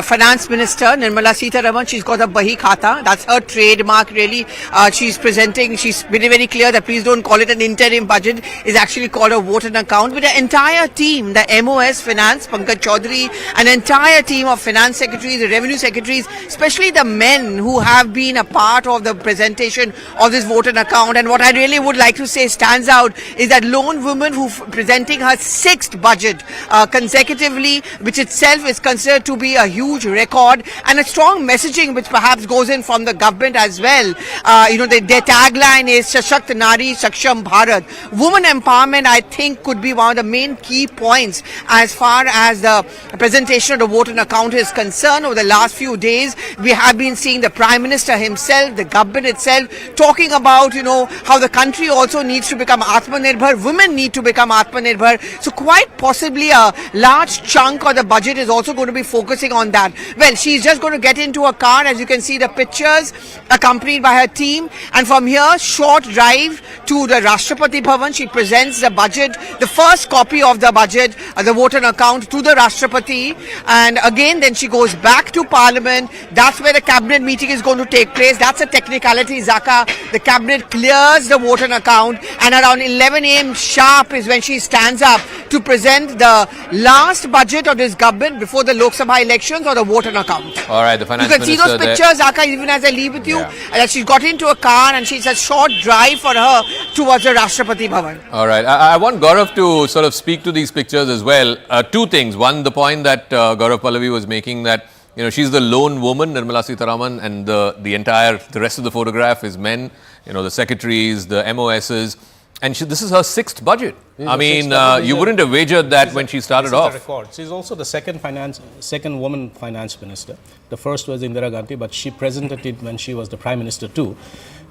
finance minister, Nirmala Sitharaman. She's got a Bahi Khata. That's her trademark, really. She's presenting, she's very, very clear that please don't call it an interim budget. It's actually called a vote and account. With the entire team, the MOS Finance, Pankaj Chaudhary, an entire team of finance secretaries, the revenue secretaries, especially the men who have been a part of the presentation of this vote and account. And what I really would like to say stands out is that lone woman who presenting her 6th budget consecutively, which itself is considered to be a huge record, and a strong messaging which perhaps goes in from the government as well. Their tagline is Shashakt Nari Saksham Bharat. Woman empowerment, I think, could be one of the main key points as far as the presentation of the vote and account is concerned. Over the last few days, we have been seeing the Prime Minister himself, the government itself, talking about, how the country also needs to become Atmanirbhar. Women need to become Atmanirbhar. So quite possibly a large chunk of the budget is also going to be focusing on that. Well, she's just going to get into a car, as you can see the pictures, accompanied by her team. And from here, short drive to the Rashtrapati Bhavan. She presents the budget, the first copy of the budget, the vote and account to the Rashtrapati. And again, then she goes back to Parliament. That's where the cabinet meeting is going to take place. That's a technicality, Zaka. The cabinet clears the vote and account. And around 11 a.m. sharp is when she stands up to present the last budget of this government before the Lok Sabha elections or the vote and account. All right, the finance minister. You can see those pictures, Zaka, even as I leave with you. That she's got into a car and she's a short drive for her towards the Rashtrapati Bhavan. All right, I want Gaurav to sort of speak to these pictures as well. 2 things. One, the point that Gaurav Pallavi was making, that she's the lone woman, Nirmala Sitharaman, and the rest of the photograph is men. The secretaries, the MOSs. And this is her 6th budget. I mean, you wouldn't have wagered that when she started off. This is a record. She's also the second woman finance minister. The first was Indira Gandhi, but she presented it when she was the prime minister too.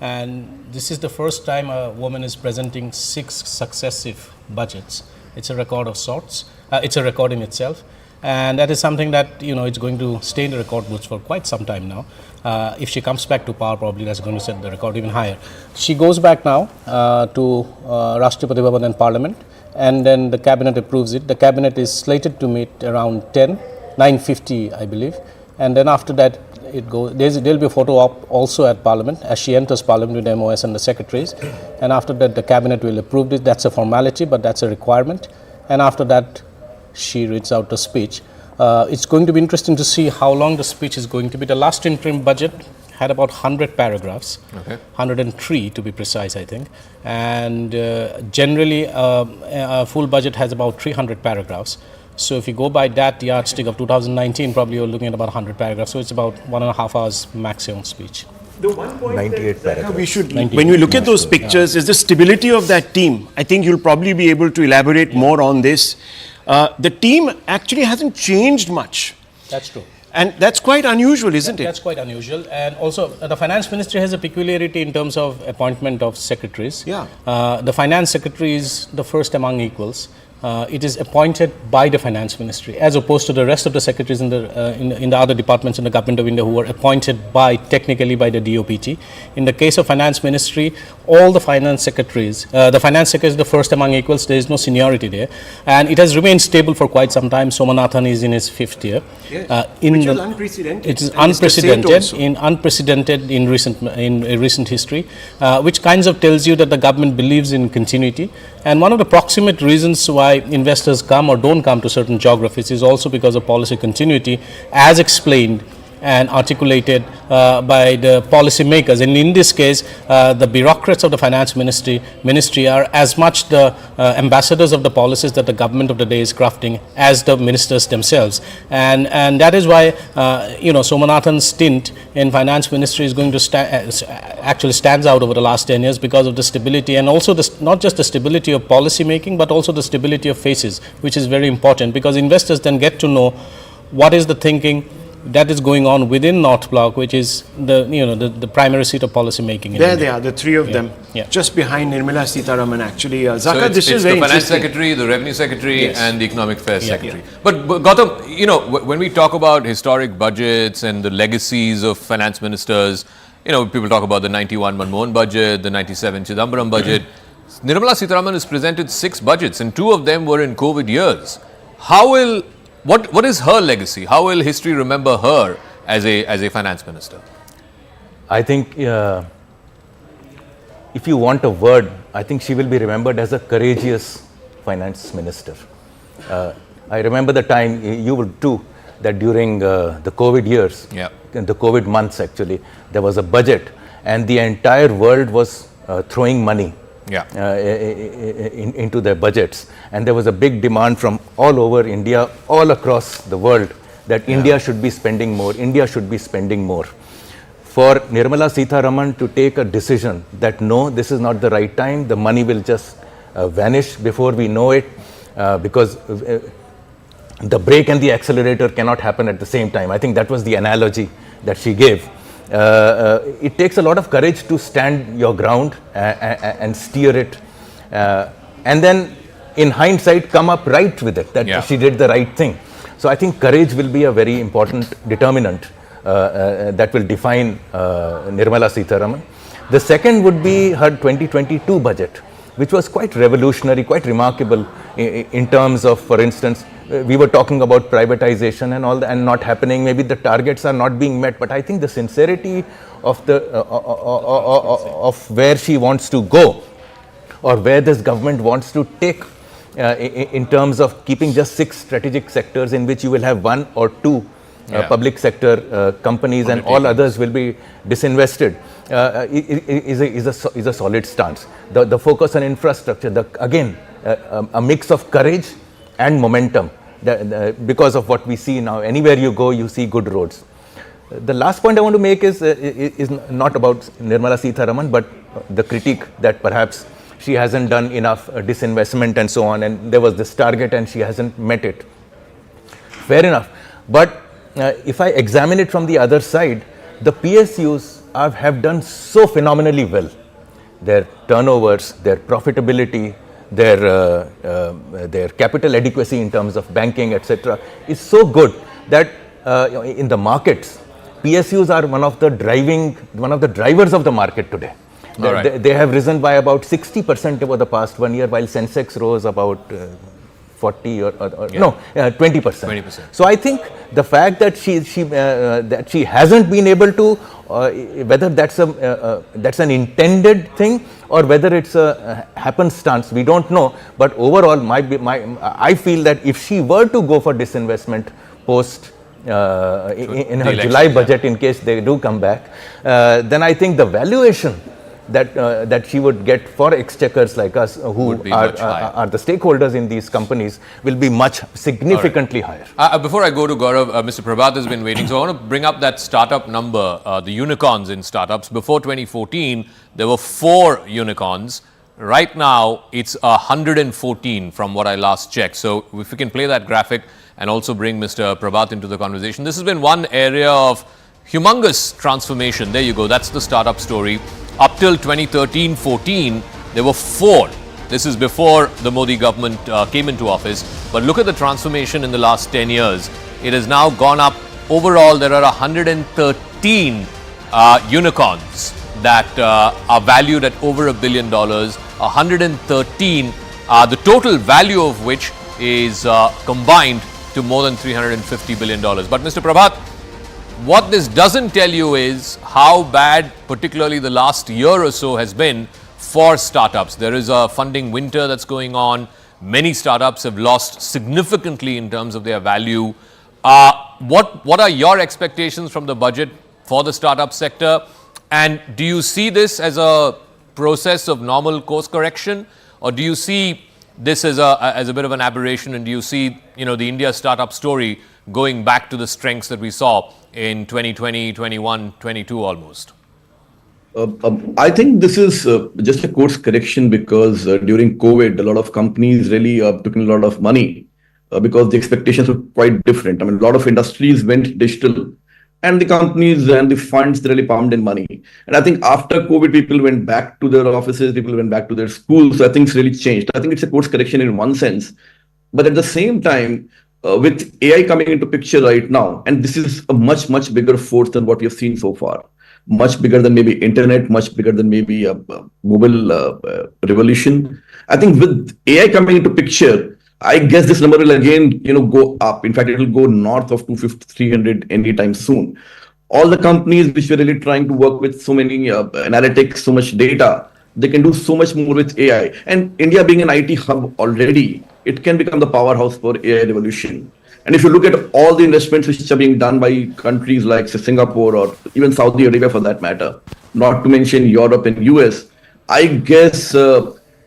And this is the first time a woman is presenting 6 successive budgets. It's a record of sorts. It's a record in itself. And that is something that, it's going to stay in the record books for quite some time now. If she comes back to power, probably that's going to set the record even higher. She goes back now to Rashtrapati Bhavan and Parliament, and then the cabinet approves it. The cabinet is slated to meet around 9:50, I believe. And then after that, there'll be a photo op also at Parliament as she enters Parliament with MOS and the secretaries. And after that, the cabinet will approve it. That's a formality, but that's a requirement. And after that, she reads out a speech. It's going to be interesting to see how long the speech is going to be. The last interim budget had about 100 paragraphs, 103 to be precise, I think. And generally, a full budget has about 300 paragraphs. So if you go by that yardstick of 2019, probably you're looking at about 100 paragraphs. So it's about 1.5 hours maximum speech. The one point 98 paragraphs. we should, when we look at those pictures, is the stability of that team. I think you'll probably be able to elaborate more on this. The team actually hasn't changed much. That's true. And that's quite unusual, isn't it? That's quite unusual. And also, the finance ministry has a peculiarity in terms of appointment of secretaries. Yeah. The finance secretary is the first among equals. It is appointed by the finance ministry, as opposed to the rest of the secretaries in the other departments in the government of India who were appointed technically by the DOPT. In the case of finance ministry, all the finance secretaries, the finance secretary is the first among equals. There is no seniority there, and it has remained stable for quite some time. Somanathan is in his 5th year. Yes. Which is unprecedented. It is And unprecedented in recent history, which kinds of tells you that the government believes in continuity. And one of the proximate reasons why investors come or don't come to certain geographies is also because of policy continuity, as explained and articulated by the policy makers. And in this case, the bureaucrats of the finance ministry are as much the ambassadors of the policies that the government of the day is crafting as the ministers themselves. And that is why, Somanathan's stint in finance ministry is going to actually stands out over the last 10 years because of the stability, and also not just the stability of policy making, but also the stability of faces, which is very important, because investors then get to know what is the thinking that is going on within North Block, which is the primary seat of policy making. There they are, the three of them, just behind Nirmala Sitharaman. Actually, Zaka, this is the very finance interesting. secretary, the revenue secretary, Yes. and the economic affairs secretary. But Gautam, when we talk about historic budgets and the legacies of finance ministers, people talk about the 91 Manmohan budget, the 97 Chidambaram budget. Nirmala Sitharaman has presented 6 budgets, and 2 of them were in COVID years. What is her legacy? How will history remember her as a finance minister? I think if you want a word, I think she will be remembered as a courageous finance minister. I remember the time, you would too, that during the COVID years, in the COVID months actually, there was a budget and the entire world was throwing money into their budgets, and there was a big demand from all over India, all across the world, that India should be spending more, India should be spending more. For Nirmala Sitharaman to take a decision that no, this is not the right time, the money will just vanish before we know it, because the brake and the accelerator cannot happen at the same time. I think that was the analogy that she gave. It takes a lot of courage to stand your ground and steer it, and then in hindsight come up right with it, that she did the right thing. So I think courage will be a very important determinant that will define Nirmala Sitharaman. The second would be her 2022 budget, which was quite revolutionary, quite remarkable in terms of, for instance, we were talking about privatization and all that, and not happening. Maybe the targets are not being met, but I think the sincerity of of where she wants to go, or where this government wants to take, in terms of keeping just 6 strategic sectors in which you will have 1 or 2 public sector companies and all others will be disinvested, is a solid stance. The focus on infrastructure, again, a mix of courage and momentum, because of what we see now. Anywhere you go, you see good roads. The last point I want to make is not about Nirmala Sitharaman, but the critique that perhaps she hasn't done enough disinvestment and so on, and there was this target and she hasn't met it. Fair enough. But if I examine it from the other side, the PSUs have done so phenomenally well. Their turnovers, their profitability, their capital adequacy in terms of banking, etc., is so good that in the markets, PSUs are one of the drivers of the market today. They have risen by about 60% over the past 1 year, while Sensex rose about 40 or 20%. So I think the fact that she hasn't been able to, whether that's an intended thing or whether it's a happenstance, we don't know. But overall, I feel that if she were to go for disinvestment, post in her election, July budget, in case they do come back, then I think the valuation that she would get for exchequers like us, who are the stakeholders in these companies, will be much significantly higher. Before I go to Gaurav, Mr. Prabhat has been waiting, so I want to bring up that startup number, the unicorns in startups. Before 2014, there were 4 unicorns. Right now, it's 114 from what I last checked. So if we can play that graphic and also bring Mr. Prabhat into the conversation. This has been one area of humongous transformation. There you go. That's the startup story. Up till 2013-14, there were 4. This is before the Modi government came into office. But look at the transformation in the last 10 years. It has now gone up. Overall, there are 113 unicorns that are valued at over $1 billion. 113, the total value of which is combined to more than $350 billion. But Mr. Prabhat, what this doesn't tell you is how bad, particularly the last year or so, has been for startups. There is a funding winter that's going on. Many startups have lost significantly in terms of their value. What are your expectations from the budget for the startup sector? And do you see this as a process of normal course correction, or do you see this as a bit of an aberration, and do you see, the India startup story going back to the strengths that we saw in 2020, 21, 22 almost? I think this is just a course correction because during COVID, a lot of companies really took in a lot of money because the expectations were quite different. I mean, a lot of industries went digital and the companies and the funds really pumped in money. And I think after COVID, people went back to their offices, people went back to their schools. So I think it's really changed. I think it's a course correction in one sense. But at the same time, with AI coming into picture right now, and this is a much, much bigger force than what we have seen so far, much bigger than maybe internet, much bigger than maybe a mobile revolution. I think with AI coming into picture, I guess this number will again, go up. In fact, it will go north of 250, 300 anytime soon. All the companies which were really trying to work with so many analytics, so much data, they can do so much more with AI. And India being an IT hub already, it can become the powerhouse for AI revolution. And if you look at all the investments which are being done by countries like say, Singapore or even Saudi Arabia for that matter, not to mention Europe and US, I guess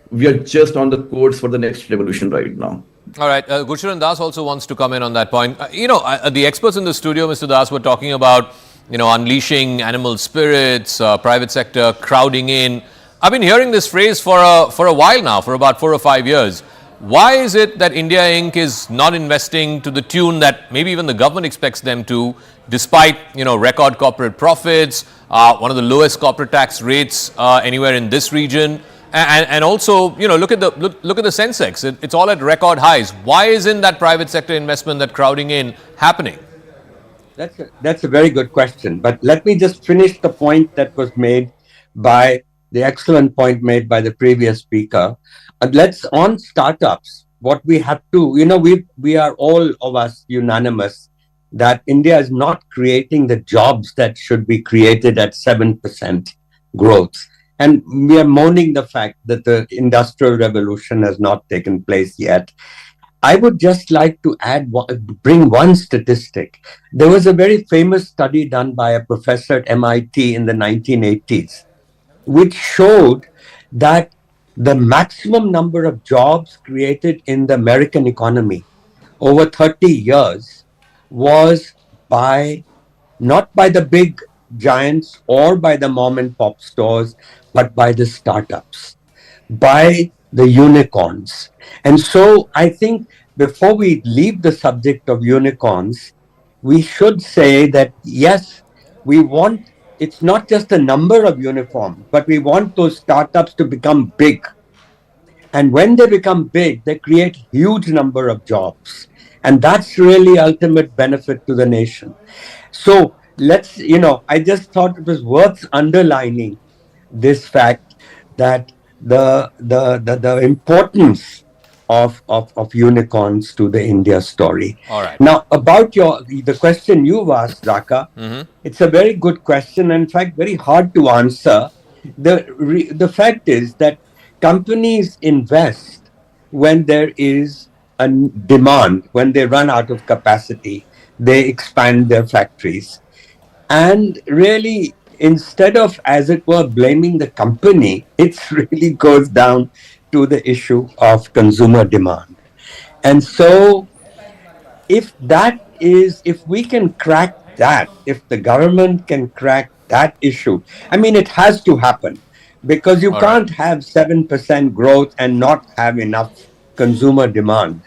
we are just on the course for the next revolution right now. All right. Gurcharan Das also wants to come in on that point. The experts in the studio, Mr. Das, were talking about, unleashing animal spirits, private sector crowding in. I've been hearing this phrase for a while now, for about 4 or 5 years. Why is it that India Inc. is not investing to the tune that maybe even the government expects them to, despite, record corporate profits, one of the lowest corporate tax rates anywhere in this region? And also, look at the Sensex. It's all at record highs. Why isn't that private sector investment, that crowding in, happening? That's a very good question. But let me just finish the point that was made by the excellent point made by the previous speaker. Let's on startups. What we have to, we are all of us unanimous that India is not creating the jobs that should be created at 7% growth. And we are mourning the fact that the industrial revolution has not taken place yet. I would just like to bring one statistic. There was a very famous study done by a professor at MIT in the 1980s, which showed that the maximum number of jobs created in the American economy over 30 years was not by the big giants or by the mom and pop stores, but by the startups, by the unicorns. And so I think before we leave the subject of unicorns, we should say that, yes, it's not just a number of unicorns, but we want those startups to become big. And when they become big, they create huge number of jobs. And that's really ultimate benefit to the nation. So let's, I just thought it was worth underlining this fact that the importance of unicorns to the India story. All right. Now, about the question you've asked, Raka, it's a very good question, and in fact, very hard to answer. The fact is that companies invest when there is a demand, when they run out of capacity. they expand their factories. And really, instead of, as it were, blaming the company, it really goes down to the issue of consumer demand. And so, if we can crack that, if the government can crack that issue, I mean, it has to happen because you can't have 7% growth and not have enough consumer demand.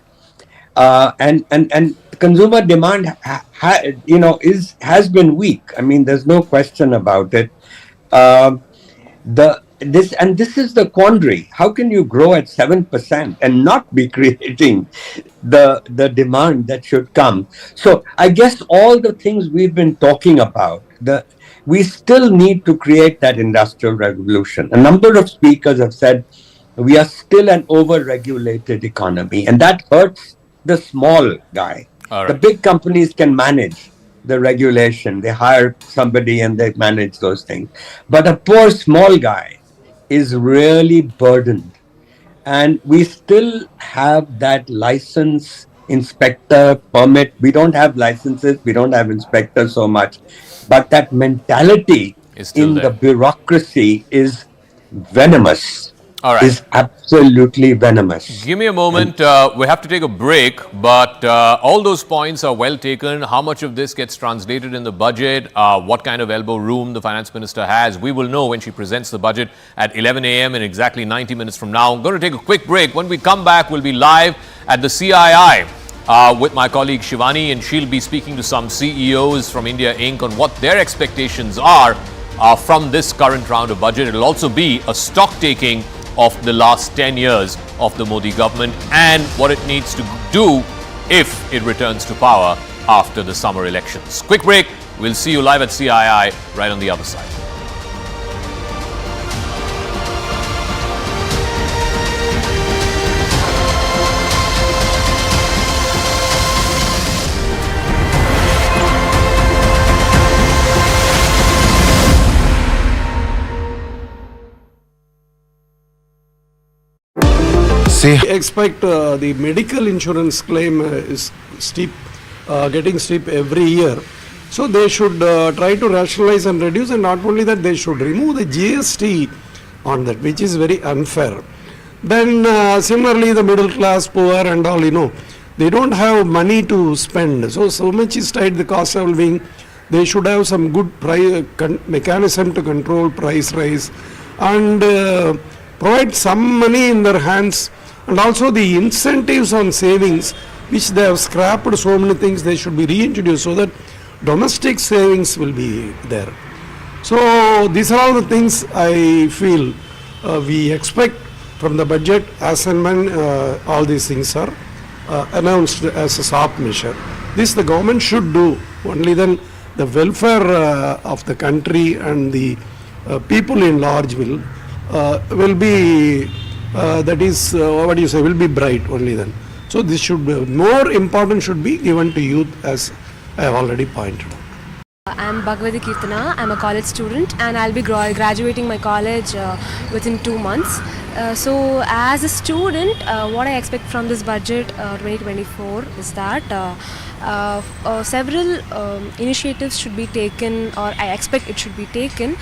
And consumer demand, has been weak. I mean, there's no question about it. This is the quandary. How can you grow at 7% and not be creating the demand that should come? So I guess all the things we've been talking about, we still need to create that industrial revolution. A number of speakers have said we are still an over-regulated economy, and that hurts the small guy. The big companies can manage the regulation. They hire somebody and they manage those things. But a poor small guy is really burdened. And we still have that license, inspector, permit. We don't have licenses. We don't have inspectors so much. But that mentality in the bureaucracy is venomous. Is absolutely venomous. Give me a moment. We have to take a break, but all those points are well taken. How much of this gets translated in the budget? What kind of elbow room the finance minister has? We will know when she presents the budget at 11 a.m. in exactly 90 minutes from now. I'm going to take a quick break. When we come back, we'll be live at the CII with my colleague Shivani, and she'll be speaking to some CEOs from India Inc. on what their expectations are from this current round of budget. It'll also be a stock taking of the last 10 years of the Modi government and what it needs to do if it returns to power after the summer elections. Quick break. We'll see you live at CII right on the other side. Expect the medical insurance claim is steep, getting steep every year. So they should try to rationalize and reduce, and not only that, they should remove the GST on that, which is very unfair. Then similarly, the middle class, poor and all, they don't have money to spend. So much is tied the cost of living. They should have some good mechanism to control price rise and provide some money in their hands. And also the incentives on savings, which they have scrapped so many things, they should be reintroduced so that domestic savings will be there. So these are all the things I feel we expect from the budget as and when all these things are announced as a soft measure. This the government should do. Only then the welfare of the country and the people in large will be will be bright only then. So this should be more important, should be given to youth, as I have already pointed out. I'm Bhagavati Kirtana. I'm a college student and I'll be graduating my college within 2 months. So as a student, what I expect from this budget 2024 is that several initiatives should be taken, or I expect it should be taken